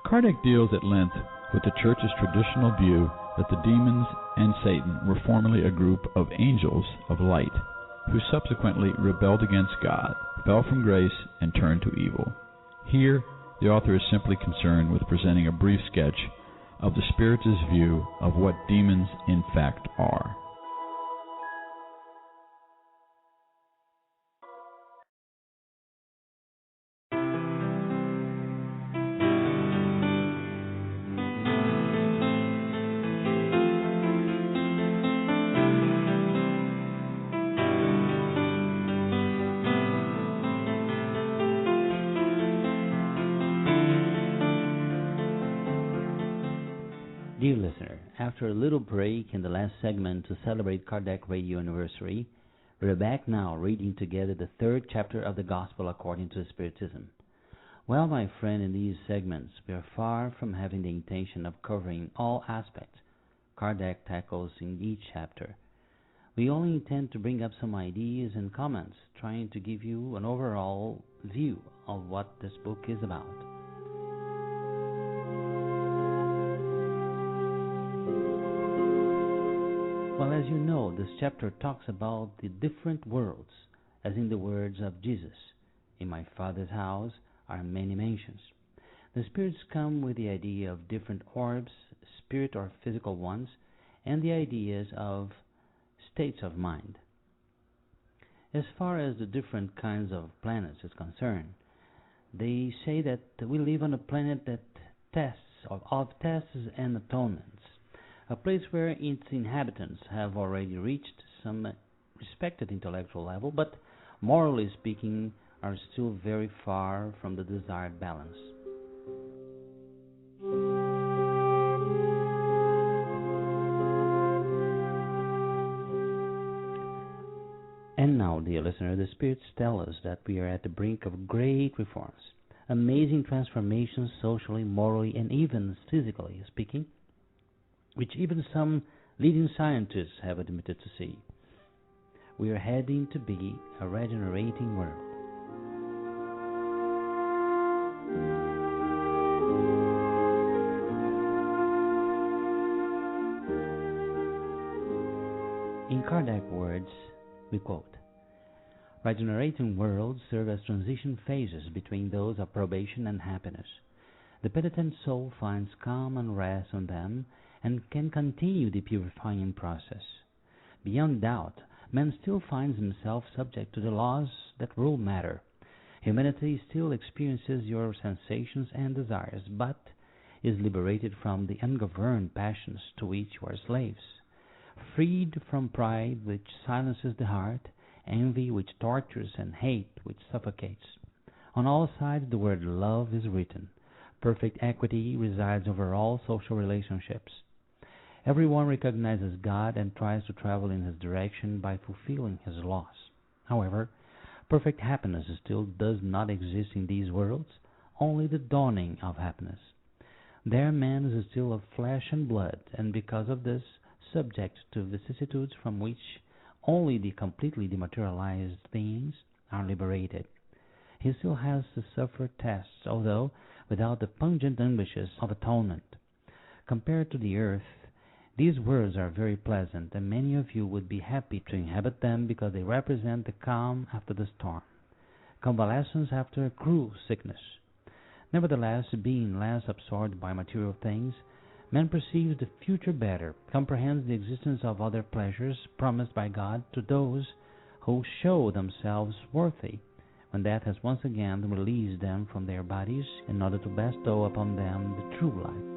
Kardec deals at length with the Church's traditional view that the demons and Satan were formerly a group of angels of light, who subsequently rebelled against God, fell from grace, and turned to evil. Here, the author is simply concerned with presenting a brief sketch of the Spiritist view of what demons in fact are.
Dear listener, after a little break in the last segment to celebrate Kardec Radio Anniversary, we're back now reading together the third chapter of the Gospel according to Spiritism. Well, my friend, in these segments, we are far from having the intention of covering all aspects Kardec tackles in each chapter. We only intend to bring up some ideas and comments, trying to give you an overall view of what this book is about. Well, as you know, this chapter talks about the different worlds, as in the words of Jesus, "In my Father's house are many mansions." The spirits come with the idea of different orbs, spirit or physical ones, and the ideas of states of mind. As far as the different kinds of planets is concerned, they say that we live on a planet that of tests and atonements, a place where its inhabitants have already reached some respected intellectual level, but morally speaking are still very far from the desired balance. And now, dear listener, the spirits tell us that we are at the brink of great reforms, amazing transformations socially, morally, and even physically speaking, which even some leading scientists have admitted to see. We are heading to be a regenerating world. In Kardec words, we quote, "Regenerating worlds serve as transition phases between those of probation and happiness. The penitent soul finds calm and rest on them and can continue the purifying process. Beyond doubt, man still finds himself subject to the laws that rule matter. Humanity still experiences your sensations and desires, but is liberated from the ungoverned passions to which you are slaves, freed from pride which silences the heart, envy which tortures, and hate which suffocates. On all sides the word love is written. Perfect equity resides over all social relationships. Everyone recognizes God and tries to travel in His direction by fulfilling His laws. However, Perfect happiness still does not exist in these worlds, only the dawning of happiness. There man is still of flesh and blood, and because of this, subject to vicissitudes from which only the completely dematerialized beings are liberated. He still has to suffer tests, although without the pungent anguishes of atonement. Compared to the earth, these worlds are very pleasant, and many of you would be happy to inhabit them because they represent the calm after the storm, convalescence after a cruel sickness. Nevertheless, being less absorbed by material things, man perceives the future better, comprehends the existence of other pleasures promised by God to those who show themselves worthy, when death has once again released them from their bodies in order to bestow upon them the true life.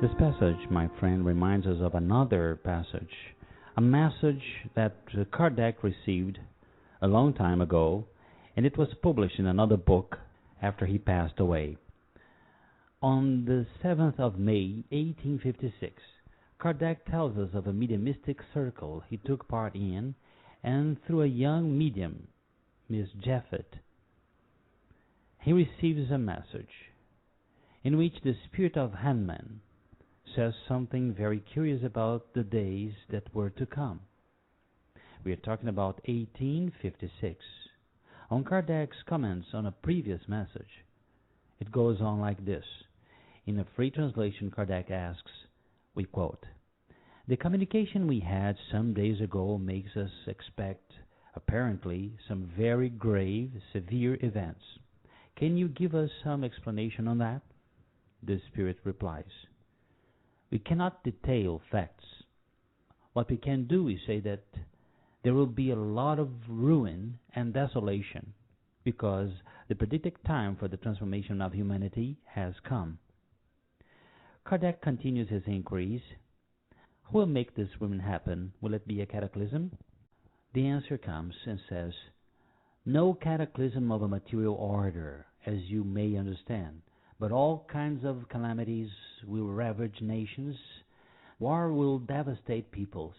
This passage, my friend, reminds us of another passage, a message that Kardec received a long time ago, and it was published in another book after he passed away. On the 7th of May, 1856, Kardec tells us of a mediumistic circle he took part in, and through a young medium, Miss Jeffet, he receives a message in which the spirit of Hanuman says something very curious about the days that were to come. We are talking about 1856. On Kardec's comments on a previous message, it goes on like this. In a free translation, Kardec asks, we quote, "The communication we had some days ago makes us expect, apparently, some very grave, severe events. Can you give us some explanation on that?" The Spirit replies, "We cannot detail facts. What we can do is say that there will be a lot of ruin and desolation, because the predicted time for the transformation of humanity has come." Kardec continues his inquiries. Who will make this ruin happen? Will it be a cataclysm? The answer comes and says, "No cataclysm of a material order, as you may understand, but all kinds of calamities will ravage nations. War will devastate peoples.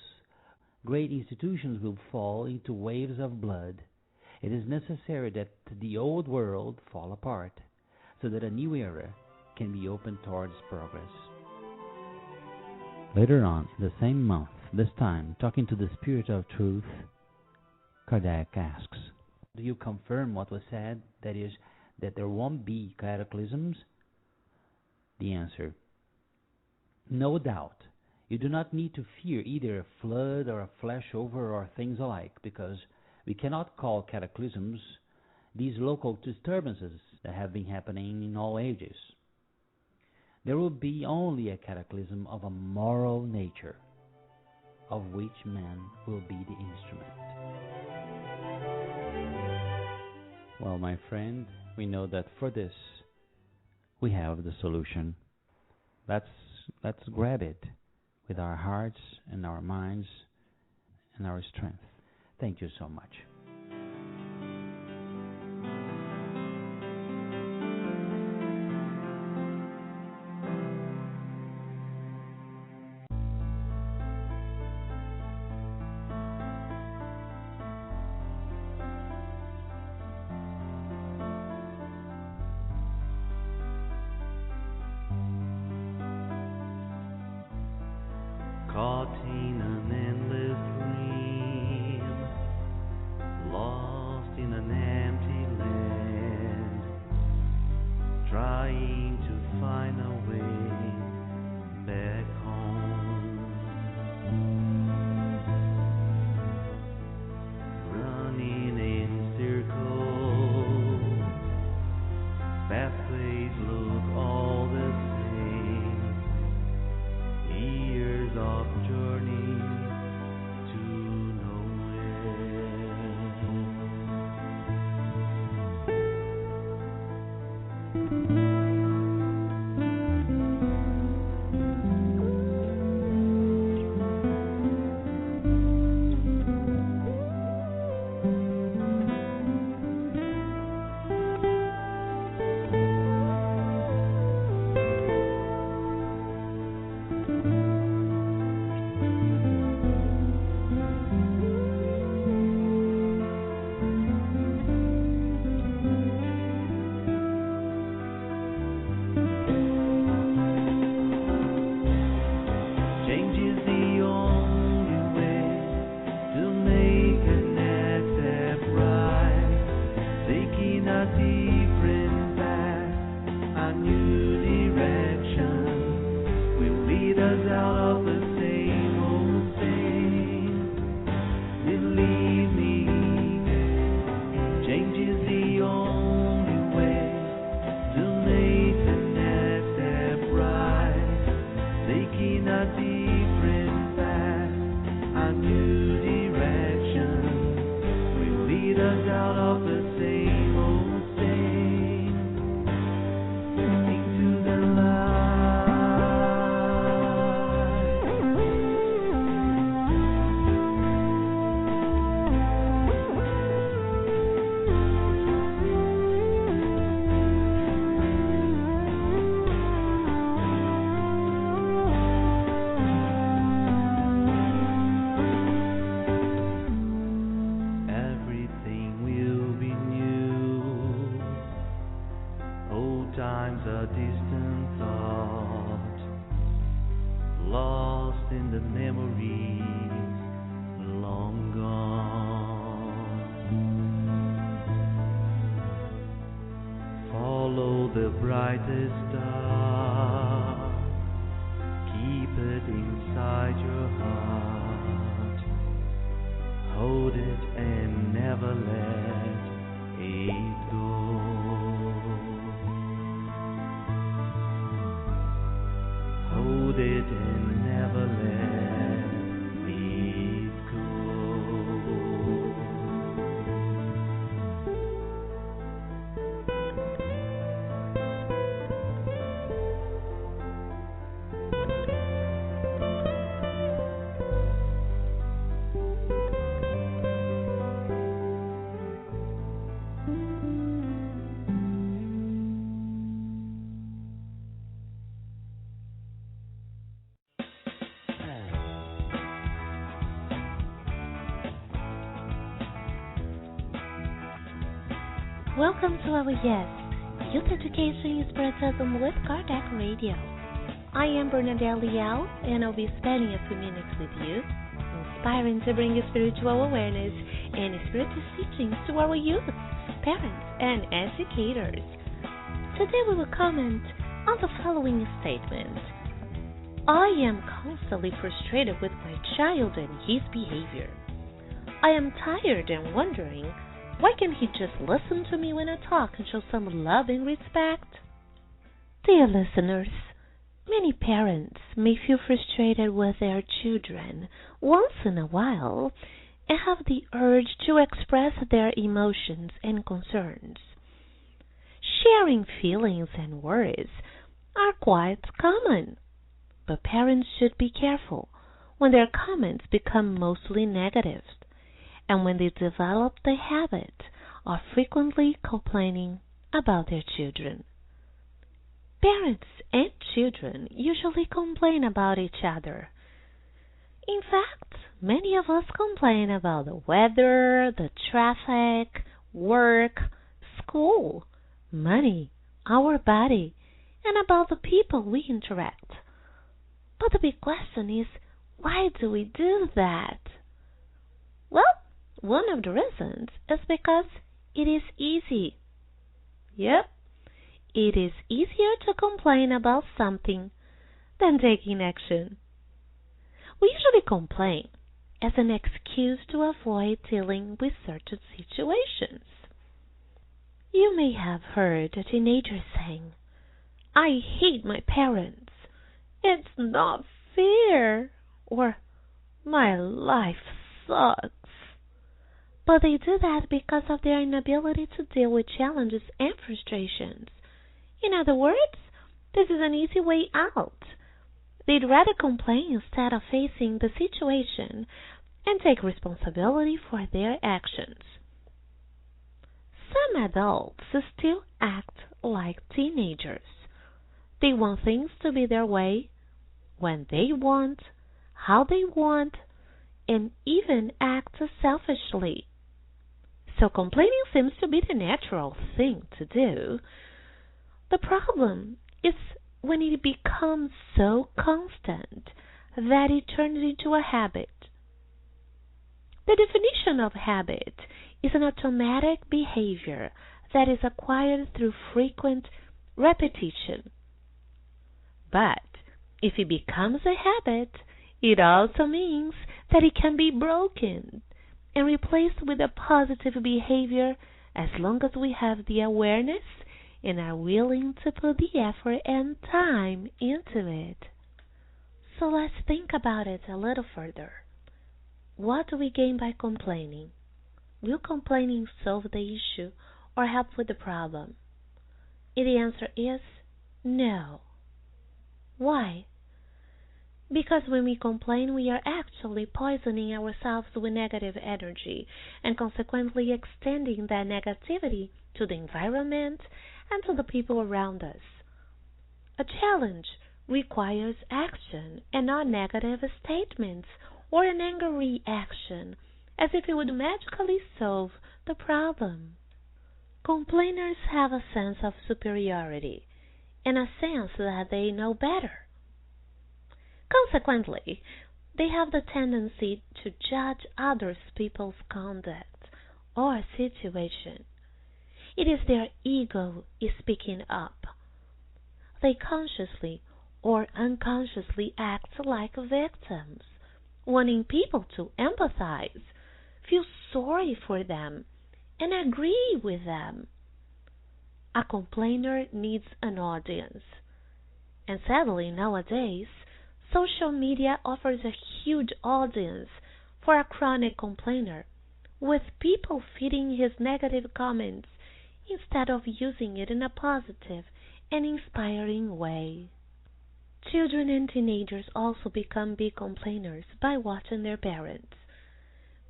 Great institutions will fall into waves of blood. It is necessary that the old world fall apart, so that a new era can be opened towards progress." Later on, in the same month, this time, talking to the Spirit of Truth, Kardec asks, "Do you confirm what was said, that is, that there won't be cataclysms?" The answer, "No doubt. You do not need to fear either a flood or a flashover or things alike, because we cannot call cataclysms these local disturbances that have been happening in all ages. There will be only a cataclysm of a moral nature, of which man will be the instrument." Well, my friend, we know that for this we have the solution. Let's grab it with our hearts and our minds and our strength. Thank you so much.
Caught in an endless dream, a different path, a new direction will lead us out of the same old same. Believe me, change is the only way to make the next step right. Taking a different path, a new direction will lead us out of the same old same. Into the light. Everything will be new. Old times a distant thought, lost in the memories long gone. Follow the brightest star, keep it inside your heart. Hold it and never let it go. Hold it and never let it go.
Welcome to our Youth Education Spiritism with Kardec Radio. I am Bernadette Liao, and I'll be spending a few minutes with you, inspiring to bring spiritual awareness and spiritual teachings to our youth, parents, and educators. Today we will comment on the following statement. I am constantly frustrated with my child and his behavior. I am tired and wondering, why can't he just listen to me when I talk and show some love and respect? Dear listeners, many parents may feel frustrated with their children once in a while and have the urge to express their emotions and concerns. Sharing feelings and worries are quite common, but parents should be careful when their comments become mostly negative, and when they develop the habit of frequently complaining about their children. Parents and children usually complain about each other. In fact, many of us complain about the weather, the traffic, work, school, money, our body, and about the people we interact. But the big question is, why do we do that? Well, one of the reasons is because it is easy. Yep, it is easier to complain about something than taking action. We usually complain as an excuse to avoid dealing with certain situations. You may have heard a teenager saying, I hate my parents. It's not fair. Or, my life sucks. But they do that because of their inability to deal with challenges and frustrations. In other words, this is an easy way out. They'd rather complain instead of facing the situation and take responsibility for their actions. Some adults still act like teenagers. They want things to be their way, when they want, how they want, and even act selfishly. So complaining seems to be the natural thing to do. The problem is when it becomes so constant that it turns into a habit. The definition of habit is an automatic behavior that is acquired through frequent repetition. But if it becomes a habit, it also means that it can be broken and replaced with a positive behavior as long as we have the awareness and are willing to put the effort and time into it. So let's think about it a little further. What do we gain by complaining? Will complaining solve the issue or help with the problem? And the answer is no. Why? Because when we complain, we are actually poisoning ourselves with negative energy and consequently extending that negativity to the environment and to the people around us. A challenge requires action and not negative statements or an angry reaction as if it would magically solve the problem. Complainers have a sense of superiority and a sense that they know better. Consequently, they have the tendency to judge other people's conduct or situation. It is their ego speaking up. They consciously or unconsciously act like victims, wanting people to empathize, feel sorry for them, and agree with them. A complainer needs an audience. And sadly, nowadays, social media offers a huge audience for a chronic complainer, with people feeding his negative comments instead of using it in a positive and inspiring way. Children and teenagers also become big complainers by watching their parents.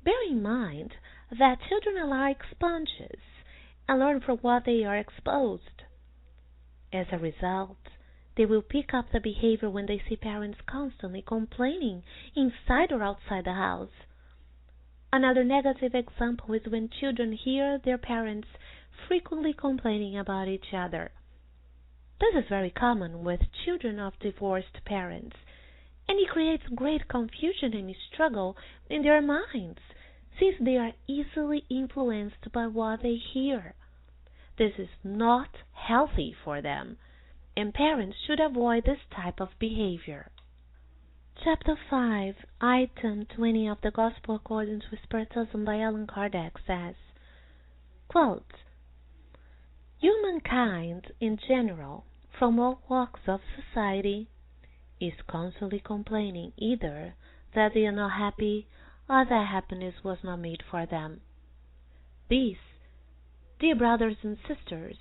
Bear in mind that children are like sponges and learn from what they are exposed. As a result, they will pick up the behavior when they see parents constantly complaining inside or outside the house. Another negative example is when children hear their parents frequently complaining about each other. This is very common with children of divorced parents, and it creates great confusion and struggle in their minds, since they are easily influenced by what they hear. This is not healthy for them, and parents should avoid this type of behavior. Chapter 5, Item 20 of the Gospel According to Spiritism by Allan Kardec says, quote, "Humankind in general, from all walks of society, is constantly complaining either that they are not happy or that happiness was not made for them. This, dear brothers and sisters,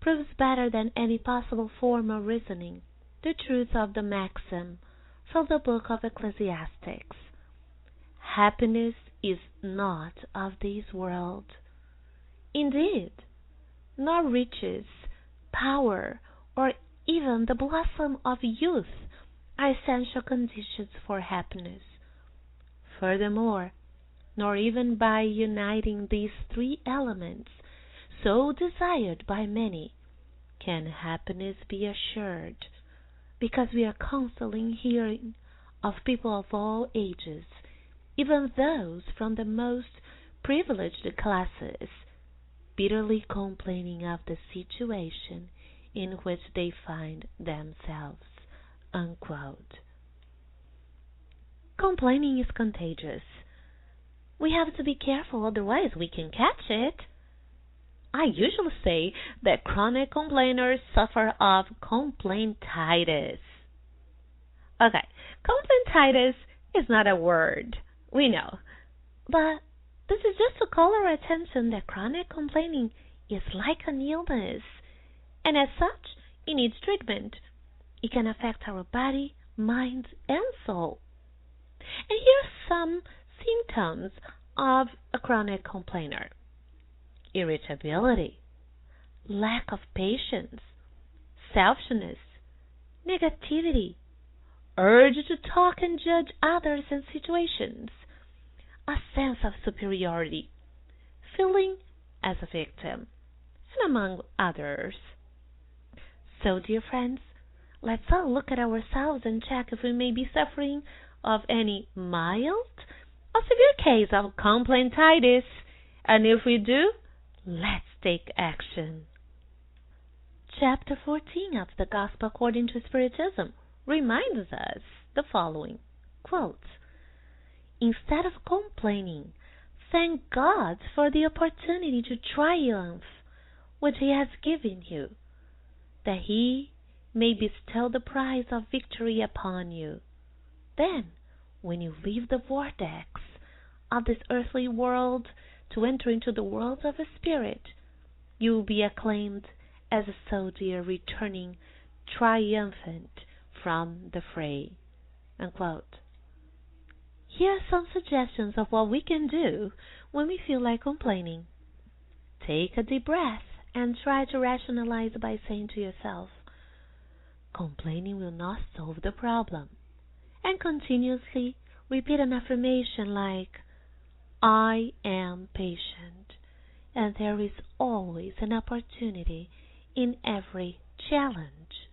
proves better than any possible form of reasoning the truth of the maxim from the book of Ecclesiastes. Happiness is not of this world. Indeed, nor riches, power, or even the blossom of youth are essential conditions for happiness. Furthermore, nor even by uniting these three elements, so desired by many, can happiness be assured, because we are constantly hearing of people of all ages, even those from the most privileged classes, bitterly complaining of the situation in which they find themselves." Unquote. Complaining is contagious. We have to be careful, otherwise we can catch it. I usually say that chronic complainers suffer of complaintitis. Okay, complaintitis is not a word, we know, but this is just to call our attention that chronic complaining is like an illness, and as such, it needs treatment. It can affect our body, mind, and soul. And here are some symptoms of a chronic complainer: irritability, lack of patience, selfishness, negativity, urge to talk and judge others and situations, a sense of superiority, feeling as a victim, and among others. So, dear friends, let's all look at ourselves and check if we may be suffering of any mild or severe case of complaintitis, and if we do, let's take action. Chapter 14 of the Gospel According to Spiritism reminds us the following, quote, "Instead of complaining, thank God for the opportunity to triumph which He has given you, that He may bestow the prize of victory upon you. Then, when you leave the vortex of this earthly world to enter into the world of the Spirit, you will be acclaimed as a soldier returning triumphant from the fray." Unquote. Here are some suggestions of what we can do when we feel like complaining. Take a deep breath and try to rationalize by saying to yourself, complaining will not solve the problem. And continuously repeat an affirmation like, I am patient, and there is always an opportunity in every challenge.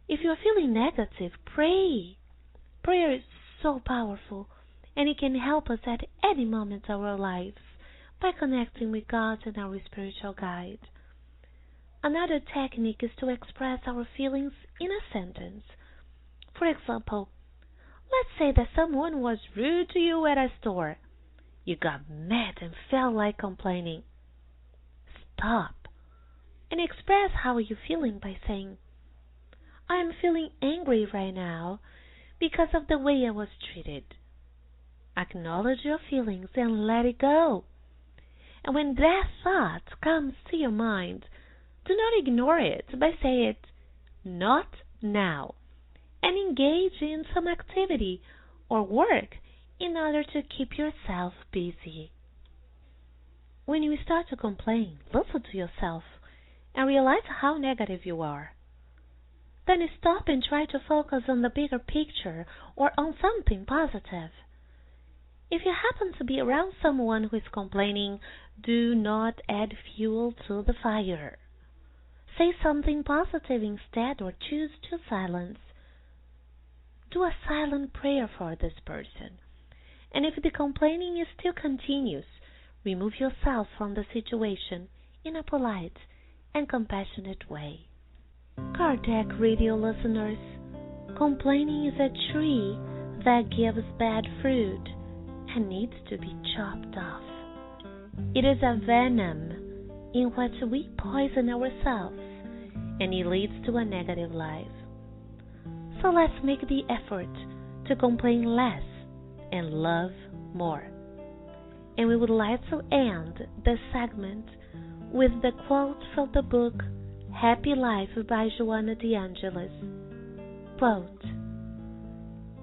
If you are feeling negative, pray. Prayer is so powerful, and it can help us at any moment of our lives by connecting with God and our spiritual guide. Another technique is to express our feelings in a sentence. For example, let's say that someone was rude to you at a store. You got mad and felt like complaining. Stop and express how you're feeling by saying, I am feeling angry right now because of the way I was treated. Acknowledge your feelings and let it go. And when that thought comes to your mind, do not ignore it, but say it, not now, and engage in some activity or work in order to keep yourself busy. When you start to complain, listen to yourself and realize how negative you are. Then stop and try to focus on the bigger picture or on something positive. If you happen to be around someone who is complaining, do not add fuel to the fire. Say something positive instead or choose to silence. Do a silent prayer for this person. And if the complaining is still continuous, remove yourself from the situation in a polite and compassionate way. Kardec Radio listeners, complaining is a tree that gives bad fruit and needs to be chopped off. It is a venom in which we poison ourselves, and it leads to a negative life. So let's make the effort to complain less and love more. And we would like to end this segment with the quote from the book Happy Life by Joanna de Angelis. Quote,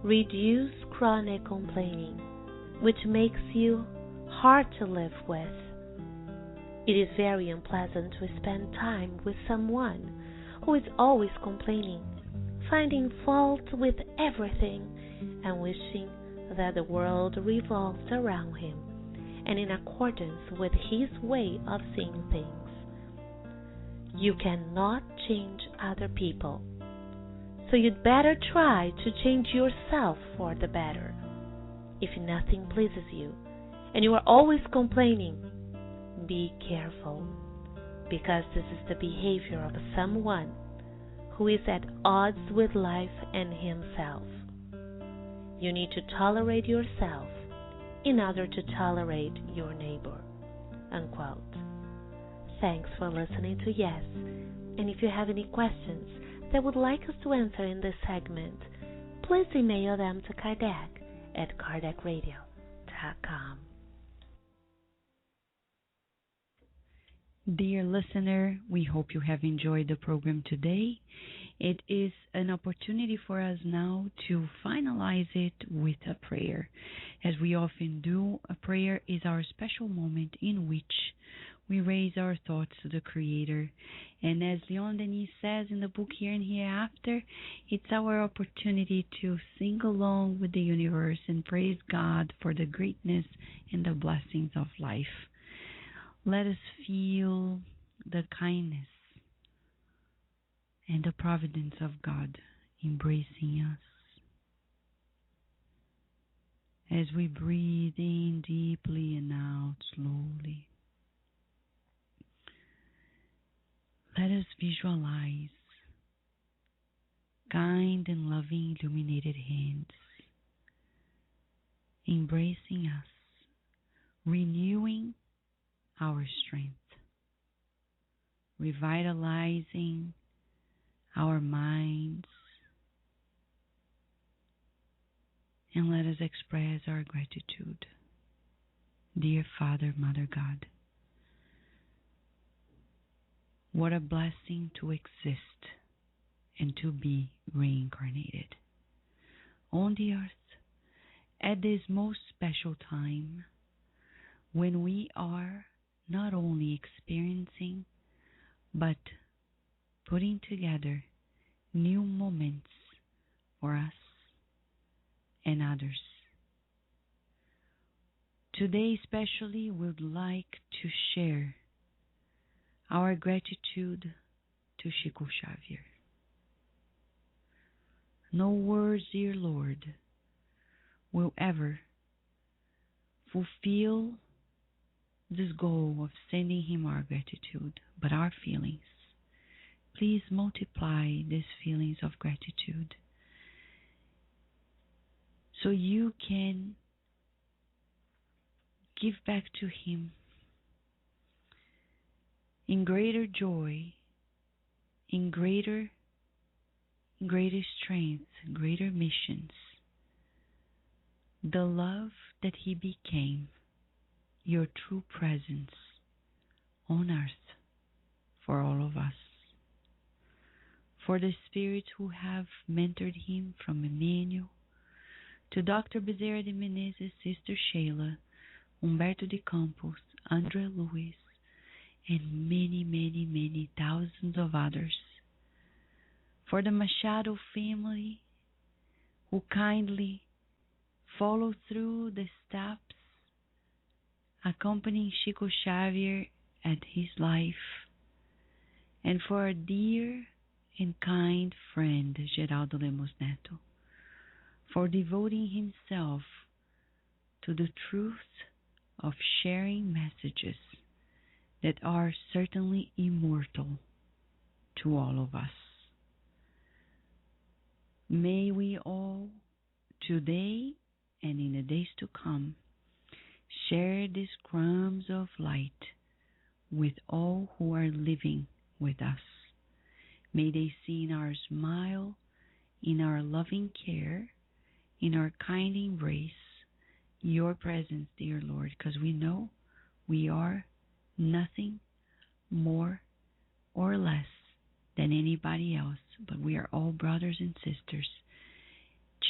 reduce chronic complaining, which makes you hard to live with. It is very unpleasant to spend time with someone who is always complaining, finding fault with everything, and wishing that the world revolves around him and in accordance with his way of seeing things. You cannot change other people, so you'd better try to change yourself for the better. If nothing pleases you and you are always complaining, be careful, because this is the behavior of someone who is at odds with life and himself. You need to tolerate yourself in order to tolerate your neighbor. Unquote. Thanks for listening to Yes. And if you have any questions that would like us to answer in this segment, please email them to Kardec at kardecradio.com.
Dear listener, we hope you have enjoyed the program today. It is an opportunity for us now to finalize it with a prayer. As we often do, a prayer is our special moment in which we raise our thoughts to the Creator. And as Leon Denis says in the book Here and Hereafter, it's our opportunity to sing along with the universe and praise God for the greatness and the blessings of life. Let us feel the kindness and the providence of God embracing us. As we breathe in deeply and out slowly, us visualize kind and loving illuminated hands embracing us, renewing our strength, revitalizing our minds, and let us express our gratitude. Dear Father, Mother God, what a blessing to exist and to be reincarnated on the earth at this most special time when we are not only experiencing but putting together new moments for us and others. Today especially we would like to share our gratitude to Chico Xavier. No words, dear Lord, will ever fulfill this goal of sending him our gratitude, but our feelings. Please multiply these feelings of gratitude so you can give back to him in greater joy, in greater strength, greater missions, the love that he became, your true presence on earth for all of us. For the spirits who have mentored him, from Emmanuel to Dr. Bezerra de Menezes, Sister Sheila, Humberto de Campos, André Luiz, and many, many, many thousands of others. For the Machado family who kindly follow through the steps accompanying Chico Xavier at his life, and for our dear and kind friend Geraldo Lemos Neto, for devoting himself to the truth of sharing messages that are certainly immortal to all of us. May we all, today and in the days to come, share these crumbs of light with all who are living with us. May they see in our smile, in our loving care, in our kind embrace, your presence, dear Lord, because we know we are nothing more or less than anybody else, but we are all brothers and sisters,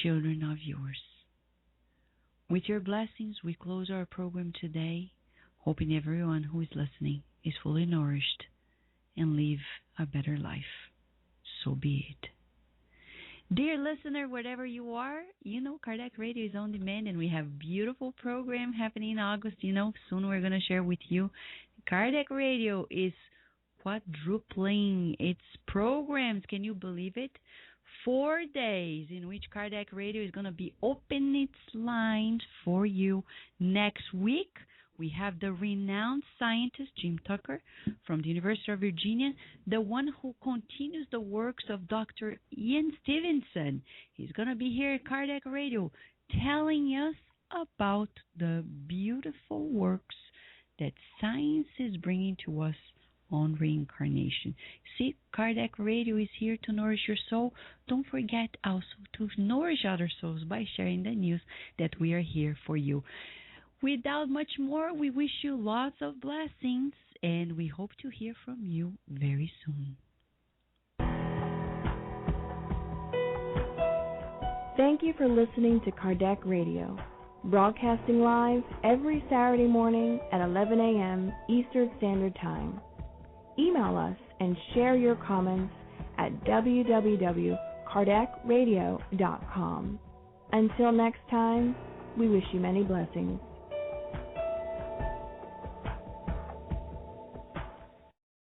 children of yours. With your blessings, we close our program today, hoping everyone who is listening is fully nourished and live a better life. So be it. Dear listener, wherever you are, you know Kardec Radio is on demand, and we have a beautiful program happening in August. Soon we're going to share with you. Kardec Radio is quadrupling its programs. Can you believe it? 4 days in which Kardec Radio is going to be opening its lines for you. Next week, we have the renowned scientist Jim Tucker from the University of Virginia, the one who continues the works of Dr. Ian Stevenson. He's going to be here at Kardec Radio telling us about the beautiful works that science is bringing to us on reincarnation. See, Kardec Radio is here to nourish your soul. Don't forget also to nourish other souls by sharing the news that we are here for you. Without much more, we wish you lots of blessings, and we hope to hear from you very soon.
Thank you for listening to Kardec Radio, broadcasting live every Saturday morning at 11 a.m. Eastern Standard Time. Email us and share your comments at www.kardecradio.com. Until next time, we wish you many blessings.